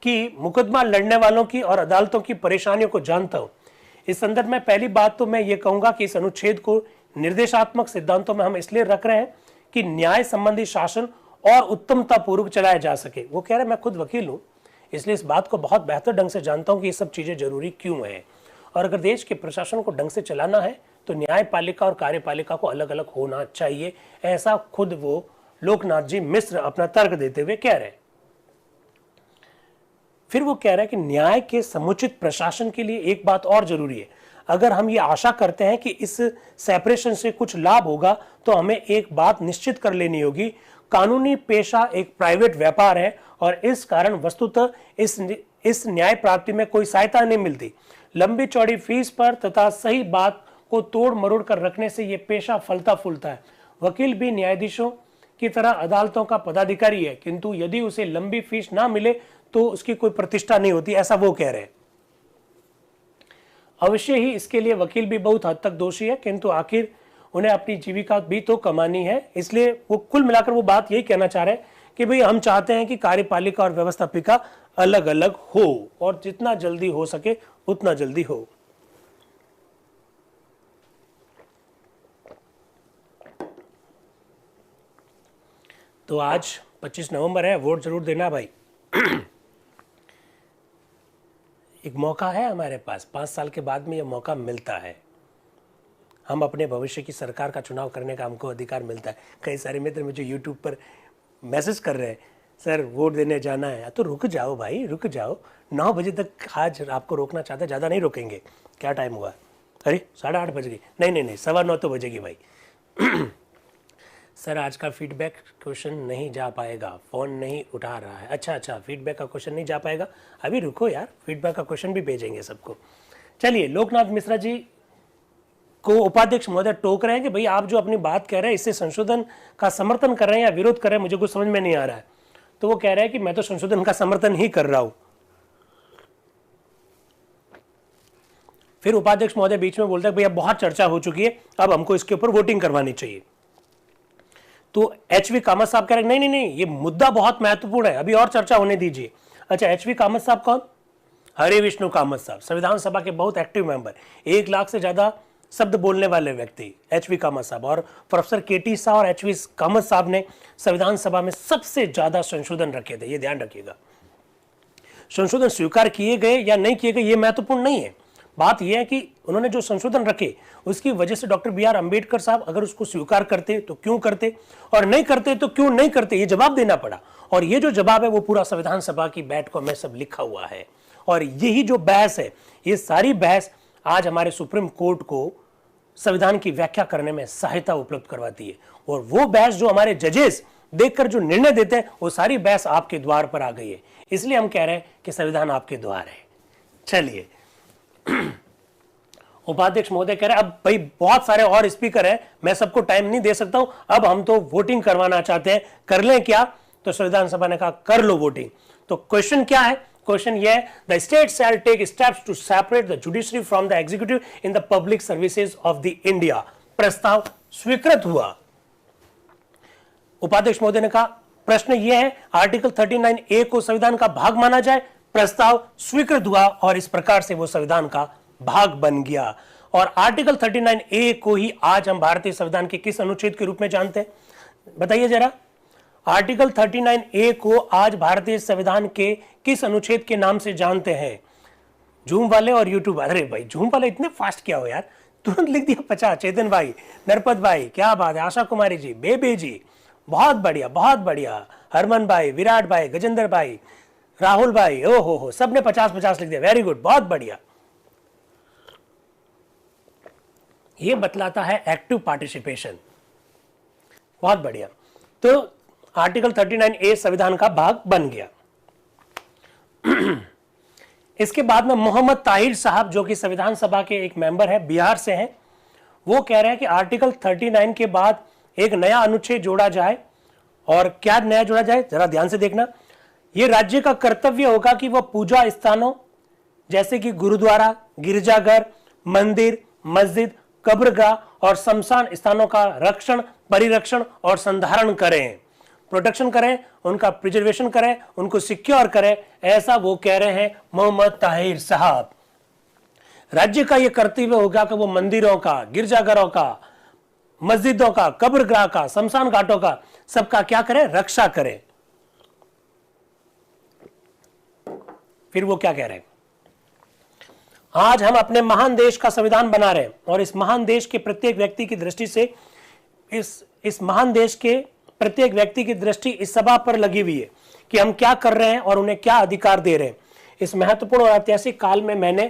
की, मुकदमा लड़ने वालों की और अदालतों की परेशानियों को जानता हूं। इस संदर्भ में पहली बात तो मैं ये कहूंगा कि इस अनुच्छेद को निर्देशात्मक सिद्धांतों में हम इसलिए रख रहे हैं कि न्याय संबंधी शासन और उत्तमता पूर्वक चलाया जा सके। वो कह रहे हैं मैं खुद वकील हूं इसलिए इस बात को बहुत बेहतर ढंग से जानता हूं कि ये सब चीजें जरूरी क्यों है, और अगर देश के प्रशासन को ढंग से चलाना है तो न्यायपालिका और कार्यपालिका को अलग अलग होना चाहिए। ऐसा खुद वो लोकनाथ जी मिश्र अपना तर्क देते हुए कह रहे हैं। फिर वो कह रहे हैं कि न्याय के समुचित प्रशासन के लिए एक बात और जरूरी है। अगर हम ये आशा करते हैं कि इस सेपरेशन से कुछ लाभ होगा तो हमें एक बात निश्चित कर लेनी होगी, कानूनी पेशा एक प्राइवेट व्यापार है और इस कारण वस्तुतः इस न्याय प्राप्ति में कोई सहायता नहीं मिलती। लंबी चौड़ी फीस पर तथा सही बात को तोड़ मरोड़ कर रखने से यह पेशा फलता फूलता है। वकील भी न्यायाधीशों की तरह अदालतों का पदाधिकारी है, किंतु यदि उसे लंबी फीस ना मिले तो उसकी कोई प्रतिष्ठा नहीं होती, ऐसा वो कह रहे हैं। अवश्य ही इसके लिए वकील भी बहुत हद तक दोषी है, किंतु आखिर उन्हें अपनी जीविका भी तो कमानी है, इसलिए वो कुल मिलाकर वो बात यही कहना चाह रहे हैं कि भाई हम चाहते हैं कि कार्यपालिका और व्यवस्थापिका अलग अलग हो और जितना जल्दी हो सके उतना जल्दी हो। तो आज 25 नवंबर है, वोट जरूर देना भाई। एक मौका है हमारे पास, 5 साल के बाद में यह मौका मिलता है। हम अपने भविष्य की सरकार का चुनाव करने का हमको अधिकार मिलता है। कई सारे मित्र मुझे यूट्यूब पर मैसेज कर रहे हैं, सर वोट देने जाना है। तो रुक जाओ भाई, रुक जाओ। 9 बजे तक आज आपको रोकना चाहते हैं, ज़्यादा नहीं रोकेंगे। क्या टाइम हुआ? अरे 8:30 बज गई। नहीं, 9:15 तो बजेगी भाई। सर आज का फीडबैक क्वेश्चन नहीं जा पाएगा, फ़ोन नहीं उठा रहा है। अच्छा, फीडबैक का क्वेश्चन नहीं जा पाएगा। अभी रुको यार, फीडबैक का क्वेश्चन भी भेजेंगे सबको। चलिए, लोकनाथ मिश्रा जी को उपाध्यक्ष महोदय टोक रहे हैं कि भाई आप जो अपनी बात कह रहे हैं इससे संशोधन का समर्थन कर रहे हैं या विरोध कर रहे हैं, मुझे कुछ समझ में नहीं आ रहा है। तो वो कह रहे हैं कि मैं तो संशोधन का समर्थन ही कर रहा हूं। फिर उपाध्यक्ष महोदय बीच में बोलते हैं भैया बहुत चर्चा हो चुकी है, अब हमको इसके ऊपर वोटिंग करवानी चाहिए। तो एच वी कामत साहब कह रहे नहीं नहीं नहीं, ये मुद्दा बहुत महत्वपूर्ण है, अभी और चर्चा होने दीजिए। अच्छा, एच वी कामत साहब कौन? हरे विष्णु कामत साहब, संविधान सभा के बहुत एक्टिव मेंबर, 1 लाख से ज्यादा शब्द बोलने वाले व्यक्ति एच वी कामत साहब। और प्रोफेसर केटी शाह और एच वी कामत साहब ने संविधान सभा में सबसे ज्यादा संशोधन रखे थे, ये ध्यान रखिएगा। संशोधन स्वीकार किए गए या नहीं किए गए ये महत्वपूर्ण नहीं है, बात यह है कि उन्होंने जो संशोधन रखे उसकी वजह से डॉक्टर बी आर अम्बेडकर साहब अगर उसको स्वीकार करते तो क्यों करते, और नहीं करते तो क्यों नहीं करते, ये जवाब देना पड़ा। और ये जो जवाब है वो पूरा संविधान सभा की बैठकों में सब लिखा हुआ है। और यही जो बहस है, ये सारी बहस आज हमारे सुप्रीम कोर्ट को संविधान की व्याख्या करने में सहायता उपलब्ध करवाती है। और वो बहस जो हमारे जजेस देखकर जो निर्णय देते हैं, वो सारी बहस आपके द्वार पर आ गई है। इसलिए हम कह रहे हैं कि संविधान आपके द्वार है। चलिए, उपाध्यक्ष महोदय कह रहे हैं अब भाई बहुत सारे और स्पीकर हैं, मैं सबको टाइम नहीं दे सकता हूं, अब हम तो वोटिंग करवाना चाहते हैं, कर लें क्या? तो संविधान सभा ने कहा कर लो वोटिंग। तो क्वेश्चन क्या है? क्वेश्चन यह है, the state shall take steps to separate the judiciary from the executive in the public services of the India. प्रस्ताव स्वीकृत हुआ। उपाध्यक्ष महोदय ने कहा प्रश्न यह है, आर्टिकल 39A को संविधान का भाग माना जाए। प्रस्ताव स्वीकृत हुआ और इस प्रकार से वो संविधान का भाग बन गया। और आर्टिकल 39A को ही आज हम भारतीय संविधान के किस अनुच्छेद के रूप में जानते हैं? बताइए जरा। आर्टिकल 39A को आज भारतीय संविधान के किस अनुच्छेद के नाम से जानते हैं? जूम वाले और यूट्यूब, अरे भाई जूम वाले इतने फास्ट क्या हो यार, तुरंत लिख दिया 50। चेतन भाई, नरपत भाई, क्या बात है, आशा कुमारी जी, बेबी जी, बहुत बढ़िया बहुत बढ़िया, हरमन भाई, विराट भाई, गजेंद्र भाई, राहुल भाई, ओ हो, सबने 50-50 लिख दिया, वेरी गुड, बहुत बढ़िया। ये बतलाता है एक्टिव पार्टिसिपेशन, बहुत बढ़िया। तो आर्टिकल 39A संविधान का भाग बन गया। इसके बाद में मोहम्मद ताहिर साहब, जो कि संविधान सभा के एक मेंबर है, बिहार से हैं, वो कह रहे हैं कि आर्टिकल 39 के बाद एक नया अनुच्छेद जोड़ा जाए। और क्या नया जोड़ा जाए, जरा ध्यान से देखना। यह राज्य का कर्तव्य होगा कि वह पूजा स्थानों जैसे कि गुरुद्वारा, गिरजाघर, मंदिर, मस्जिद, कब्रगाह और शमशान स्थानों का रक्षण, परिरक्षण और संधारण करें, प्रोटेक्शन करें, उनका प्रिजर्वेशन करें, उनको सिक्योर करें। ऐसा वो कह रहे हैं मोहम्मद ताहिर साहब। राज्य का यह कर्तव्य होगा कि वो मंदिरों का, गिरजाघरों का, मस्जिदों का, कब्रगाह का, शमशान घाटों का, सबका क्या करें? रक्षा करें। फिर वो क्या कह रहे हैं? आज हम अपने महान देश का संविधान बना रहे हैं और इस महान देश के प्रत्येक व्यक्ति की दृष्टि से इस महान देश के प्रत्येक व्यक्ति की दृष्टि इस सभा पर लगी हुई है कि हम क्या कर रहे हैं और उन्हें क्या अधिकार दे रहे हैं। इस महत्वपूर्ण और ऐतिहासिक काल में मैंने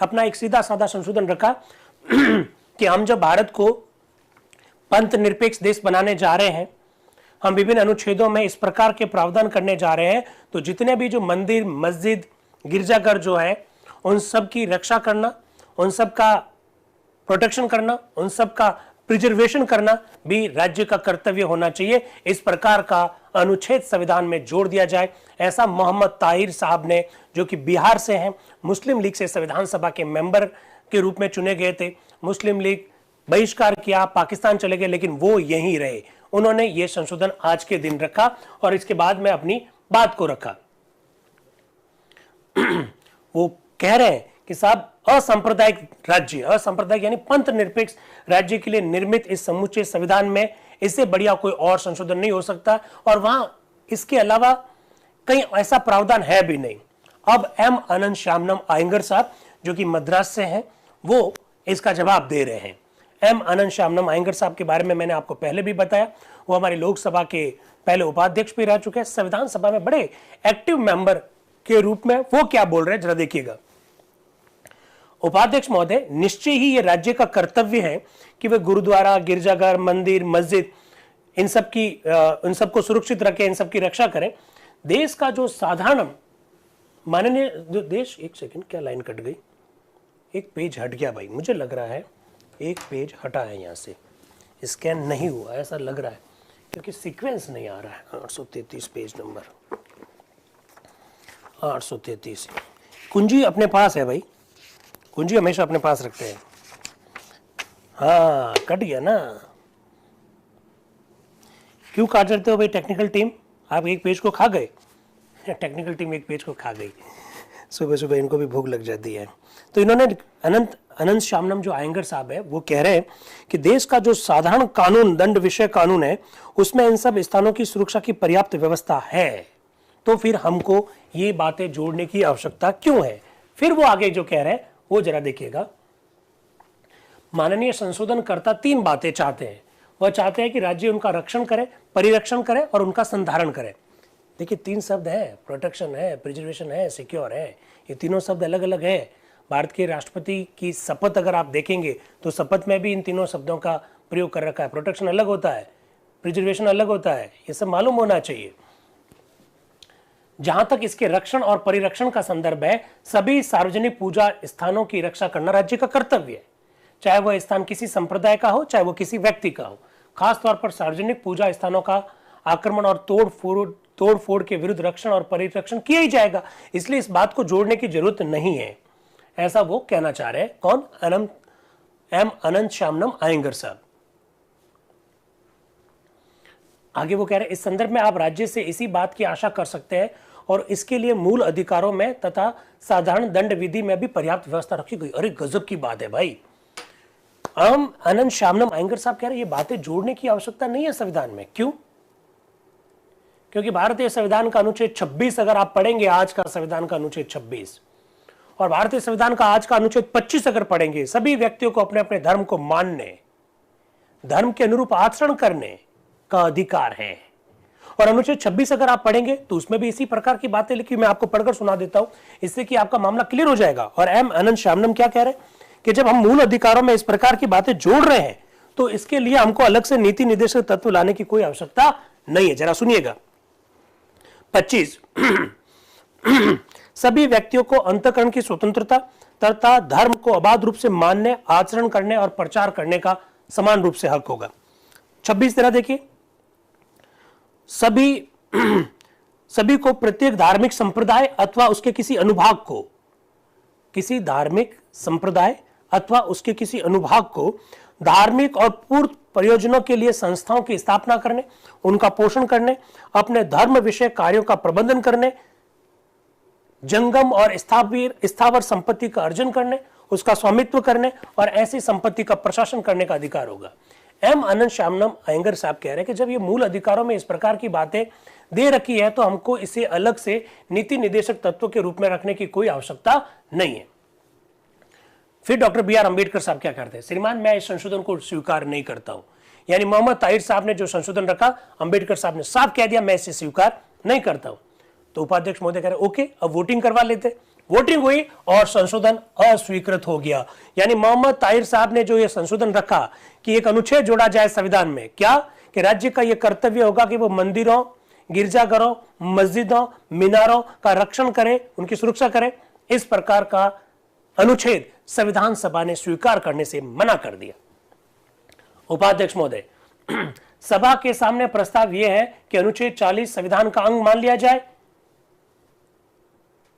अपना एक सीधा साधा संशोधन रखा कि हम जब भारत को पंथ निरपेक्ष देश बनाने जा रहे हैं, हम विभिन्न अनुच्छेदों में इस प्रकार के प्रावधान करने जा रहे हैं, तो जितने भी जो मंदिर, मस्जिद, गिरजाघर जो है, उन सब की रक्षा करना, उन सब का प्रोटेक्शन करना, उन सब का प्रिजर्वेशन करना भी राज्य का कर्तव्य होना चाहिए। इस प्रकार का अनुच्छेद संविधान में जोड़ दिया जाए, ऐसा मोहम्मद ताहिर साहब ने, जो कि बिहार से हैं, मुस्लिम लीग से संविधान सभा के मेंबर के रूप में चुने गए थे। मुस्लिम लीग बहिष्कार किया, पाकिस्तान चले गए, लेकिन वो यहीं रहे। उन्होंने ये संशोधन आज के दिन रखा और इसके बाद मैं अपनी बात को रखा। वो कह रहे हैं कि साहब असंप्रदायिक राज्य, असंप्रदायिक यानी पंथ निरपेक्ष राज्य के लिए निर्मित इस समूचे संविधान में इससे बढ़िया कोई और संशोधन नहीं हो सकता और वहां इसके अलावा कहीं ऐसा प्रावधान है भी नहीं। अब एम अनंत श्यामनम आयंगर साहब, जो कि मद्रास से हैं, वो इसका जवाब दे रहे हैं। एम अनंत श्यामनम आयंगर साहब के बारे में मैंने आपको पहले भी बताया, वो हमारी लोकसभा के पहले उपाध्यक्ष भी रह चुके हैं, संविधान सभा में बड़े एक्टिव मेंबर के रूप में। वो क्या बोल रहे हैं जरा देखिएगा। उपाध्यक्ष महोदय, निश्चय ही यह राज्य का कर्तव्य है कि वे गुरुद्वारा, गिरजाघर, मंदिर, मस्जिद, इन सबको सुरक्षित रखें, इन सब की रक्षा करें। देश का जो साधारण माननीय देश, एक सेकंड, क्या लाइन कट गई, एक पेज हट गया भाई, मुझे लग रहा है एक पेज हटा है, यहां से स्कैन नहीं हुआ ऐसा लग रहा है क्योंकि सीक्वेंस नहीं आ रहा है। 833 पेज नंबर 833 कुंजी अपने पास है भाई, कुंजी हमेशा अपने पास रखते हैं। हाँ, कट गया ना। क्यों काट देते हो भाई टेक्निकल टीम? आप एक पेज को खा गए। टेक्निकल टीम एक पेज को खा गई। सुबह सुबह इनको भी भूख लग जाती है। तो इन्होंने अनंत शामनम जो आयंगर साहब है वो कह रहे हैं कि देश का जो साधारण कानून दंड विषय कानून है उसमें इन सब स्थानों की सुरक्षा की पर्याप्त व्यवस्था है, तो फिर हमको ये बातें जोड़ने की आवश्यकता क्यों है? फिर वो आगे जो कह रहे हैं वो जरा देखिएगा। माननीय संशोधनकर्ता 3 बातें चाहते हैं। वह चाहते हैं कि राज्य उनका रक्षण करे, परिरक्षण करे और उनका संधारण करे। देखिए 3 शब्द है, प्रोटेक्शन है, प्रिजर्वेशन है, सिक्योर है। ये तीनों शब्द अलग अलग है। भारत के राष्ट्रपति की शपथ अगर आप देखेंगे तो शपथ में भी इन तीनों शब्दों का प्रयोग कर रखा है। प्रोटेक्शन अलग होता है, प्रिजर्वेशन अलग होता है, ये सब मालूम होना चाहिए। जहां तक इसके रक्षण और परिरक्षण का संदर्भ है, सभी सार्वजनिक पूजा स्थानों की रक्षा करना राज्य का कर्तव्य है, चाहे वह स्थान किसी संप्रदाय का हो, चाहे वो किसी व्यक्ति का हो। खासतौर पर सार्वजनिक पूजा स्थानों का आक्रमण और तोड़ फोड़ के विरुद्ध रक्षण और परिरक्षण किया ही जाएगा, इसलिए इस बात को जोड़ने की जरूरत नहीं है, ऐसा वो कहना चाह रहे हैं। कौन? अनंत शामनम आयंगर साहब। आगे वो कह रहे हैं इस संदर्भ में आप राज्य से इसी बात की आशा कर सकते हैं और इसके लिए मूल अधिकारों में तथा साधारण दंड विधि में भी पर्याप्त व्यवस्था रखी गई। अरे गजब की बात है भाई। अनंत शामनम आयंगर साहब कह रहे हैं ये बातें जोड़ने की आवश्यकता नहीं है संविधान में। क्यों? क्योंकि भारतीय संविधान का अनुच्छेद 26 अगर आप पढ़ेंगे, आज का संविधान का अनुच्छेद 26 और भारतीय संविधान का आज का अनुच्छेद 25 अगर पढ़ेंगे, सभी व्यक्तियों को अपने अपने धर्म को मानने, धर्म के अनुरूप आचरण करने का अधिकार है। और अनुच्छेद 26 अगर आप पढ़ेंगे तो उसमें भी इसी प्रकार की बातें लिखी। मैं आपको पढ़कर सुना देता हूं इससे कि आपका मामला क्लियर हो जाएगा। और अनंत शामनम क्या कह रहे हैं कि जब हम मूल अधिकारों में इस प्रकार की बातें जोड़ रहे हैं तो इसके लिए हमको अलग से नीति निर्देशक तत्व लाने की कोई आवश्यकता नहीं है। जरा सुनिएगा। 25 सभी व्यक्तियों को अंतःकरण की स्वतंत्रता तथा धर्म को अबाध रूप से मानने, आचरण करने और प्रचार करने का समान रूप से हक होगा। 26 तरह देखिए, सभी को प्रत्येक धार्मिक संप्रदाय अथवा उसके किसी अनुभाग को, किसी धार्मिक संप्रदाय अथवा उसके किसी अनुभाग को धार्मिक और पूर्व प्रयोजनों के लिए संस्थाओं की स्थापना करने, उनका पोषण करने, अपने धर्म विषय कार्यों का प्रबंधन करने, जंगम और स्थावर संपत्ति का अर्जन करने, उसका स्वामित्व करने और ऐसी संपत्ति का प्रशासन करने का अधिकार होगा। अनंत शामनम आयंगर साहब कह रहे हैं कि जब ये मूल अधिकारों में इस प्रकार की बातें दे रखी है तो हमको इसे अलग से नीति निर्देशक तत्व के रूप में रखने की कोई आवश्यकता नहीं है। फिर डॉक्टर बी आर अम्बेडकर साहब क्या करते हैं? श्रीमान, मैं इस संशोधन को स्वीकार नहीं करता हूं। यानी मोहम्मद ताहिर साहब ने जो संशोधन रखा, अम्बेडकर साहब ने साफ कह दिया मैं इसे स्वीकार नहीं करता हूं। तो उपाध्यक्ष महोदय कह रहे ओके, अब वोटिंग करवा लेते। वोटिंग हुई और संशोधन अस्वीकृत हो गया। यानी मोहम्मद ताहिर साहब ने जो ये संशोधन रखा कि एक अनुच्छेद जोड़ा जाए संविधान में, क्या कि राज्य का यह कर्तव्य होगा कि वो मंदिरों, गिरजाघरों, मस्जिदों, मीनारों का रक्षण करे, उनकी सुरक्षा करे, इस प्रकार का अनुच्छेद संविधान सभा ने स्वीकार करने से मना कर दिया। उपाध्यक्ष महोदय, सभा के सामने प्रस्ताव यह है कि अनुच्छेद 40 संविधान का अंग मान लिया जाए।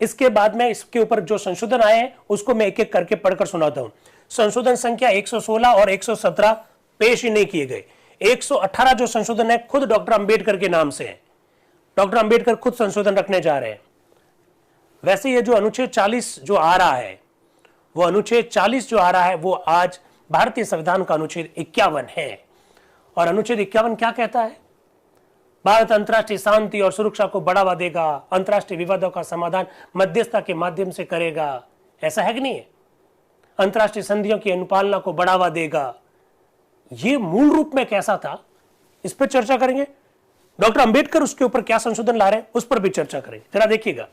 इसके बाद में इसके ऊपर जो संशोधन आए हैं उसको मैं एक एक करके पढ़कर सुनाता हूं। संशोधन संख्या 116 और 117 पेश ही नहीं किए गए। 118 जो संशोधन है खुद डॉक्टर अंबेडकर के नाम से है। डॉक्टर अंबेडकर खुद संशोधन रखने जा रहे हैं। वैसे ये जो अनुच्छेद 40 जो आ रहा है, वो अनुच्छेद 40 जो आ रहा है वो आज भारतीय संविधान का अनुच्छेद 51 है। और अनुच्छेद 51 क्या कहता है? भारत अंतर्राष्ट्रीय शांति और सुरक्षा को बढ़ावा देगा, अंतर्राष्ट्रीय विवादों का समाधान मध्यस्थता के माध्यम से करेगा। ऐसा है कि नहीं है? अंतर्राष्ट्रीय संधियों की अनुपालना को बढ़ावा देगा। ये मूल रूप में कैसा था, इस पर चर्चा करेंगे। डॉक्टर अंबेडकर उसके ऊपर क्या संशोधन ला रहे हैं उस पर भी चर्चा करेंगे। जरा देखिएगा,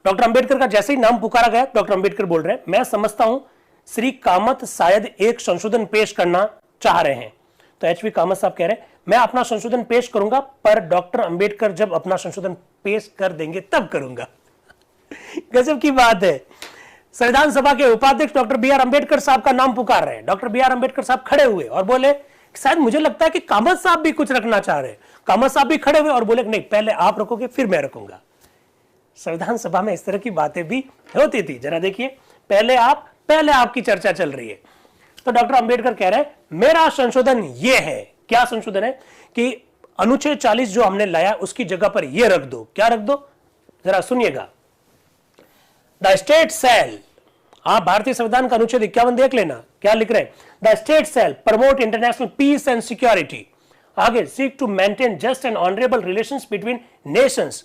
डॉक्टर अंबेडकर का जैसे ही नाम पुकारा गया, डॉक्टर अंबेडकर बोल रहे हैं मैं समझता हूं श्री कामत शायद एक संशोधन पेश करना चाह रहे हैं। तो एचवी कामत साहब कह रहे हैं मैं अपना संशोधन पेश करूंगा, पर डॉक्टर अंबेडकर जब अपना संशोधन पेश कर देंगे तब करूंगा। गजब की बात है। संविधान सभा के उपाध्यक्ष डॉक्टर बी आर अम्बेडकर साहब का नाम पुकार रहे हैं। डॉक्टर बी आर अम्बेडकर साहब खड़े हुए और बोले शायद मुझे लगता है कि कामत साहब भी कुछ रखना चाह रहे हैं। कामत साहब भी खड़े हुए और बोले नहीं, पहले आप रखोगे फिर मैं रखूंगा। संविधान सभा में इस तरह की बातें भी होती थी। जरा देखिए पहले आपकी चर्चा चल रही है। तो डॉक्टर अंबेडकर कह रहे हैं मेरा संशोधन यह है। क्या संशोधन है कि अनुच्छेद 40 जो हमने लाया उसकी जगह पर यह रख दो। क्या रख दो, जरा सुनिएगा। द स्टेट सेल, आप भारतीय संविधान का अनुच्छेद 51 देख लेना, क्या लिख रहे हैं। The state shall promote international peace and security, आगे seek to maintain just and honourable relations between nations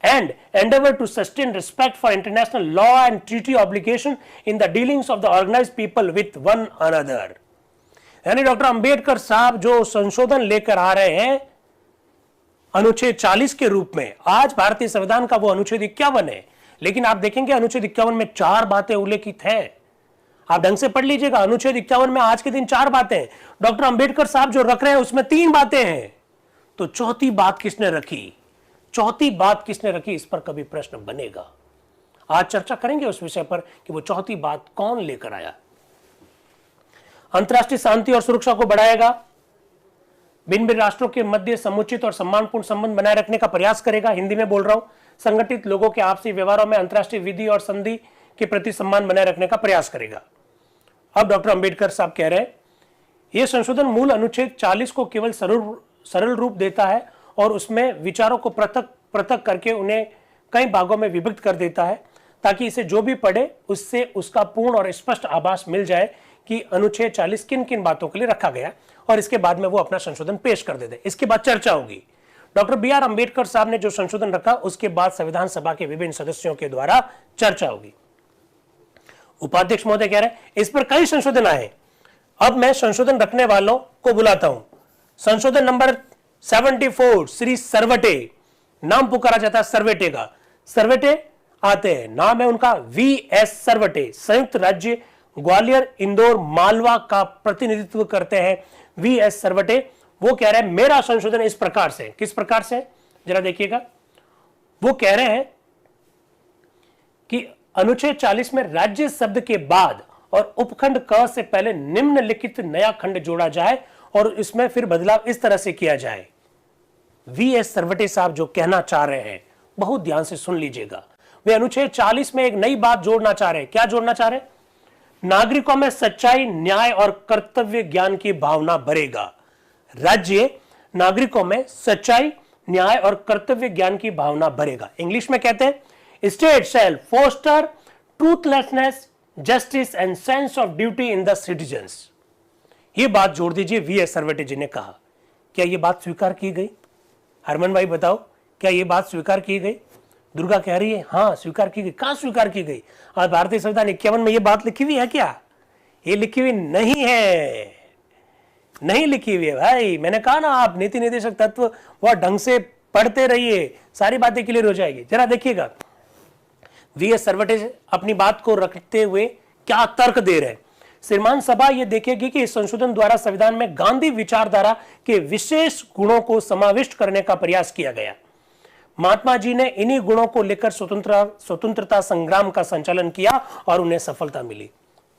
and endeavor to sustain respect for international law and treaty obligation in the dealings of the organized people with one another। यानी doctor Ambedkar साहब जो संशोधन लेकर आ रहे हैं अनुच्छेद 40 के रूप में, आज भारतीय संविधान का वो अनुच्छेद 51 है, लेकिन आप देखेंगे अनुच्छेद 51 में 4 बातें उल्लेखित है। आप ढंग से पढ़ लीजिएगा, अनुच्छेद 51 में आज के दिन 4 बातें हैं, डॉक्टर अंबेडकर साहब जो रख रहे हैं उसमें 3 बातें हैं। तो चौथी बात किसने रखी, चौथी बात किसने रखी, इस पर कभी प्रश्न बनेगा। आज चर्चा करेंगे उस विषय पर कि वो चौथी बात कौन लेकर आया। अंतर्राष्ट्रीय शांति और सुरक्षा को बढ़ाएगा, भिन्न भिन्न राष्ट्रों के मध्य समुचित और सम्मानपूर्ण संबंध बनाए रखने का प्रयास करेगा। हिंदी में बोल रहा हूं, संगठित लोगों के आपसी व्यवहारों में अंतर्राष्ट्रीय विधि और संधि के प्रति सम्मान बनाए रखने का प्रयास करेगा। अब डॉक्टर अंबेडकर साहब कह रहे हैं यह संशोधन मूल अनुच्छेद 40 को केवल सरल रूप देता है और उसमें विचारों को पृथक पृथक करके उन्हें कई भागों में विभक्त कर देता है, ताकि इसे जो भी पढ़े उससे उसका पूर्ण और स्पष्ट आभास मिल जाए कि अनुच्छेद 40 किन किन बातों के लिए रखा गया, और इसके बाद में वो अपना संशोधन पेश कर देते। इसके बाद चर्चा होगी। डॉक्टर बी आर अंबेडकर साहब ने जो संशोधन रखा उसके बाद संविधान सभा के विभिन्न सदस्यों के द्वारा चर्चा होगी। उपाध्यक्ष महोदय कह रहे हैं इस पर कई संशोधन आए। अब मैं संशोधन रखने वालों को बुलाता हूं। संशोधन नंबर 74 श्री सरवटे, नाम पुकारा जाता है सरवटे का, सरवटे आते हैं, नाम है उनका वी.एस. सरवटे, संयुक्त राज्य ग्वालियर इंदौर मालवा का प्रतिनिधित्व करते हैं वी.एस. सरवटे। वो कह रहे हैं मेरा संशोधन इस प्रकार से, किस प्रकार से, जरा देखिएगा। वो कह रहे हैं कि अनुच्छेद 40 में राज्य शब्द के बाद और उपखंड क से पहले निम्नलिखित नया खंड जोड़ा जाए और इसमें फिर बदलाव इस तरह से किया जाए। वी.एस. सरवटे साहब जो कहना चाह रहे हैं बहुत ध्यान से सुन लीजिएगा। वे अनुच्छेद 40 में एक नई बात जोड़ना चाह रहे हैं। क्या जोड़ना चाह रहे हैं? नागरिकों में सच्चाई, न्याय और कर्तव्य ज्ञान की भावना भरेगा। राज्य नागरिकों में सच्चाई, न्याय और कर्तव्य ज्ञान की भावना भरेगा। इंग्लिश में कहते हैं state shall foster truthlessness, justice and sense of duty in the citizens. ये बात जोड़ दीजिए, वी.एस. सरवटे जी ने कहा। क्या ये बात स्वीकार की गई? हरमन भाई बताओ, क्या ये बात स्वीकार की गई? दुर्गा कह रही है हाँ स्वीकार की गई। कहां स्वीकार की गई? आज भारतीय संविधान 51 में ये बात लिखी हुई है क्या? ये लिखी हुई नहीं है, नहीं लिखी हुई है भाई। मैंने कहा ना, आप नीति निर्देशक तत्व वह ढंग से पढ़ते रहिए, सारी बातें क्लियर हो जाएगी। जरा देखिएगा वी.एस. सरवटे अपनी बात को रखते हुए क्या तर्क दे रहे हैं। श्रीमान सभा यह देखेगी कि इस संशोधन द्वारा संविधान में गांधी विचारधारा के विशेष गुणों को समाविष्ट करने का प्रयास किया गया। महात्मा जी ने इन्हीं गुणों को लेकर स्वतंत्रता संग्राम का संचालन किया और उन्हें सफलता मिली।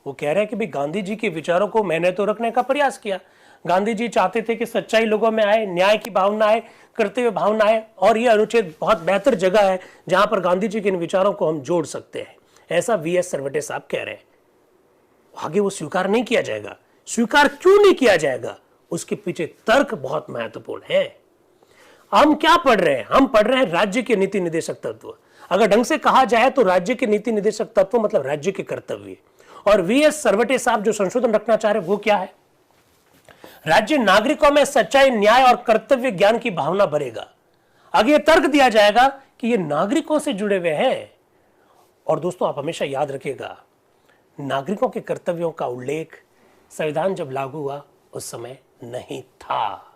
वो कह रहे हैं कि भाई गांधी जी के विचारों को मैंने तो रखने का प्रयास किया। गांधी जी चाहते थे कि सच्चाई लोगों में आए, न्याय की भावना आए, कर्तव्य भावना आए, और यह अनुच्छेद बहुत बेहतर जगह है जहां पर गांधी जी के इन विचारों को हम जोड़ सकते हैं। ऐसा वी.एस. सरवटे साहब कह रहे हैं। आगे वो स्वीकार नहीं किया जाएगा। स्वीकार क्यों नहीं किया जाएगा? उसके पीछे तर्क बहुत महत्वपूर्ण है। हम क्या पढ़ रहे हैं? हम पढ़ रहे हैं राज्य के नीति निर्देशक तत्व। अगर ढंग से कहा जाए तो राज्य के नीति निर्देशक तत्व मतलब राज्य के कर्तव्य। और वी.एस. सरवटे साहब जो संशोधन रखना चाह रहे हैं वो क्या है? राज्य नागरिकों में सच्चाई, न्याय और कर्तव्य ज्ञान की भावना भरेगा। आगे तर्क दिया जाएगा कि ये नागरिकों से जुड़े हुए हैं। और दोस्तों आप हमेशा याद रखिएगा, नागरिकों के कर्तव्यों का उल्लेख संविधान जब लागू हुआ उस समय नहीं था।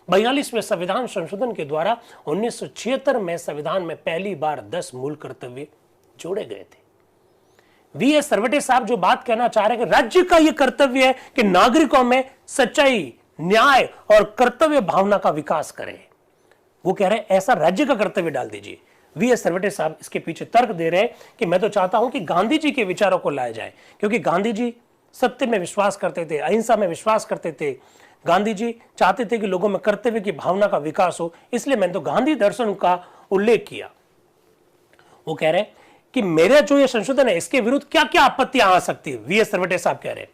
42वें संविधान संशोधन के द्वारा 1976 में संविधान में पहली बार 10 मूल कर्तव्य जोड़े गए थे। वी.एस. सरवटे साहब जो बात कहना चाह रहे हैं कि राज्य का यह कर्तव्य है कि नागरिकों में सच्चाई, न्याय और कर्तव्य भावना का विकास करें। वो कह रहे हैं ऐसा राज्य का कर्तव्य डाल दीजिए। वी.एस. सरवटे साहब इसके पीछे तर्क दे रहे हैं कि मैं तो चाहता हूं कि गांधी जी के विचारों को लाया जाए, क्योंकि गांधी जी सत्य में विश्वास करते थे, अहिंसा में विश्वास करते थे। गांधी जी चाहते थे कि लोगों में कर्तव्य की भावना का विकास हो, इसलिए मैंने तो गांधी दर्शन का उल्लेख किया। वो कह रहे हैं कि मेरा जो ये संशोधन है इसके विरुद्ध क्या क्या आपत्तियां आ सकती है। वीएस सरवटे साहब कह रहे हैं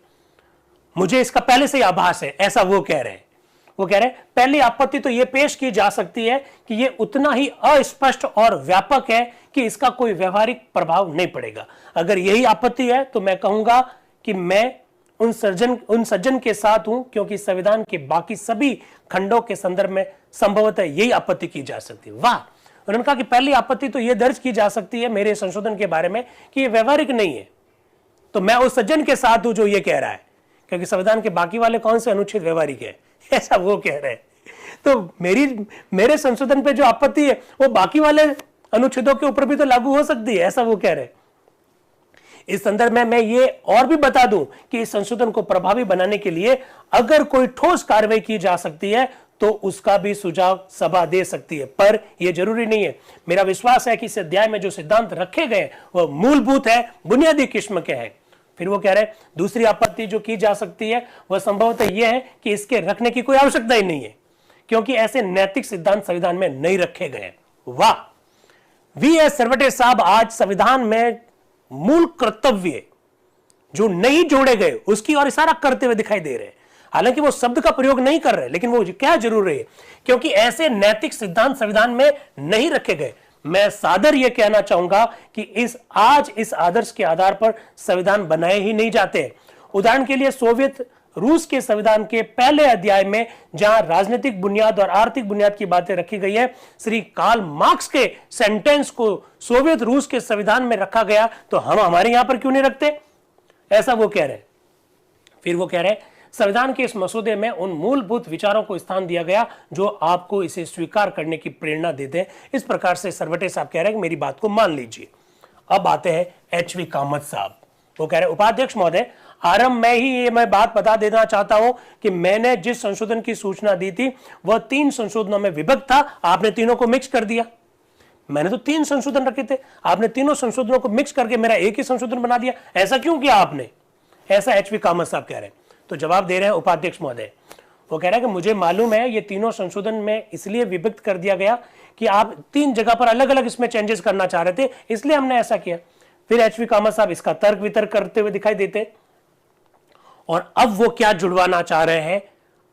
मुझे इसका पहले से ही आभास है, ऐसा वो कह रहे हैं। वो कह रहे हैं पहली आपत्ति तो ये पेश की जा सकती है कि ये उतना ही अस्पष्ट और व्यापक है कि इसका कोई व्यवहारिक प्रभाव नहीं पड़ेगा। अगर यही आपत्ति है तो मैं कहूंगा कि मैं उन सज्जन के साथ हूं, क्योंकि संविधान के बाकी सभी खंडों के संदर्भ में संभवतः यही आपत्ति की जा सकती है। वाह, उन्होंने कहा कि पहली आपत्ति तो यह दर्ज की जा सकती है मेरे संशोधन के बारे में कि यह व्यवहारिक नहीं है। तो मैं उस सज्जन के साथ हूं जो ये कह रहा है, क्योंकि संविधान के बाकी वाले कौन से अनुच्छेद व्यवहारिक है, ऐसा वो कह रहे हैं। तो मेरे संशोधन पे जो आपत्ति है वो बाकी वाले अनुच्छेदों के ऊपर भी तो लागू हो सकती है, ऐसा वो कह रहे हैं। इस संदर्भ में मैं ये और भी बता दूं कि इस संशोधन को प्रभावी बनाने के लिए अगर कोई ठोस कार्रवाई की जा सकती है तो उसका भी सुझाव सभा दे सकती है, पर यह जरूरी नहीं है। मेरा विश्वास है कि इस अध्याय में जो सिद्धांत रखे गए वह मूलभूत है, बुनियादी किस्म के हैं। फिर वो कह रहे हैं दूसरी आपत्ति जो की जा सकती है वह संभवतः यह है कि इसके रखने की कोई आवश्यकता ही नहीं है, क्योंकि ऐसे नैतिक सिद्धांत संविधान में नहीं रखे गए। वाह, वीएस सरवटे साहब आज संविधान में मूल कर्तव्य जो नहीं जोड़े गए उसकी ओर इशारा करते हुए दिखाई दे रहे हैं। हालांकि वो शब्द का प्रयोग नहीं कर रहे, लेकिन वो क्या जरूर है, क्योंकि ऐसे नैतिक सिद्धांत संविधान में नहीं रखे गए। मैं सादर यह कहना चाहूंगा कि इस आदर्श के आधार पर संविधान बनाए ही नहीं जाते। उदाहरण के लिए सोवियत रूस के संविधान के पहले अध्याय में जहां राजनीतिक बुनियाद और आर्थिक बुनियाद की बातें रखी गई है, श्री कार्ल मार्क्स के सेंटेंस को सोवियत रूस के संविधान में रखा गया, तो हम हमारे यहां पर क्यों नहीं रखते, ऐसा वो कह रहे हैं। फिर वो कह रहे हैं संविधान के इस मसौदे में उन मूलभूत विचारों को स्थान दिया गया जो आपको इसे स्वीकार करने की प्रेरणा देते हैं। इस प्रकार से सरवटे साहब कह रहे हैं कि मेरी बात को मान लीजिए। अब आते हैं एचवी कामत साहब। वो कह रहे हैं उपाध्यक्ष महोदय, आरंभ में ही ये मैं बात बता देना चाहता हूं कि मैंने जिस संशोधन की सूचना दी थी वह 3 संशोधनों में विभक्त था। आपने तीनों को मिक्स कर दिया। मैंने तो 3 संशोधन रखे थे, आपने तीनों संशोधनों को मिक्स करके मेरा एक ही संशोधन बना दिया। ऐसा क्यों किया आपने, ऐसा एचवी कामत साहब कह रहे हैं। तो जवाब दे रहे हैं उपाध्यक्ष महोदय। वो कह रहे हैं कि मुझे मालूम है ये तीनों संशोधन में इसलिए विभक्त कर दिया गया कि आप 3 जगह पर अलग अलग इसमें चेंजेस करना चाह रहे थे, इसलिए हमने ऐसा किया। फिर एचवी कामत साहब इसका तर्क वितर्क करते हुए दिखाई देते, और अब वो क्या जुड़वाना चाह रहे हैं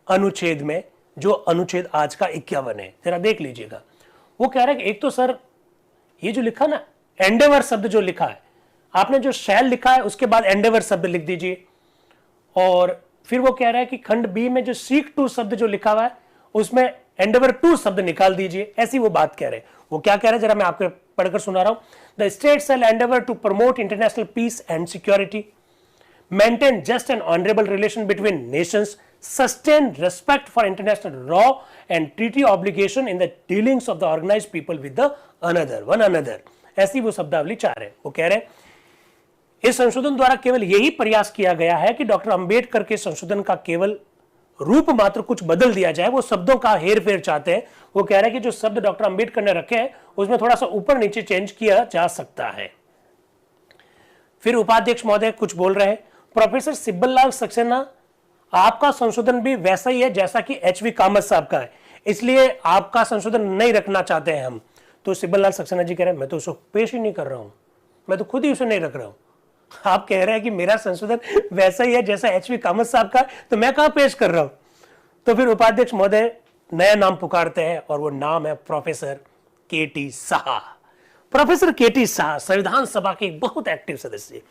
अनुच्छेद में, जो अनुच्छेद आज का 51 है। जरा देख लीजिएगा। वो कह रहे हैं कि एक तो सर ये जो लिखा ना एंडेवर शब्द जो लिखा है, आपने जो शैल लिखा है उसके बाद एंडेवर शब्द लिख दीजिए। और फिर वो कह रहा है कि खंड बी में जो सीक 2 शब्द जो लिखा हुआ है उसमें एंडेवर 2 शब्द निकाल दीजिए। ऐसी वो बात कह रहे हैं। वो क्या कह रहे हैं जरा मैं आपको पढ़कर सुना रहा हूं। The state shall endeavour to promote international peace and security, maintain just and honorable relation between nations, sustain respect for international law and treaty obligation in the dealings of the organized people with the one another। ऐसी वो शब्दावली चाह रहे हैं। वो कह रहे हैं इस संशोधन द्वारा केवल यही प्रयास किया गया है कि डॉक्टर अंबेडकर के संशोधन का केवल रूप मात्र कुछ बदल दिया जाए। वो शब्दों का हेर फेर चाहते हैं। वो कह रहे हैं कि जो शब्द डॉक्टर अंबेडकर ने रखे हैं उसमें थोड़ा सा ऊपर नीचे चेंज किया जा सकता है। फिर उपाध्यक्ष महोदय कुछ बोल रहे हैं। प्रोफेसर सिब्बल लाल सक्सेना, आपका संशोधन भी वैसा ही है जैसा कि एचवी कामत साहब का है, इसलिए आपका संशोधन नहीं रखना चाहते हैं हम। तो सिब्बल लाल सक्सेना जी कह रहे हैं मैं तो उसको पेश ही नहीं कर रहा हूं, मैं तो खुद ही उसे नहीं रख रहा हूं। आप कह रहे हैं कि मेरा संशोधन वैसा ही है जैसा एचवी कामत साहब का, तो मैं कहां पेश कर रहा हूं। तो फिर उपाध्यक्ष महोदय नया नाम पुकारते हैं और वो नाम है प्रोफेसर केटी साहा। प्रोफेसर केटी साहा संविधान सभा के बहुत एक्टिव सदस्य,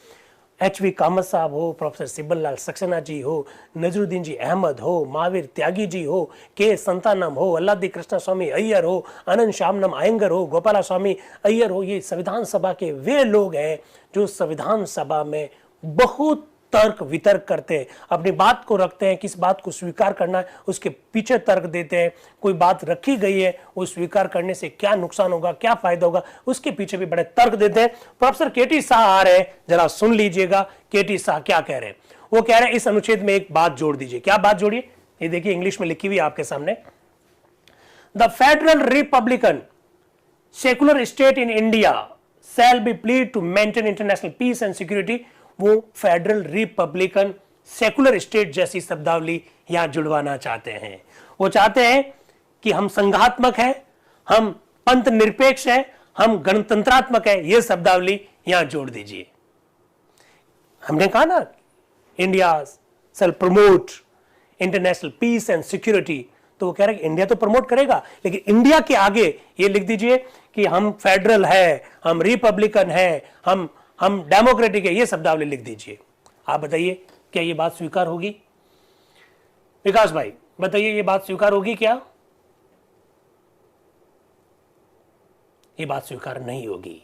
एचवी कामत साहब हो, प्रोफेसर सिब्बल लाल सक्सेना जी हो, नजरुद्दीन जी अहमद हो, महावीर त्यागी जी हो, के संतानम हो, अल्लादी कृष्ण स्वामी अय्यर हो, आनंद श्यामनम अयंगर हो, गोपाला स्वामी अय्यर हो, ये संविधान सभा के वे लोग हैं जो संविधान सभा में बहुत तर्क वितर्क करते हैं, अपनी बात को रखते हैं, किस बात को स्वीकार करना है उसके पीछे तर्क देते हैं। कोई बात रखी गई है वो स्वीकार करने से क्या नुकसान होगा, क्या फायदा होगा, उसके पीछे भी बड़े तर्क देते हैं। प्रोफेसर केटी शाह आ रहे हैं, जरा सुन लीजिएगा केटी शाह क्या कह रहे हैं। वो कह रहे हैं इस अनुच्छेद में एक बात जोड़ दीजिए। क्या बात जोड़िए, ये देखिए इंग्लिश में लिखी हुई आपके सामने। The federal republican secular state in India shall be pledged to maintain international peace and security. वो फेडरल रिपब्लिकन सेकुलर स्टेट जैसी शब्दावली यहां जुड़वाना चाहते हैं। वो चाहते हैं कि हम संघात्मक हैं, हम पंथ निरपेक्ष हैं, हम गणतंत्रात्मक है, यह शब्दावली यहां जोड़ दीजिए। हमने कहा ना, India shall promote international peace and security, तो वो कह रहे हैं इंडिया तो प्रमोट करेगा, लेकिन इंडिया के आगे ये लिख दीजिए कि हम फेडरल है, हम रिपब्लिकन है, हम डेमोक्रेटिक है, ये शब्दावली लिख दीजिए। आप बताइए क्या ये बात स्वीकार होगी? विकास भाई बताइए, ये बात स्वीकार होगी क्या? ये बात स्वीकार नहीं होगी,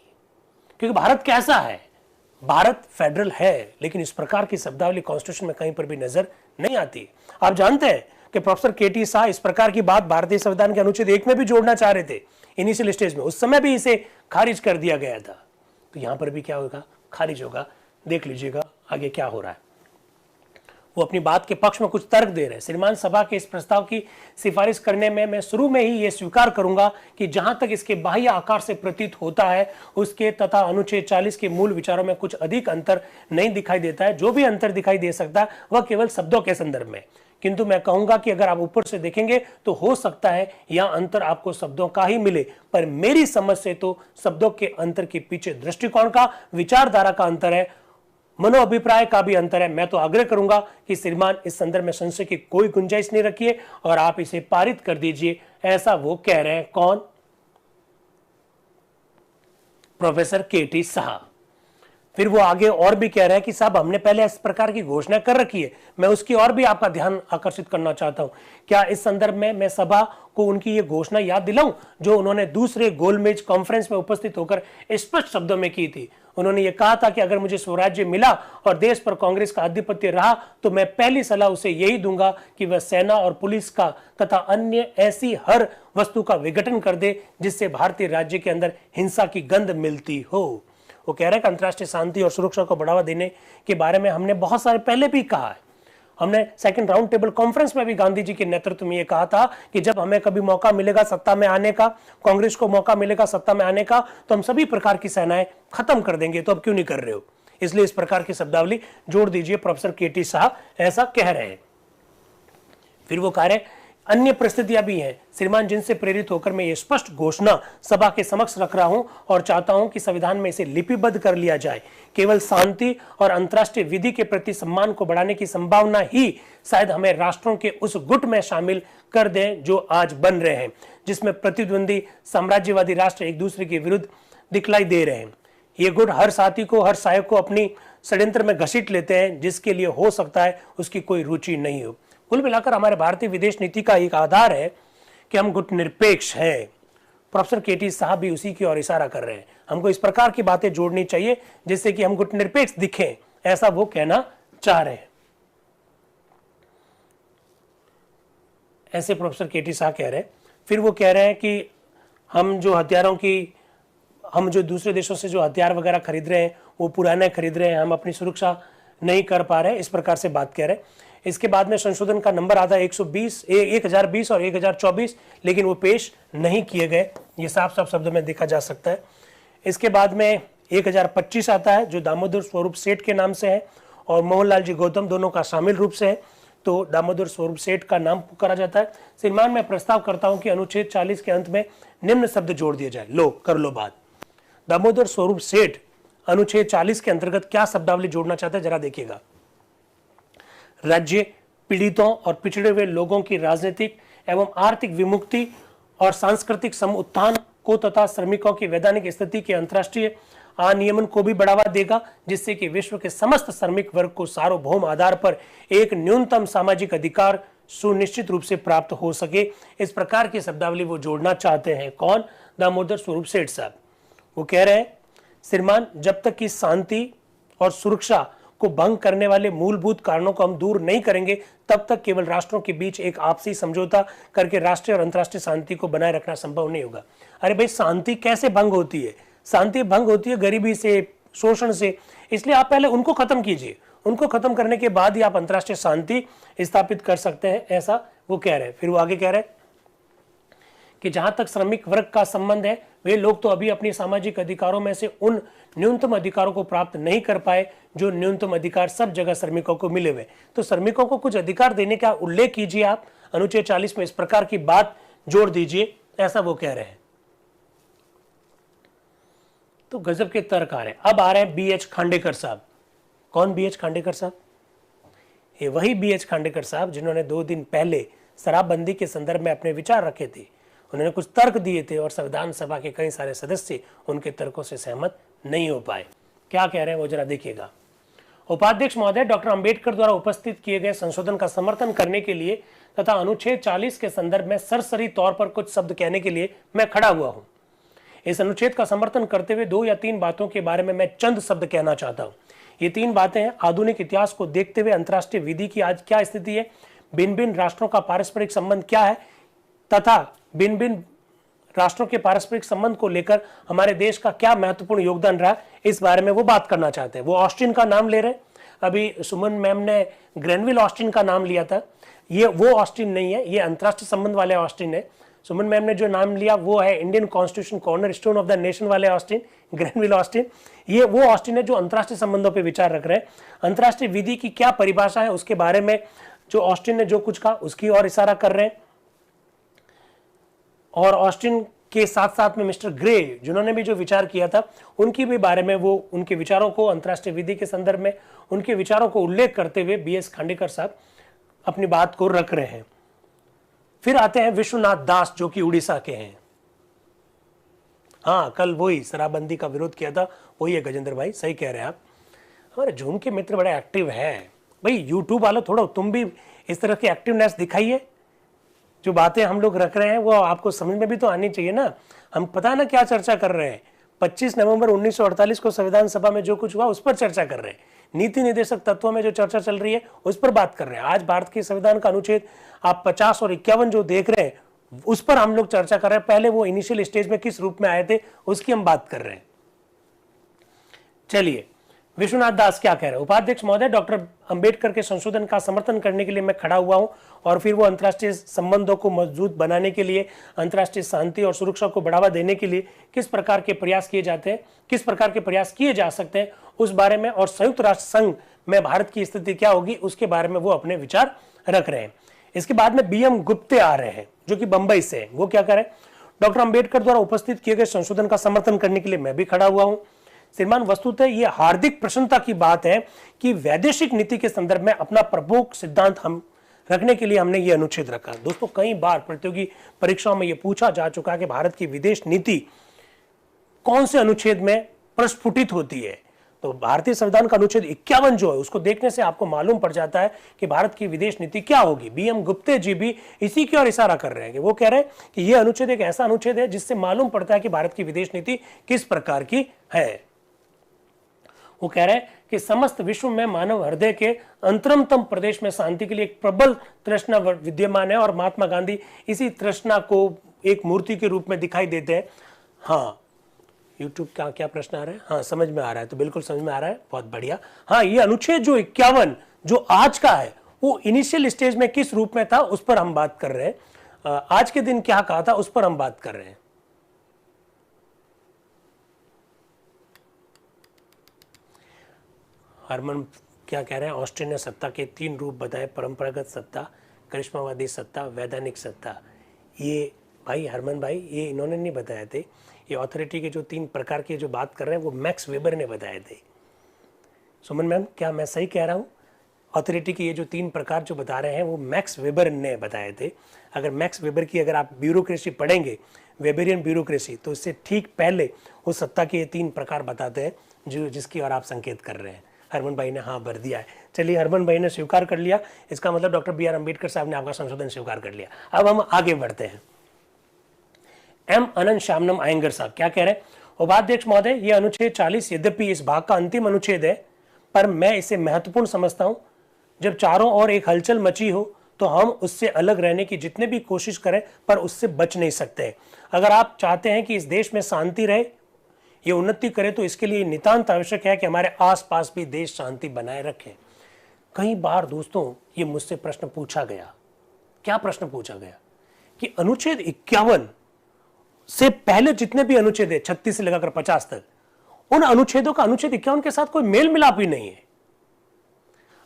क्योंकि भारत कैसा है? भारत फेडरल है, लेकिन इस प्रकार की शब्दावली कॉन्स्टिट्यूशन में कहीं पर भी नजर नहीं आती। आप जानते हैं कि प्रोफेसर केटी शाह इस प्रकार की बात भारतीय संविधान के अनुच्छेद 1 में भी जोड़ना चाह रहे थे इनिशियल स्टेज में, उस समय भी इसे खारिज कर दिया गया था। तो यहां पर भी क्या होगा? खारिज होगा। देख लीजिएगा आगे क्या हो रहा है। वो अपनी बात के पक्ष में कुछ तर्क दे रहे हैं। श्रीमान सभा के इस प्रस्ताव की सिफारिश करने में मैं शुरू में ही यह स्वीकार करूंगा कि जहां तक इसके बाह्य आकार से प्रतीत होता है, उसके तथा अनुच्छेद 40 के मूल विचारों में कुछ अधिक अंतर नहीं दिखाई देता है। जो भी अंतर दिखाई दे सकता है वह केवल शब्दों के संदर्भ में, किंतु मैं कहूंगा कि अगर आप ऊपर से देखेंगे तो हो सकता है यहां अंतर आपको शब्दों का ही मिले, पर मेरी समझ से तो शब्दों के अंतर के पीछे दृष्टिकोण का, विचारधारा का अंतर है, मनोअभिप्राय का भी अंतर है। मैं तो आग्रह करूंगा कि श्रीमान इस संदर्भ में संशय की कोई गुंजाइश नहीं रखिए और आप इसे पारित कर दीजिए, ऐसा वो कह रहे हैं। कौन? प्रोफेसर केटी शाह। फिर वो आगे और भी कह रहे हैं कि साहब हमने पहले इस प्रकार की घोषणा कर रखी है, मैं उसकी और भी आपका ध्यान आकर्षित करना चाहता हूं। क्या इस संदर्भ में मैं सभा को उनकी ये घोषणा याद दिलाऊं जो उन्होंने दूसरे गोलमेज कॉन्फ्रेंस में उपस्थित होकर स्पष्ट शब्दों में की थी? उन्होंने ये कहा था कि अगर मुझे स्वराज्य मिला और देश पर कांग्रेस का आधिपत्य रहा तो मैं पहली सलाह उसे यही दूंगा कि वह सेना और पुलिस का तथा अन्य ऐसी हर वस्तु का विघटन कर दे जिससे भारतीय राज्य के अंदर हिंसा की गंध मिलती हो। वो कह रहे हैं कि अंतर्राष्ट्रीय शांति और सुरक्षा को बढ़ावा देने के बारे में हमने बहुत सारे पहले भी कहा है। हमने सेकंड राउंड टेबल कॉन्फ्रेंस में भी गांधी जी के नेतृत्व में यह कहा था कि जब हमें कभी मौका मिलेगा सत्ता में आने का, कांग्रेस को मौका मिलेगा सत्ता में आने का, तो हम सभी प्रकार की सेनाएं खत्म कर देंगे। तो अब क्यों नहीं कर रहे हो? इसलिए इस प्रकार की शब्दावली जोड़ दीजिए। प्रोफेसर केटी शाह ऐसा कह रहे हैं। फिर वो कह रहे हैं अन्य परिस्थितियां भी हैं श्रीमान जिनसे प्रेरित होकर मैं ये स्पष्ट घोषणा सभा के समक्ष रख रहा हूं और चाहता हूं कि संविधान में इसे लिपिबद्ध कर लिया जाए। केवल शांति और अंतर्राष्ट्रीय विधि के प्रति सम्मान को बढ़ाने की संभावना ही शायद हमें राष्ट्रों के उस गुट में शामिल कर दें जो आज बन रहे हैं, जिसमें प्रतिद्वंदी साम्राज्यवादी राष्ट्र एक दूसरे के विरुद्ध दिखलाई दे रहे हैं। ये गुट हर साथी को, हर सहायक को अपनी षड्यंत्र में घसीट लेते हैं जिसके लिए हो सकता है उसकी कोई रुचि नहीं हो। कुल मिलाकर हमारे भारतीय विदेश नीति का एक आधार है कि हम गुट निरपेक्ष हैं। प्रोफेसर केटी साहब भी उसी की ओर इशारा कर रहे हैं। हमको इस प्रकार की बातें जोड़नी चाहिए जिससे कि हम गुट निरपेक्ष दिखें, ऐसा वो कहना चाह रहे हैं। ऐसे प्रोफेसर केटी साहब कह रहे हैं। फिर वो कह रहे हैं कि हम जो दूसरे देशों से जो हथियार वगैरह खरीद रहे हैं वो पुराने खरीद रहे हैं, हम अपनी सुरक्षा नहीं कर पा रहे हैं, इस प्रकार से बात कह रहे हैं। इसके बाद में संशोधन का नंबर आता है 1020 और 1024, लेकिन वो पेश नहीं किए गए, ये साफ साफ शब्दों में देखा जा सकता है। इसके बाद में 1025 आता है जो दामोदर स्वरूप सेठ के नाम से है और मोहनलाल जी गौतम दोनों का शामिल रूप से है, तो दामोदर स्वरूप सेठ का नाम पुकारा जाता है। श्रीमान मैं प्रस्ताव करता हूं कि अनुच्छेद 40 के अंत में निम्न शब्द जोड़ दिया जाए। लो कर लो बात। दामोदर स्वरूप सेठ अनुच्छेद 40 के अंतर्गत क्या शब्दावली जोड़ना चाहता है जरा देखिएगा। राज्य पीड़ितों और पिछड़े हुए लोगों की राजनीतिक एवं आर्थिक विमुक्ति और सांस्कृतिक समुत्थान को तथा श्रमिकों की वैधानिक स्थिति के अंतर्राष्ट्रीय अनियमन को भी बढ़ावा देगा, जिससे कि विश्व के समस्त श्रमिक वर्ग को सार्वभौम आधार पर एक न्यूनतम सामाजिक अधिकार सुनिश्चित रूप से प्राप्त हो सके। इस प्रकार की शब्दावली वो जोड़ना चाहते हैं। कौन? दामोदर स्वरूप सेठ साहब। वो कह रहे हैं श्रीमान जब तक कि शांति और सुरक्षा को भंग करने वाले मूलभूत कारणों को हम दूर नहीं करेंगे तब तक केवल राष्ट्रों के बीच एक आपसी समझौता करके राष्ट्रीय और अंतर्राष्ट्रीय शांति को बनाए रखना संभव नहीं होगा। अरे भाई शांति कैसे भंग होती है? शांति भंग होती है गरीबी से, शोषण से। इसलिए आप पहले उनको खत्म कीजिए, उनको खत्म करने के बाद ही आप अंतर्राष्ट्रीय शांति स्थापित कर सकते हैं, ऐसा वो कह रहे हैं। फिर वो आगे कह रहे हैं कि जहां तक श्रमिक वर्ग का संबंध है वे लोग तो अभी अपनी सामाजिक अधिकारों में से उन न्यूनतम अधिकारों को प्राप्त नहीं कर पाए जो न्यूनतम अधिकार सब जगह श्रमिकों को मिले हुए। तो श्रमिकों को कुछ अधिकार देने का उल्लेख कीजिए आप अनुच्छेद 40 में, इस प्रकार की बात जोड़ दीजिए, ऐसा वो कह रहे हैं। तो गजब के तर्क आ रहे हैं। अब आ रहे हैं BH खांडेकर साहब। कौन BH खांडेकर साहब? ये वही BH खांडेकर साहब जिन्होंने 2 दिन पहले शराबबंदी के संदर्भ में अपने विचार रखे थे। उन्होंने कुछ तर्क दिए थे और संविधान सभा के कई सारे सदस्य उनके तर्कों से सहमत नहीं हो पाए। क्या कह रहे हैं वो जरा देखिएगा। उपाध्यक्ष महोदय, डॉक्टर अंबेडकर द्वारा उपस्थित किए गए संशोधन का समर्थन करने के लिए तथा अनुच्छेद 40 के संदर्भ में सरसरी तौर पर कुछ शब्द कहने के लिए मैं खड़ा हुआ हूं। इस अनुच्छेद का समर्थन करते हुए 2 या 3 बातों के बारे में मैं चंद शब्द कहना चाहता हूं। ये 3 बातें हैं। आधुनिक इतिहास को देखते हुए अंतर्राष्ट्रीय विधि की आज क्या स्थिति है, भिन्न भिन्न राष्ट्रों का पारस्परिक संबंध क्या है तथा भिन्न भिन्न राष्ट्रों के पारस्परिक संबंध को लेकर हमारे देश का क्या महत्वपूर्ण योगदान रहा, इस बारे में वो बात करना चाहते हैं। वो ऑस्टिन का नाम ले रहे हैं। अभी सुमन मैम ने ग्रेनविल ऑस्टिन का नाम लिया था। ये वो ऑस्टिन नहीं है, ये अंतर्राष्ट्रीय संबंध वाले ऑस्टिन है। सुमन मैम ने जो नाम लिया वो है Indian constitution corner stone of the nation वाले ऑस्टिन, ग्रेनविल ऑस्टिन। ये वो ऑस्टिन है जो अंतर्राष्ट्रीय संबंधों पे विचार रख रहे हैं। अंतर्राष्ट्रीय विधि की क्या परिभाषा है उसके बारे में जो ऑस्टिन ने जो कुछ कहा उसकी ओर इशारा कर रहे हैं। और ऑस्टिन के साथ साथ में मिस्टर ग्रे जिन्होंने भी जो विचार किया था उनकी भी बारे में वो उनके विचारों को अंतर्राष्ट्रीय विधि के संदर्भ में उनके विचारों को उल्लेख करते हुए BH खांडेकर साहब अपनी बात को रख रहे हैं। फिर आते हैं विश्वनाथ दास जो कि उड़ीसा के हैं। हाँ, कल वही शराबबंदी का विरोध किया था, वही है गजेंद्र भाई, सही कह रहे हैं आप। हमारे झूम के मित्र बड़े एक्टिव है भाई। यूट्यूब वालों थोड़ा तुम भी इस तरह की एक्टिवनेस दिखाइए। जो बातें हम लोग रख रहे हैं वो आपको समझ में भी तो आनी चाहिए ना। हम पता है ना क्या चर्चा कर रहे हैं। 25 नवंबर 1948 को संविधान सभा में जो कुछ हुआ उस पर चर्चा कर रहे हैं। नीति निर्देशक तत्वों में जो चर्चा चल रही है उस पर बात कर रहे हैं। आज भारत के संविधान का अनुच्छेद आप 50 और 51 जो देख रहे हैं उस पर हम लोग चर्चा कर रहे हैं। पहले वो इनिशियल स्टेज में किस रूप में आए थे उसकी हम बात कर रहे हैं। चलिए, विश्वनाथ दास क्या कह रहे हैं। उपाध्यक्ष महोदय, डॉक्टर अंबेडकर के संशोधन का समर्थन करने के लिए मैं खड़ा हुआ हूं और फिर वो अंतर्राष्ट्रीय संबंधों को मजबूत बनाने के लिए, अंतर्राष्ट्रीय शांति और सुरक्षा को बढ़ावा देने के लिए किस प्रकार के प्रयास किए जाते हैं, किस प्रकार के प्रयास किए जा सकते हैं उस बारे में, और संयुक्त राष्ट्र संघ में भारत की स्थिति क्या होगी उसके बारे में वो अपने विचार रख रहे हैं। इसके बाद में BM गुप्ते आ रहे हैं जो कि बंबई से हैं। वो क्या कह रहे हैं, डॉक्टर अंबेडकर द्वारा उपस्थित किए गए संशोधन का समर्थन करने के लिए मैं भी खड़ा हुआ हूं। श्रीमान, वस्तुतः यह हार्दिक प्रसन्नता की बात है कि वैदेशिक नीति के संदर्भ में अपना प्रमुख सिद्धांत हम रखने के लिए हमने ये अनुच्छेद रखा। दोस्तों, कई बार प्रतियोगी परीक्षाओं में यह पूछा जा चुका है कि भारत की विदेश नीति कौन से अनुच्छेद में प्रस्फुटित होती है। तो भारतीय संविधान का अनुच्छेद 51 जो है उसको देखने से आपको मालूम पड़ जाता है कि भारत की विदेश नीति क्या होगी। BM गुप्ते जी भी इसी की ओर इशारा कर रहे हैं कि वो कह रहे हैं कि यह अनुच्छेद एक ऐसा अनुच्छेद है जिससे मालूम पड़ता है कि भारत की विदेश नीति किस प्रकार की है। वो कह रहे हैं कि समस्त विश्व में मानव हृदय के अंतरतम प्रदेश में शांति के लिए एक प्रबल तृष्णा विद्यमान है और महात्मा गांधी इसी तृष्णा को एक मूर्ति के रूप में दिखाई देते हैं। हाँ, यूट्यूब का क्या प्रश्न आ रहा है? हाँ, समझ में आ रहा है, तो बिल्कुल समझ में आ रहा है, बहुत बढ़िया। हाँ, ये अनुच्छेद जो 51 जो आज का है वो इनिशियल स्टेज में किस रूप में था उस पर हम बात कर रहे हैं। आज के दिन क्या कहा था उस पर हम बात कर रहे हैं। हरमन क्या कह रहे हैं, ऑस्ट्रेलिया ने सत्ता के 3 रूप बताए, परंपरागत सत्ता, करिश्मावादी सत्ता, वैधानिक सत्ता। ये भाई हरमन भाई, ये इन्होंने नहीं बताए थे। ये अथॉरिटी के जो 3 प्रकार की जो बात कर रहे हैं वो मैक्स वेबर ने बताए थे। सुमन मैम, क्या मैं सही कह रहा हूँ? अथॉरिटी के ये जो 3 प्रकार जो बता रहे हैं वो मैक्स वेबर ने बताए थे। अगर मैक्स वेबर की अगर आप ब्यूरोक्रेसी पढ़ेंगे, वेबेरियन ब्यूरोक्रेसी, तो इससे ठीक पहले उस सत्ता के ये 3 प्रकार बताते हैं जो जिसकी ओर आप संकेत कर रहे हैं। हरमन भाई ने हाँ भर दिया है। चलिए, हरमन भाई ने स्वीकार कर लिया, इसका मतलब डॉक्टर BR अम्बेडकर साहब ने आपका संशोधन स्वीकार कर लिया। अब हम आगे बढ़ते हैं। M अनंत श्यामनम आयंगर साहब क्या कह रहे हैं, उपाध्यक्ष महोदय, यह अनुच्छेद 40 यद्यपि इस भाग का अंतिम अनुच्छेद है पर मैं इसे महत्वपूर्ण समझता हूं। जब चारों ओर एक हलचल मची हो तो हम उससे अलग रहने की जितने भी कोशिश करें पर उससे बच नहीं सकते। अगर आप चाहते हैं कि इस देश में शांति रहे, ये उन्नति करे, तो इसके लिए नितांत आवश्यक है कि हमारे आसपास भी देश शांति बनाए रखें। कई बार दोस्तों ये मुझसे प्रश्न पूछा गया। क्या प्रश्न पूछा गया कि अनुच्छेद 51 से पहले जितने भी अनुच्छेद है 36 से लेकर 50 तक, उन अनुच्छेदों का अनुच्छेद 51 के साथ कोई मेल मिलाप ही नहीं है।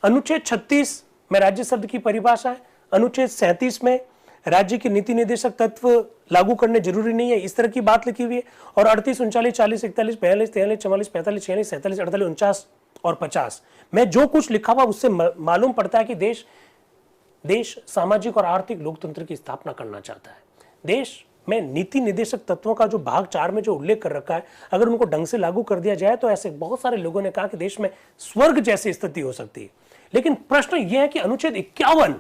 अनुच्छेद 36 में राज्य शब्द की परिभाषा है, अनुच्छेद 37 में राज्य के नीति निर्देशक तत्व लागू करने जरूरी नहीं है, इस तरह की बात लिखी हुई है। और 38, 39, 40, 41, 42, 43, 44, 45, 46, 47, 48, 49 और 50 में जो कुछ लिखा हुआ उससे मालूम पड़ता है कि देश सामाजिक और आर्थिक लोकतंत्र की स्थापना करना चाहता है। देश में नीति निर्देशक तत्वों का जो भाग 4 में जो उल्लेख कर रखा है, अगर उनको ढंग से लागू कर दिया जाए तो ऐसे बहुत सारे लोगों ने कहा कि देश में स्वर्ग जैसी स्थिति हो सकती है। लेकिन प्रश्न यह है कि अनुच्छेद 51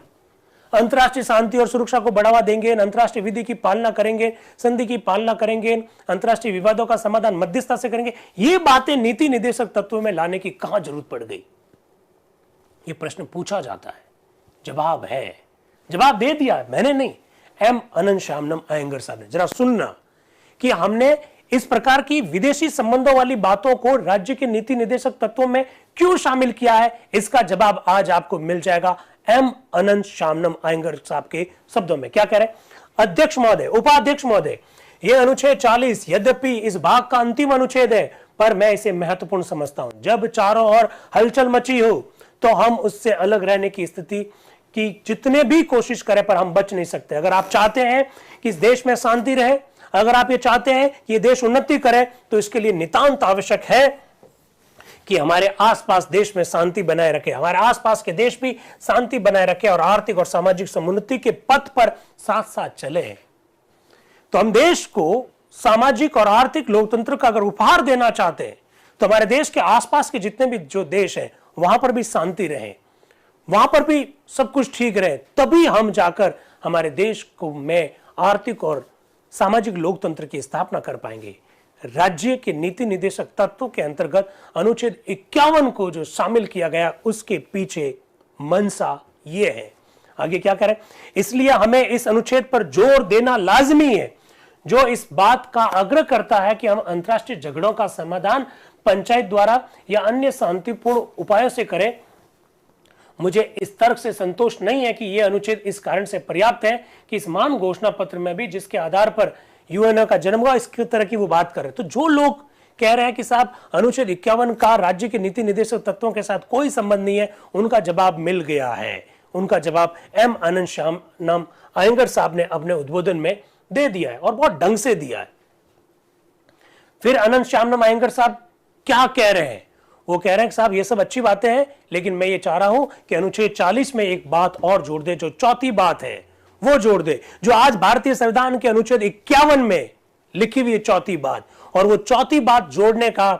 अंतर्राष्ट्रीय शांति और सुरक्षा को बढ़ावा देंगे, अंतर्राष्ट्रीय विधि की पालना करेंगे, संधि की पालना करेंगे, अंतर्राष्ट्रीय विवादों का समाधान मध्यस्थता से करेंगे, ये बातें नीति निर्देशक तत्वों में लाने की कहां जरूरत पड़ गई? ये प्रश्न पूछा जाता है। जवाब है, जवाब दे दिया मैंने नहीं, एम अनंत श्यामनम अयंगर साहब ने। जरा सुनना कि हमने इस प्रकार की विदेशी संबंधों वाली बातों को राज्य के नीति निर्देशक तत्वों में क्यों शामिल किया है, इसका जवाब आज आपको मिल जाएगा एम अनंत श्यामनम अयंगर साहब के शब्दों में। क्या कह रहे हैं? अध्यक्ष महोदय, उपाध्यक्ष महोदय, यह अनुच्छेद 40 यद्यपि इस भाग का अंतिम अनुच्छेद है, पर मैं इसे महत्वपूर्ण समझता हूं। जब चारों ओर हलचल मची हो तो हम उससे अलग रहने की स्थिति की जितने भी कोशिश करें पर हम बच नहीं सकते। अगर आप चाहते हैं कि इस देश में शांति रहे, अगर आप ये चाहते हैं कि ये देश उन्नति करे, तो इसके लिए नितांत आवश्यक है कि हमारे आसपास देश में शांति बनाए रखे, हमारे आसपास के देश भी शांति बनाए रखे और आर्थिक और सामाजिक समुन्नति के पथ पर साथ साथ चले। तो हम देश को सामाजिक और आर्थिक लोकतंत्र का अगर उपहार देना चाहते हैं तो हमारे देश के आसपास के जितने भी जो देश हैं वहां पर भी शांति रहे, वहां पर भी सब कुछ ठीक रहे, तभी हम जाकर हमारे देश को में आर्थिक और सामाजिक लोकतंत्र की स्थापना कर पाएंगे। राज्य के नीति निर्देशक तत्वों के अंतर्गत अनुच्छेद 51 को जो शामिल किया गया उसके पीछे मंशा ये है। आगे क्या करें? इसलिए हमें इस अनुच्छेद पर जोर देना लाजमी है जो इस बात का आग्रह करता है कि हम अंतर्राष्ट्रीय झगड़ों का समाधान पंचायत द्वारा या अन्य शांतिपूर्ण उपायों से करें। मुझे इस तर्क से संतोष नहीं है कि यह अनुच्छेद इस कारण से पर्याप्त है कि इस मान घोषणा पत्र में भी जिसके आधार पर यूएनओ का जन्म हुआ, इसकी तरह की वो बात कर रहे। तो जो लोग कह रहे हैं कि साहब अनुच्छेद 51 का राज्य के नीति निर्देशक तत्वों के साथ कोई संबंध नहीं है, उनका जवाब मिल गया है। उनका जवाब एम अनंत श्यामनम अयंगर साहब ने अपने उद्बोधन में दे दिया है और बहुत ढंग से दिया है। फिर अनंत श्यामनम अयंगर साहब क्या कह रहे हैं? वो कह रहे हैं कि साहब ये सब अच्छी बातें हैं, लेकिन मैं ये चाह रहा हूं कि अनुच्छेद 40 में एक बात और जोड़ दे, जो चौथी बात है वो जोड़ दे, जो आज भारतीय संविधान के अनुच्छेद 51 में लिखी हुई चौथी बात। और वो चौथी बात जोड़ने का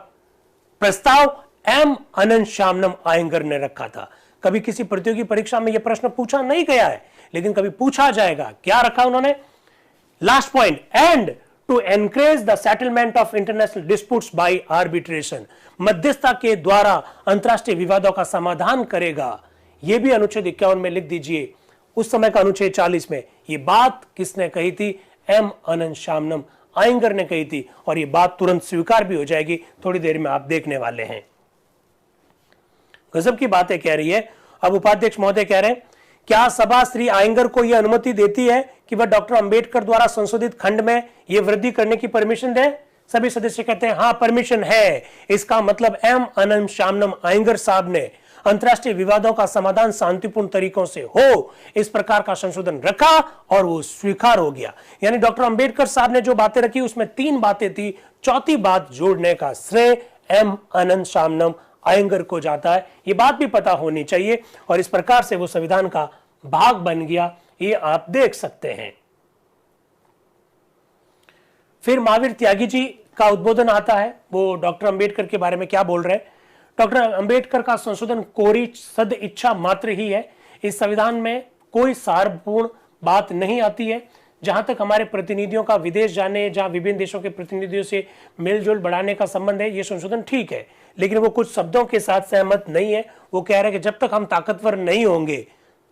प्रस्ताव एम अनंत श्यामनम अयंगर ने रखा था। कभी किसी प्रतियोगी परीक्षा में यह प्रश्न पूछा नहीं गया है, लेकिन कभी पूछा जाएगा। क्या रखा उन्होंने? Last point, and to encourage the settlement of international disputes by arbitration, मध्यस्थता के द्वारा अंतरराष्ट्रीय विवादों का समाधान करेगा। यह भी अनुच्छेद 51 में लिख दीजिए। उस समय का अनुच्छेद 40 में ये बात किसने कही थी? एम अनंत श्यामनम अयंगर ने कही थी, और ये बात तुरंत स्वीकार भी हो जाएगी, थोड़ी देर में आप देखने वाले हैं। गजब की बातें कह रही है। अब उपाध्यक्ष महोदय कह रहे हैं, क्या सभा श्री अयंगर को यह अनुमति देती है कि वह डॉक्टर अंबेडकर द्वारा संशोधित खंड में यह वृद्धि करने की परमिशन दे? सभी सदस्य कहते हैं हाँ परमिशन है। इसका मतलब एम अनंत श्यामनम अयंगर साहब ने अंतरराष्ट्रीय विवादों का समाधान शांतिपूर्ण तरीकों से हो, इस प्रकार का संशोधन रखा और वो स्वीकार हो गया। यानी डॉक्टर अंबेडकर साहब ने जो बातें रखी उसमें 3 बातें थी, चौथी बात जोड़ने का श्रेय एम अनंत श्यामनम अयंगर को जाता है। ये बात भी पता होनी चाहिए, और इस प्रकार से वो संविधान का भाग बन गया, ये आप देख सकते हैं। फिर महावीर त्यागी जी का उद्बोधन आता है। वो डॉक्टर अंबेडकर के बारे में क्या बोल रहे हैं? डॉक्टर अंबेडकर का संशोधन कोरी सद इच्छा मात्र ही है। इस संविधान में कोई सारपूर्ण बात नहीं आती है। जहां तक हमारे प्रतिनिधियों का विदेश जाने, जहां विभिन्न देशों के प्रतिनिधियों से मेलजोल बढ़ाने का संबंध है, ये संशोधन ठीक है, लेकिन वो कुछ शब्दों के साथ सहमत नहीं है। वो कह रहे हैं कि जब तक हम ताकतवर नहीं होंगे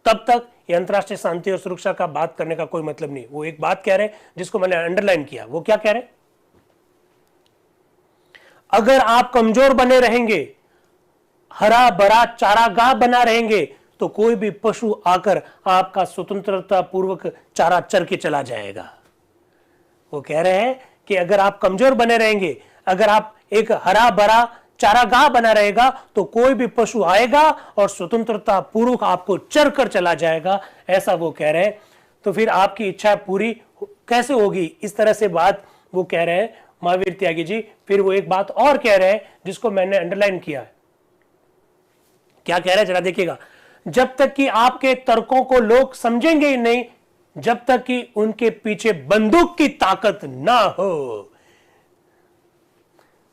तब तक ये अंतरराष्ट्रीय शांति और सुरक्षा का बात करने का कोई मतलब नहीं। वो एक बात कह रहे हैं जिसको मैंने अंडरलाइन किया। वो क्या कह रहे हैं? अगर आप कमजोर बने रहेंगे, हरा भरा चारागाह बना रहेंगे, तो कोई भी पशु आकर आपका स्वतंत्रता पूर्वक चारा चर के चला जाएगा। वो कह रहे हैं कि अगर आप कमजोर बने रहेंगे, अगर आप एक हरा भरा चारागाह बना रहेगा, तो कोई भी पशु आएगा और स्वतंत्रता पूर्वक आपको चर कर चला जाएगा। ऐसा वो कह रहे हैं। तो फिर आपकी इच्छा पूरी कैसे होगी? इस तरह से बात वो कह रहे हैं महावीर त्यागी जी। फिर वो एक बात और कह रहे हैं जिसको मैंने अंडरलाइन किया है। क्या कह रहे हैं जरा देखिएगा। जब तक कि आपके तर्कों को लोग समझेंगे ही नहीं, जब तक कि उनके पीछे बंदूक की ताकत ना हो।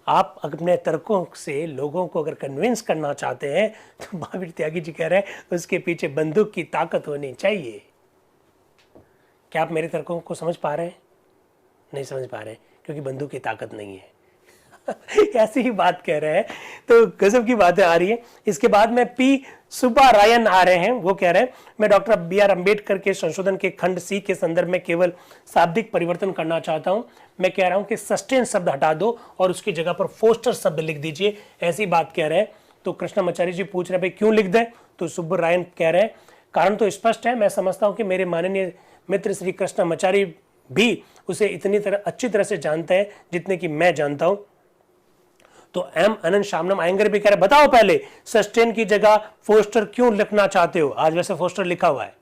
आप अपने तर्कों से लोगों को अगर कन्विंस करना चाहते हैं तो महावीर त्यागी जी कह रहे हैं उसके पीछे बंदूक की ताकत होनी चाहिए। क्या आप मेरे तर्कों को समझ पा रहे हैं? नहीं समझ पा रहे क्योंकि बंदूक की ताकत नहीं है। ऐसी ही बात कह रहे हैं, तो गजब की बातें आ रही है। इसके बाद में पी सुब्बारायन आ रहे हैं, वो कह रहे हैं मैं डॉक्टर BR अम्बेडकर के संशोधन के खंड सी के संदर्भ में केवल शाब्दिक परिवर्तन करना चाहता हूं। मैं कह रहा हूं कि सस्टेन शब्द हटा दो और उसकी जगह पर फोस्टर शब्द लिख दीजिए, ऐसी बात कह रहे हैं। तो कृष्णामाचार्य जी पूछ रहे हैं भाई क्यों लिख दें? तो सुब्बारायन कह रहे हैं कारण तो स्पष्ट है, मैं समझता हूं कि मेरे माननीय मित्र श्री कृष्णामाचार्य भी उसे इतनी अच्छी तरह से जानते हैं जितने कि मैं जानता हूं। तो एम अनंत शामनम आयंगर भी कह रहे बताओ पहले सस्टेन की जगह फोस्टर क्यों लिखना चाहते हो? आज वैसे फोस्टर लिखा हुआ है,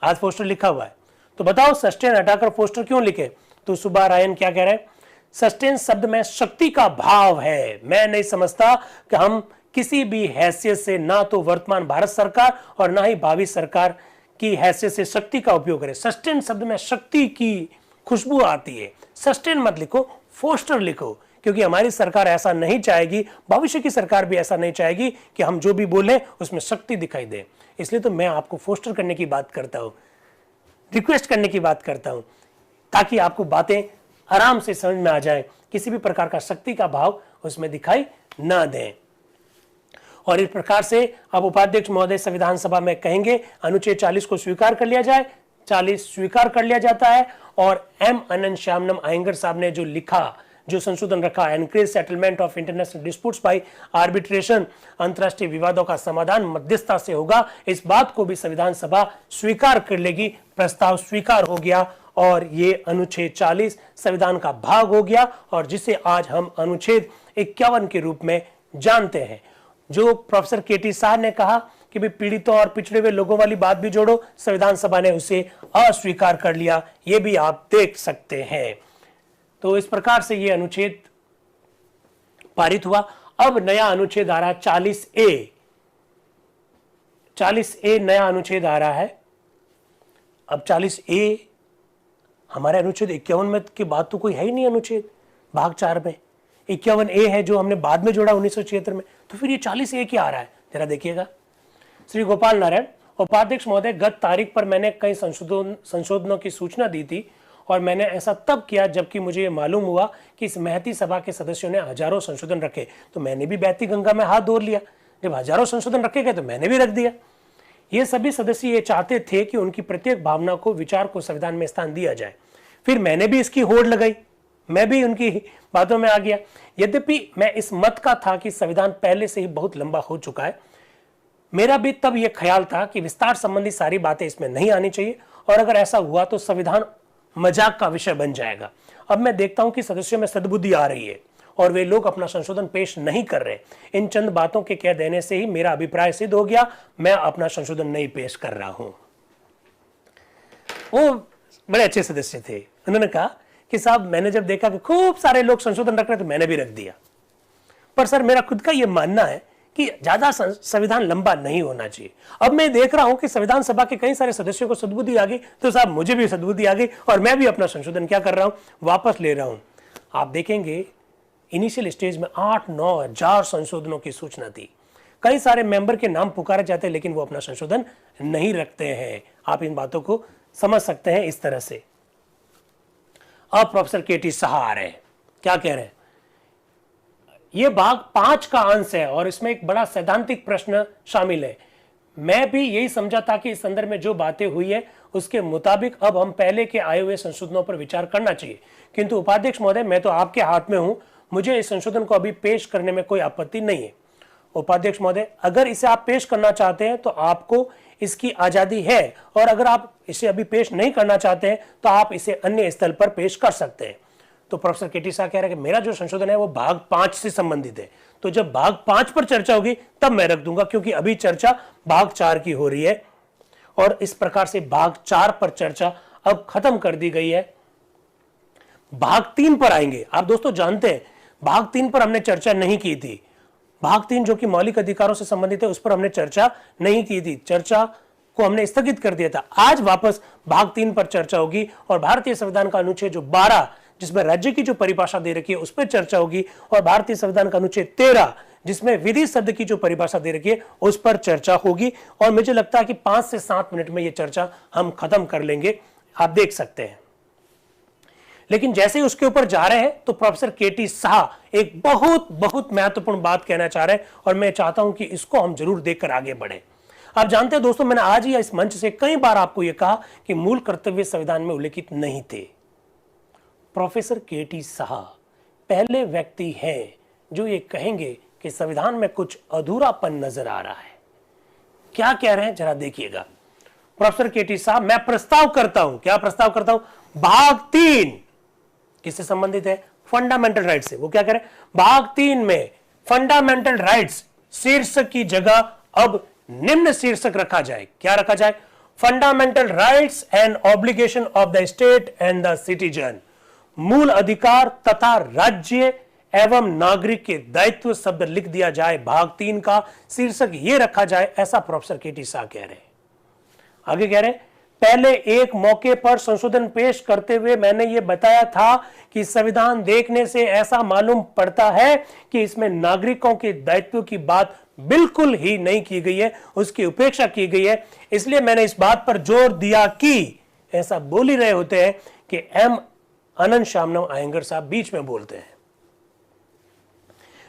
आज फोस्टर लिखा हुआ है, तो बताओ सस्टेन हटाकर फोस्टर क्यों लिखे? तो सुब्बारायन क्या कह रहे हैं? सस्टेन शब्द में शक्ति का भाव है। मैं नहीं समझता कि हम किसी भी हैसियत से ना तो वर्तमान भारत सरकार और ना ही भावी सरकार की हैसियत से शक्ति का उपयोग करें। सस्टेन शब्द में शक्ति की खुशबू आती है। सस्टेन मत लिखो, फोस्टर लिखो, क्योंकि हमारी सरकार ऐसा नहीं चाहेगी, भविष्य की सरकार भी ऐसा नहीं चाहेगी कि हम जो भी बोले उसमें शक्ति दिखाई दे। इसलिए तो मैं आपको फोस्टर करने की बात करता हूं, रिक्वेस्ट करने की बात करता हूं, ताकि आपको बातें आराम से समझ में आ जाए, किसी भी प्रकार का शक्ति का भाव उसमें दिखाई ना दें। और इस प्रकार से अब उपाध्यक्ष महोदय संविधान सभा में कहेंगे अनुच्छेद 40 को स्वीकार कर लिया जाए। 40 स्वीकार कर लिया जाता है और एम अनंत शामनम आयंगर साहब ने जो लिखा, जो संशोधन रखा, encourage settlement of international disputes by arbitration, अंतरराष्ट्रीय विवादों का समाधान मध्यस्थता से होगा, इस बात को भी संविधान सभा स्वीकार कर लेगी। प्रस्ताव स्वीकार हो गया और ये अनुच्छेद 40 संविधान का भाग हो गया और जिसे आज हम अनुच्छेद 51 के रूप में जानते हैं। जो प्रोफेसर केटी शाह ने कहा कि भी पीड़ितों और पिछड़े हुए लोगों वाली बात भी जोड़ो, संविधान सभा ने उसे अस्वीकार कर लिया, ये भी आप देख सकते हैं। तो इस प्रकार से ये अनुच्छेद पारित हुआ। अब नया अनुच्छेद आ रहा है 40A। 40A नया अनुच्छेद आ रहा है। अब 40A हमारे अनुच्छेद 51 में की बात तो कोई है ही नहीं। अनुच्छेद भाग 4 में 51A है जो हमने बाद में जोड़ा 1976 में। तो फिर ये 40A क्या आ रहा है जरा देखिएगा। श्री गोपाल नारायण उपाध्यक्ष महोदय, गत तारीख पर मैंने कई संशोधनों की सूचना दी थी और मैंने ऐसा तब किया जबकि मुझे ये मालूम हुआ कि इस महती सभा के सदस्यों ने हजारों संशोधन रखे। तो मैंने भी बहती गंगा में हाथ धो लिया। जब हजारों संशोधन रखे गए तो मैंने भी रख दिया। ये सभी सदस्य ये चाहते थे कि उनकी प्रत्येक भावना को, विचार को संविधान में स्थान दिया जाए। फिर मैंने भी इसकी होड़ लगाई, मैं भी उनकी बातों में आ गया। यद्यपि मैं इस मत का था कि संविधान पहले से ही बहुत लंबा हो चुका है। मेरा भी तब यह ख्याल था कि विस्तार संबंधी सारी बातें इसमें नहीं आनी चाहिए और अगर ऐसा हुआ तो संविधान मजाक का विषय बन जाएगा। अब मैं देखता हूं कि सदस्यों में सद्बुद्धि आ रही है और वे लोग अपना संशोधन पेश नहीं कर रहे। इन चंद बातों के कह देने से ही मेरा अभिप्राय सिद्ध हो गया। मैं अपना संशोधन नहीं पेश कर रहा हूं। वो बड़े अच्छे सदस्य थे। उन्होंने कहा कि साहब मैंने जब देखा कि खूब सारे लोग संशोधन रख रहे तो मैंने भी रख दिया। पर सर मेरा खुद का यह मानना है कि ज्यादा संविधान लंबा नहीं होना चाहिए। अब मैं देख रहा हूं कि संविधान सभा के कई सारे सदस्यों को सद्बुद्धि आ गई, तो साहब मुझे भी सद्बुद्धि आ गई और मैं भी अपना संशोधन क्या कर रहा हूं, वापस ले रहा हूं। आप देखेंगे इनिशियल स्टेज में 8-9 हजार संशोधनों की सूचना थी। कई सारे मेंबर के नाम पुकारे जाते हैं लेकिन वो अपना संशोधन नहीं रखते हैं। आप इन बातों को समझ सकते हैं इस तरह से। अब प्रोफेसर केटी शाह आ रहे हैं, क्या कह रहे हैं? यह भाग 5 का अंश है और इसमें एक बड़ा सैद्धांतिक प्रश्न शामिल है। मैं भी यही समझा था कि इस संदर्भ में जो बातें हुई है उसके मुताबिक अब हम पहले के आए हुए संशोधनों पर विचार करना चाहिए। किंतु उपाध्यक्ष महोदय, मैं तो आपके हाथ में हूं, मुझे इस संशोधन को अभी पेश करने में कोई आपत्ति नहीं है। उपाध्यक्ष महोदय, अगर इसे आप पेश करना चाहते हैं तो आपको इसकी आजादी है और अगर आप इसे अभी पेश नहीं करना चाहते हैं तो आप इसे अन्य स्थल पर पेश कर सकते हैं। तो प्रोफेसर केटी शाह कह रहे हैं कि मेरा जो संशोधन है वो भाग 5 से संबंधित है, तो जब भाग 5 पर चर्चा होगी तब मैं रख दूंगा, क्योंकि अभी चर्चा भाग 4 की हो रही है। और इस प्रकार से भाग 4 पर चर्चा अब खत्म कर दी गई है। भाग 3 पर आएंगे। आप दोस्तों जानते हैं भाग 3 पर हमने चर्चा नहीं की थी। भाग 3 जो कि मौलिक अधिकारों से संबंधित है उस पर हमने चर्चा नहीं की थी, चर्चा को हमने स्थगित कर दिया था। आज वापस भाग 3 पर चर्चा होगी और भारतीय संविधान का अनुच्छेद जो 12 जिसमें राज्य की जो परिभाषा दे रखी है उस पर चर्चा होगी और भारतीय संविधान का अनुच्छेद 13 जिसमें विधि शब्द की जो परिभाषा दे रखी है उस पर चर्चा होगी। और मुझे लगता है कि 5 से 7 मिनट में यह चर्चा हम खत्म कर लेंगे, आप देख सकते हैं। लेकिन जैसे ही उसके ऊपर जा रहे हैं तो प्रोफेसर केटी शाह एक बहुत बहुत महत्वपूर्ण बात कहना चाह रहे हैं और मैं चाहता हूं कि इसको हम जरूर देखकर आगे बढ़े। आप जानते हैं दोस्तों, मैंने आज ही इस मंच से कई बार आपको यह कहा कि मूल कर्तव्य संविधान में उल्लेखित नहीं थे। प्रोफेसर केटी शाह पहले व्यक्ति हैं जो ये कहेंगे कि संविधान में कुछ अधूरापन नजर आ रहा है। क्या कह रहे हैं जरा देखिएगा। प्रोफेसर केटी शाह, मैं प्रस्ताव करता हूं, क्या प्रस्ताव करता हूं, भाग 3 किससे संबंधित है, फंडामेंटल राइट से। वो क्या कह रहे हैं, भाग 3 में फंडामेंटल राइट्स शीर्षक की जगह अब निम्न शीर्षक रखा जाए। क्या रखा जाए, fundamental rights and obligation of the state and the citizen, मूल अधिकार तथा राज्य एवं नागरिक के दायित्व शब्द लिख दिया जाए। भाग 3 का शीर्षक यह रखा जाए, ऐसा प्रोफेसर केटी शाह कह रहे हैं। आगे कह रहे हैं, पहले एक मौके पर संशोधन पेश करते हुए मैंने यह बताया था कि संविधान देखने से ऐसा मालूम पड़ता है कि इसमें नागरिकों के दायित्व की बात बिल्कुल ही नहीं की गई है, उसकी उपेक्षा की गई है। इसलिए मैंने इस बात पर जोर दिया कि, ऐसा बोल ही रहे होते हैं कि एम अनंत श्यामनव अयंगर साहब बीच में बोलते हैं।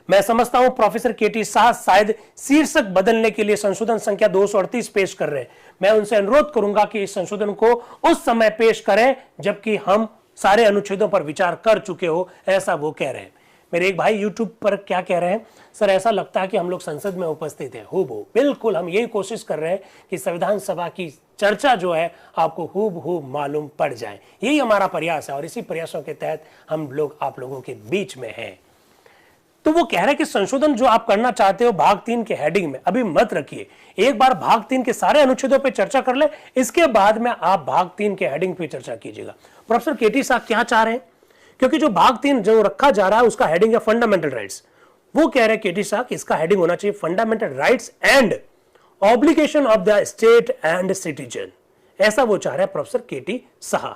मैं समझता हूं प्रोफेसर केटी शाह शायद शीर्षक बदलने के लिए संशोधन संख्या 238 पेश कर रहे हैं। मैं उनसे अनुरोध करूंगा कि इस संशोधन को उस समय पेश करें जबकि हम सारे अनुच्छेदों पर विचार कर चुके हो, ऐसा वो कह रहे हैं। मेरे एक भाई YouTube पर क्या कह रहे हैं, सर ऐसा लगता है कि हम लोग संसद में उपस्थित हैं। हूबहू, बिल्कुल हम यही कोशिश कर रहे हैं कि संविधान सभा की चर्चा जो है आपको हूबहू मालूम पड़ जाए। यही हमारा प्रयास है और इसी प्रयासों के तहत हम लोग आप लोगों के बीच में हैं। तो वो कह रहे हैं कि संशोधन जो आप करना चाहते हो भाग 3 के हेडिंग में अभी मत रखिए, एक बार भाग 3 के सारे अनुच्छेदों पे चर्चा कर ले, इसके बाद में आप भाग 3 के हेडिंग पे चर्चा कीजिएगा। प्रोफेसर केटी शाह क्या चाह रहे हैं, क्योंकि जो भाग 3 जो रखा जा रहा है उसका हेडिंग है फंडामेंटल राइट्स। वो कह रहे हैं केटी शाह कि इसका हेडिंग होना चाहिए fundamental rights and obligation of the state and citizen, ऐसा वो चाह रहे हैं प्रोफेसर केटी शाह।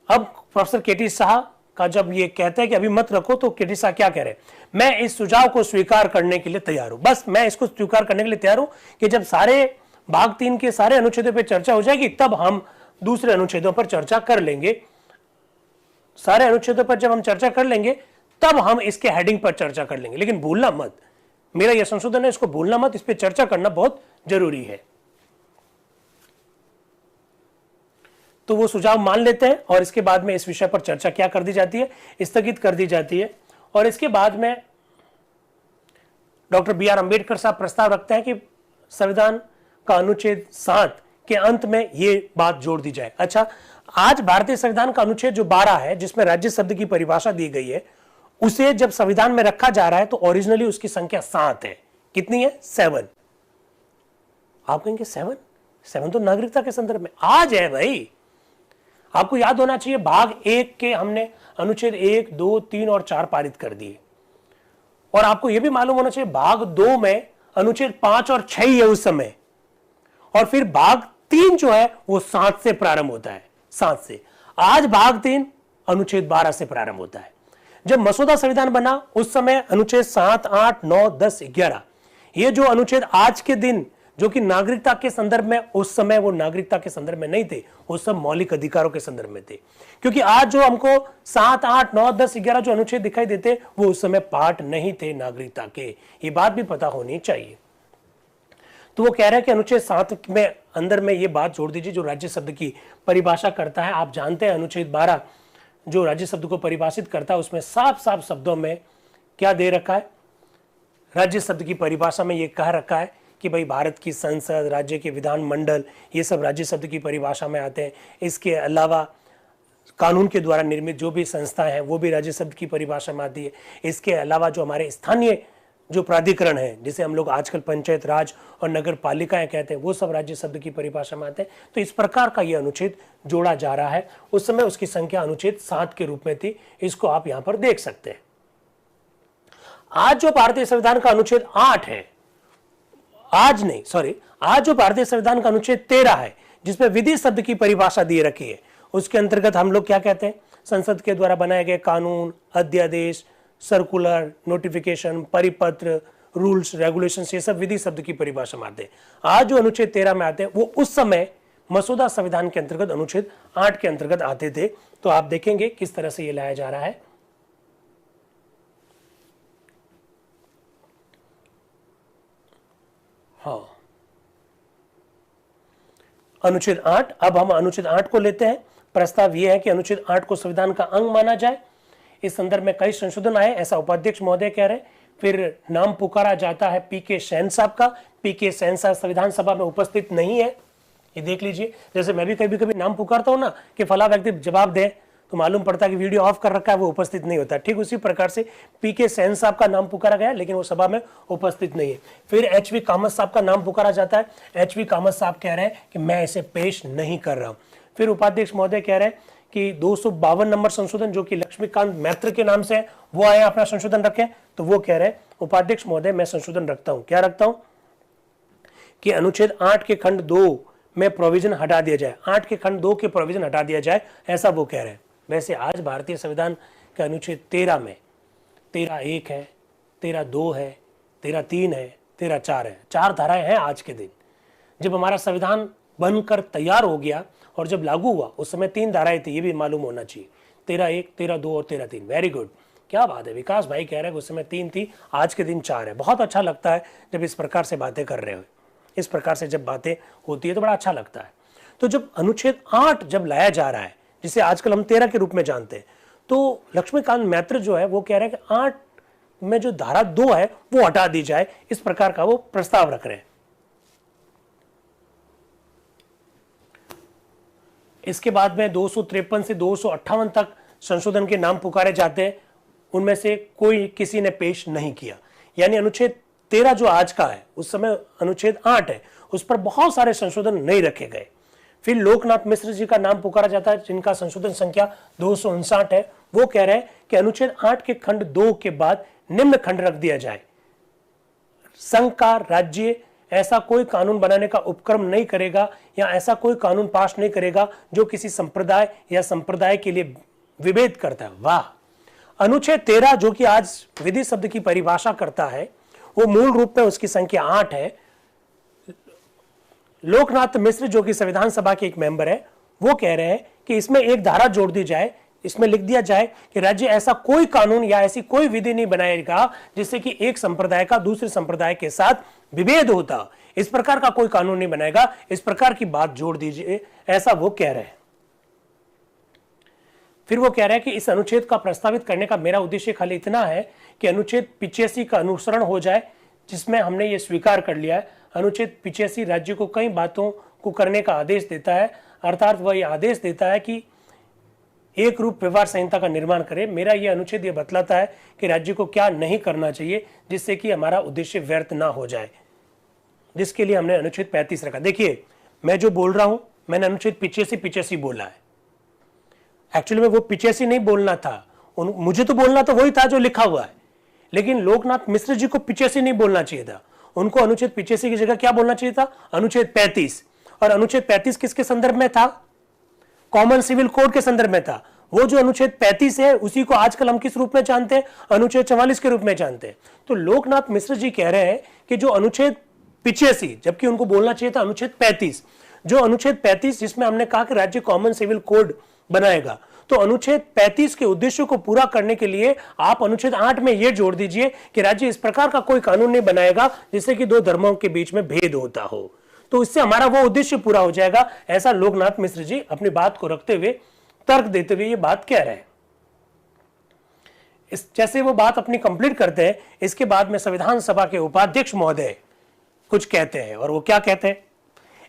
अब प्रोफेसर केटी शाह का जब ये कहते हैं कि अभी मत रखो, तो केटी शाह क्या कह रहे हैं, मैं इस सुझाव को स्वीकार करने के लिए तैयार हूं। बस मैं इसको स्वीकार करने के लिए तैयार हूं कि जब सारे भाग 3 के सारे अनुच्छेदों पर चर्चा हो जाएगी तब हम दूसरे अनुच्छेदों पर चर्चा कर लेंगे। सारे अनुच्छेदों पर जब हम चर्चा कर लेंगे तब हम इसके हेडिंग पर चर्चा कर लेंगे। लेकिन भूलना मत, मेरा यह संशोधन है, इसको भूलना मत, इस पर चर्चा करना बहुत जरूरी है। तो वो सुझाव मान लेते हैं और इसके बाद में इस विषय पर चर्चा क्या कर दी जाती है, स्थगित कर दी जाती है। और इसके बाद में डॉक्टर बी आर अंबेडकर साहब प्रस्ताव रखते हैं कि संविधान का अनुच्छेद 7 के अंत में ये बात जोड़ दी जाए। अच्छा, आज भारतीय संविधान का अनुच्छेद जो 12 है जिसमें राज्य शब्द की परिभाषा दी गई है, उसे जब संविधान में रखा जा रहा है तो ओरिजिनली उसकी संख्या 7 है। कितनी है, 7। आप कहेंगे 7 तो नागरिकता के संदर्भ में आज है भाई। आपको याद होना चाहिए भाग 1 के हमने अनुच्छेद 1, 2, 3 और 4 पारित कर दिए, और आपको यह भी मालूम होना चाहिए भाग 2 में अनुच्छेद 5 और 6 है उस समय, और फिर भाग 3 जो है वो 7 से प्रारंभ होता है, 7 से। आज भाग 3 अनुच्छेद 12 से प्रारंभ होता है। जब मसौदा संविधान बना उस समय अनुच्छेद 7, 8, 9, 10, 11 ये जो अनुच्छेद आज के दिन जो कि नागरिकता के संदर्भ में, उस समय वो नागरिकता के संदर्भ में नहीं थे, वो सब मौलिक अधिकारों के संदर्भ में थे। क्योंकि आज जो हमको 7, 8, 9, 10, 11 जो अनुच्छेद दिखाई देते वो उस समय पार्ट नहीं थे नागरिकता के, ये बात भी पता होनी चाहिए। तो वो कह रहे हैं कि अनुच्छेद 7 में अंदर में ये बात जोड़ दीजिए जो राज्य शब्द की परिभाषा करता है। आप जानते हैं अनुच्छेद 12 जो राज्य शब्द को परिभाषित करता है उसमें साफ साफ शब्दों में क्या दे रखा है, राज्य शब्द की परिभाषा में ये कह रखा है कि भाई भारत की संसद, राज्य के विधानमंडल, ये सब राज्य शब्द की परिभाषा में आते हैं। इसके अलावा कानून के द्वारा निर्मित जो भी संस्थाएं हैं वो भी राज्य शब्द की परिभाषा में आती है। इसके अलावा जो हमारे स्थानीय जो प्राधिकरण है, जिसे हम लोग आजकल पंचायत राज और नगर पालिकाएं कहते हैं, वो सब राज्य शब्द की परिभाषा में आते हैं। तो इस प्रकार का ये अनुच्छेद जोड़ा जा रहा है। उस समय उसकी संख्या अनुच्छेद 7 के रूप में थी। इसको आप यहां पर देख सकते हैं। आज जो भारतीय संविधान का अनुच्छेद 8 है, आज जो भारतीय संविधान का अनुच्छेद 13 है, जिसमें विधि शब्द की परिभाषा दी रखी है, उसके अंतर्गत हम लोग क्या कहते हैं? संसद के द्वारा बनाए गए कानून, अध्यादेश, सर्कुलर, नोटिफिकेशन, परिपत्र, रूल्स, रेगुलेशंस, ये सब विधि शब्द की परिभाषा में आते हैं। आज जो अनुच्छेद 13 में आते हैं वो उस समय मसौदा संविधान के अंतर्गत अनुच्छेद 8 के अंतर्गत आते थे। तो आप देखेंगे किस तरह से ये लाया जा रहा है। हाँ, अनुच्छेद 8। अब हम अनुच्छेद 8 को लेते हैं। प्रस्ताव यह है कि अनुच्छेद 8 को संविधान का अंग माना जाए। इस संदर्भ में कई संशोधन आए, ऐसा उपाध्यक्ष महोदय कह रहे हैं। फिर नाम पुकारा जाता है पीके सेन साहब का। पीके सेन साहब संविधान सभा में उपस्थित नहीं है, ये देख लीजिए। जैसे मैं भी कभी कभी नाम पुकारता हूं ना कि फला व्यक्ति जवाब दे, तो मालूम पड़ता है कि वीडियो ऑफ कर रखा है, वो उपस्थित नहीं होता। ठीक उसी प्रकार से पीके सेन साहब का नाम पुकारा गया, लेकिन वो सभा में उपस्थित नहीं है। फिर एचवी कामत साहब का नाम पुकारा जाता है। एचवी कामत साहब कह रहे हैं कि मैं इसे पेश नहीं कर रहा हूं। फिर उपाध्यक्ष महोदय कह रहे हैं कि 252 नंबर संशोधन, जो कि लक्ष्मीकांत मैत्र के नाम से है, वो आए अपना संशोधन रखें। तो वो कह रहे हैं उपाध्यक्ष महोदय मैं संशोधन रखता हूं। क्या रखता हूं? कि अनुच्छेद 8 के खंड 2 में प्रोविजन हटा दिया जाए। 8 के खंड 2 के प्रोविजन हटा दिया जाए, ऐसा वो कह रहे हैं। वैसे आज भारतीय संविधान के अनुच्छेद 13 में 13(1) है, 13(2) है, 13(3) है, 13(4) है। 4 धाराएं हैं आज के दिन। जब हमारा संविधान बनकर तैयार हो गया और जब लागू हुआ उस समय 3 धाराएं थी, ये भी मालूम होना चाहिए। 13(1), 13(2) और 13(3). वेरी गुड, क्या बात है। विकास भाई कह रहे हैं कि उस समय 3 थी, आज के दिन 4 है। बहुत अच्छा लगता है जब इस प्रकार से बातें कर रहे हो। इस प्रकार से जब बातें होती है तो बड़ा अच्छा लगता है। तो जब अनुच्छेद 8 जब लाया जा रहा है, जिसे आजकल हम 13 के रूप में जानते हैं, तो लक्ष्मीकांत मैत्र जो है वो कह रहे हैं कि 8 में जो धारा 2 है वो हटा दी जाए। इस प्रकार का वो प्रस्ताव रख रहे हैं। इसके बाद में 253 से 258 तक संशोधन के नाम पुकारे जाते हैं। उनमें से कोई किसी ने पेश नहीं किया। यानी अनुच्छेद 13 जो आज का है, उस समय अनुच्छेद 8 है, उस पर बहुत सारे संशोधन नहीं रखे गए। फिर लोकनाथ मिश्र जी का नाम पुकारा जाता है, जिनका संशोधन संख्या 259 है। वो कह रहे हैं कि अनुच्छेद 8 के खंड 2 के बाद निम्न खंड रख दिया जाए। संघ का राज्य ऐसा कोई कानून बनाने का उपक्रम नहीं करेगा या ऐसा कोई कानून पास नहीं करेगा जो किसी संप्रदाय या संप्रदाय के लिए विभेद करता है। वाह! अनुच्छेद 13 जो कि आज विधि शब्द की परिभाषा करता है, वो मूल रूप में उसकी संख्या 8 है। लोकनाथ मिश्र जो कि संविधान सभा के एक मेंबर है, वो कह रहे हैं कि इसमें एक धारा जोड़ दी जाए, इसमें लिख दिया जाए कि राज्य ऐसा कोई कानून या ऐसी कोई विधि नहीं बनाएगा जिससे कि एक संप्रदाय का दूसरे संप्रदाय के साथ विभेद होता। इस प्रकार का कोई कानून नहीं बनाएगा। इस प्रकार की बात जोड़ दीजिए, ऐसा वो कह रहे हैं। फिर वो कह रहे हैं कि इस अनुच्छेद का प्रस्तावित करने का मेरा उद्देश्य खाली इतना है कि अनुच्छेद 85 का अनुसरण हो जाए, जिसमें हमने ये स्वीकार कर लिया है। अनुच्छेद 85 राज्य को कई बातों को करने का आदेश देता है, अर्थात वह यह आदेश देता है कि एक रूप व्यवहार संहिता का निर्माण करे। मेरा यह अनुच्छेद यह बतलाता है कि राज्य को क्या नहीं करना चाहिए जिससे कि हमारा उद्देश्य व्यर्थ ना हो जाए, जिसके लिए हमने अनुच्छेद 35 रखा। देखिए, मैं जो बोल रहा हूं, मैंने अनुच्छेद 85 बोला है। एक्चुअली में वो 85 नहीं बोलना था, मुझे तो बोलना तो वही था जो लिखा हुआ है, लेकिन लोकनाथ मिश्र जी को 85 नहीं बोलना चाहिए था। उनको अनुच्छेद 85 की जगह क्या बोलना चाहिए था? अनुच्छेद 35। और अनुच्छेद 35 किसके संदर्भ में था? कॉमन सिविल कोड के संदर्भ में था। वो जो अनुच्छेद 35 है उसी को आजकल हम किस रूप में जानते हैं? अनुच्छेद 44 के रूप में जानते हैं। तो लोकनाथ मिश्र जी कह रहे हैं कि जो अनुच्छेद 85, जबकि उनको बोलना चाहिए था अनुच्छेद 35, जो अनुच्छेद 35 जिसमें हमने कहा कि राज्य कॉमन सिविल कोड बनाएगा, तो अनुच्छेद 35 के उद्देश्यों को पूरा करने के लिए आप अनुच्छेद 8 में यह जोड़ दीजिए कि राज्य इस प्रकार का कोई कानून नहीं बनाएगा जिससे कि दो धर्मों के बीच में भेद होता हो। तो इससे हमारा वो उद्देश्य पूरा हो जाएगा। ऐसा लोकनाथ मिश्र जी अपनी बात को रखते हुए, तर्क देते हुए ये बात कह रहे हैं। जैसे वो बात अपनी कंप्लीट करते हैं, इसके बाद में संविधान सभा के उपाध्यक्ष महोदय कुछ कहते हैं। और वो क्या कहते हैं?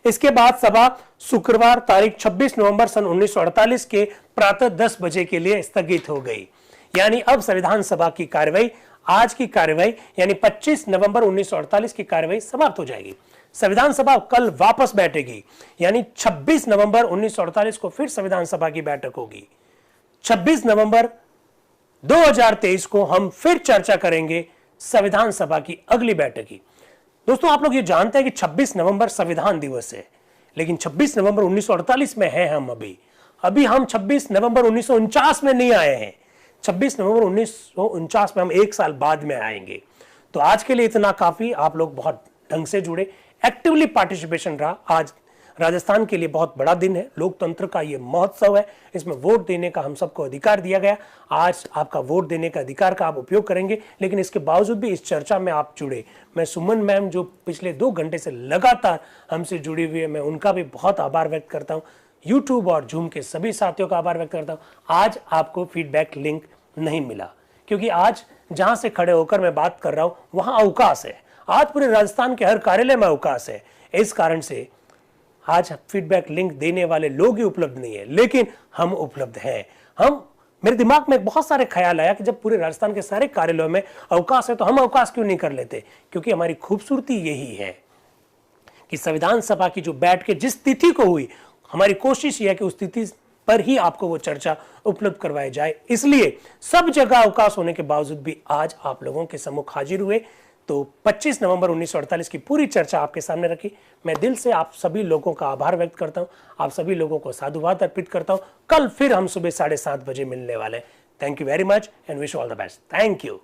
इसके बाद सभा शुक्रवार तारीख 26 नवंबर सन 1948 के प्रातः 10 बजे के लिए स्थगित हो गई। यानी अब संविधान सभा की कार्यवाही आज की कार्यवाही यानी 25 नवंबर 1948 की कार्यवाही समाप्त हो जाएगी। संविधान सभा कल वापस बैठेगी, यानी 26 नवंबर 1948 को फिर संविधान सभा की बैठक होगी। 26 नवंबर 2023 को हम फिर चर्चा करेंगे संविधान सभा की अगली बैठक की। दोस्तों, आप लोग ये जानते हैं कि 26 नवंबर संविधान दिवस है, लेकिन 26 नवंबर 1948 में हैं हम अभी हम 26 नवंबर 1949 में नहीं आए हैं। 26 नवंबर 1949 में हम एक साल बाद में आएंगे। तो आज के लिए इतना काफी। आप लोग बहुत ढंग से जुड़े, एक्टिवली पार्टिसिपेशन रहा। आज राजस्थान के लिए बहुत बड़ा दिन है, लोकतंत्र का ये महोत्सव है, इसमें वोट देने का हम सबको अधिकार दिया गया। आज आपका वोट देने का अधिकार का आप उपयोग करेंगे, लेकिन इसके बावजूद भी इस चर्चा में आप जुड़े। मैं सुमन मैम जो पिछले 2 घंटे से लगातार हमसे जुड़ी हुई है, मैं उनका भी बहुत आभार व्यक्त करता हूँ। यूट्यूब और जूम के सभी साथियों का आभार व्यक्त करता हूँ। आज आपको फीडबैक लिंक नहीं मिला, क्योंकि आज जहां से खड़े होकर मैं बात कर रहा हूं वहां अवकाश है। आज पूरे राजस्थान के हर कार्यालय में अवकाश है। इस कारण से आज फीडबैक लिंक देने वाले लोग ही उपलब्ध नहीं है, लेकिन हम उपलब्ध हैं। मेरे दिमाग में बहुत सारे ख्याल आया कि जब पूरे राजस्थान के सारे कार्यालयों में अवकाश है तो हम अवकाश क्यों नहीं कर लेते, क्योंकि हमारी खूबसूरती यही है कि संविधान सभा की जो बैठ के जिस तिथि को हुई, हमारी कोशिश यह है कि उस तिथि पर ही आपको वो चर्चा उपलब्ध करवाई जाए। इसलिए सब जगह अवकाश होने के बावजूद भी आज आप लोगों के सम्मुख हाजिर हुए। तो 25 नवंबर 1948 की पूरी चर्चा आपके सामने रखी। मैं दिल से आप सभी लोगों का आभार व्यक्त करता हूं, आप सभी लोगों को साधुवाद अर्पित करता हूं। कल फिर हम सुबह 7:30 बजे मिलने वाले हैं। Thank you very much and wish all the best. Thank you.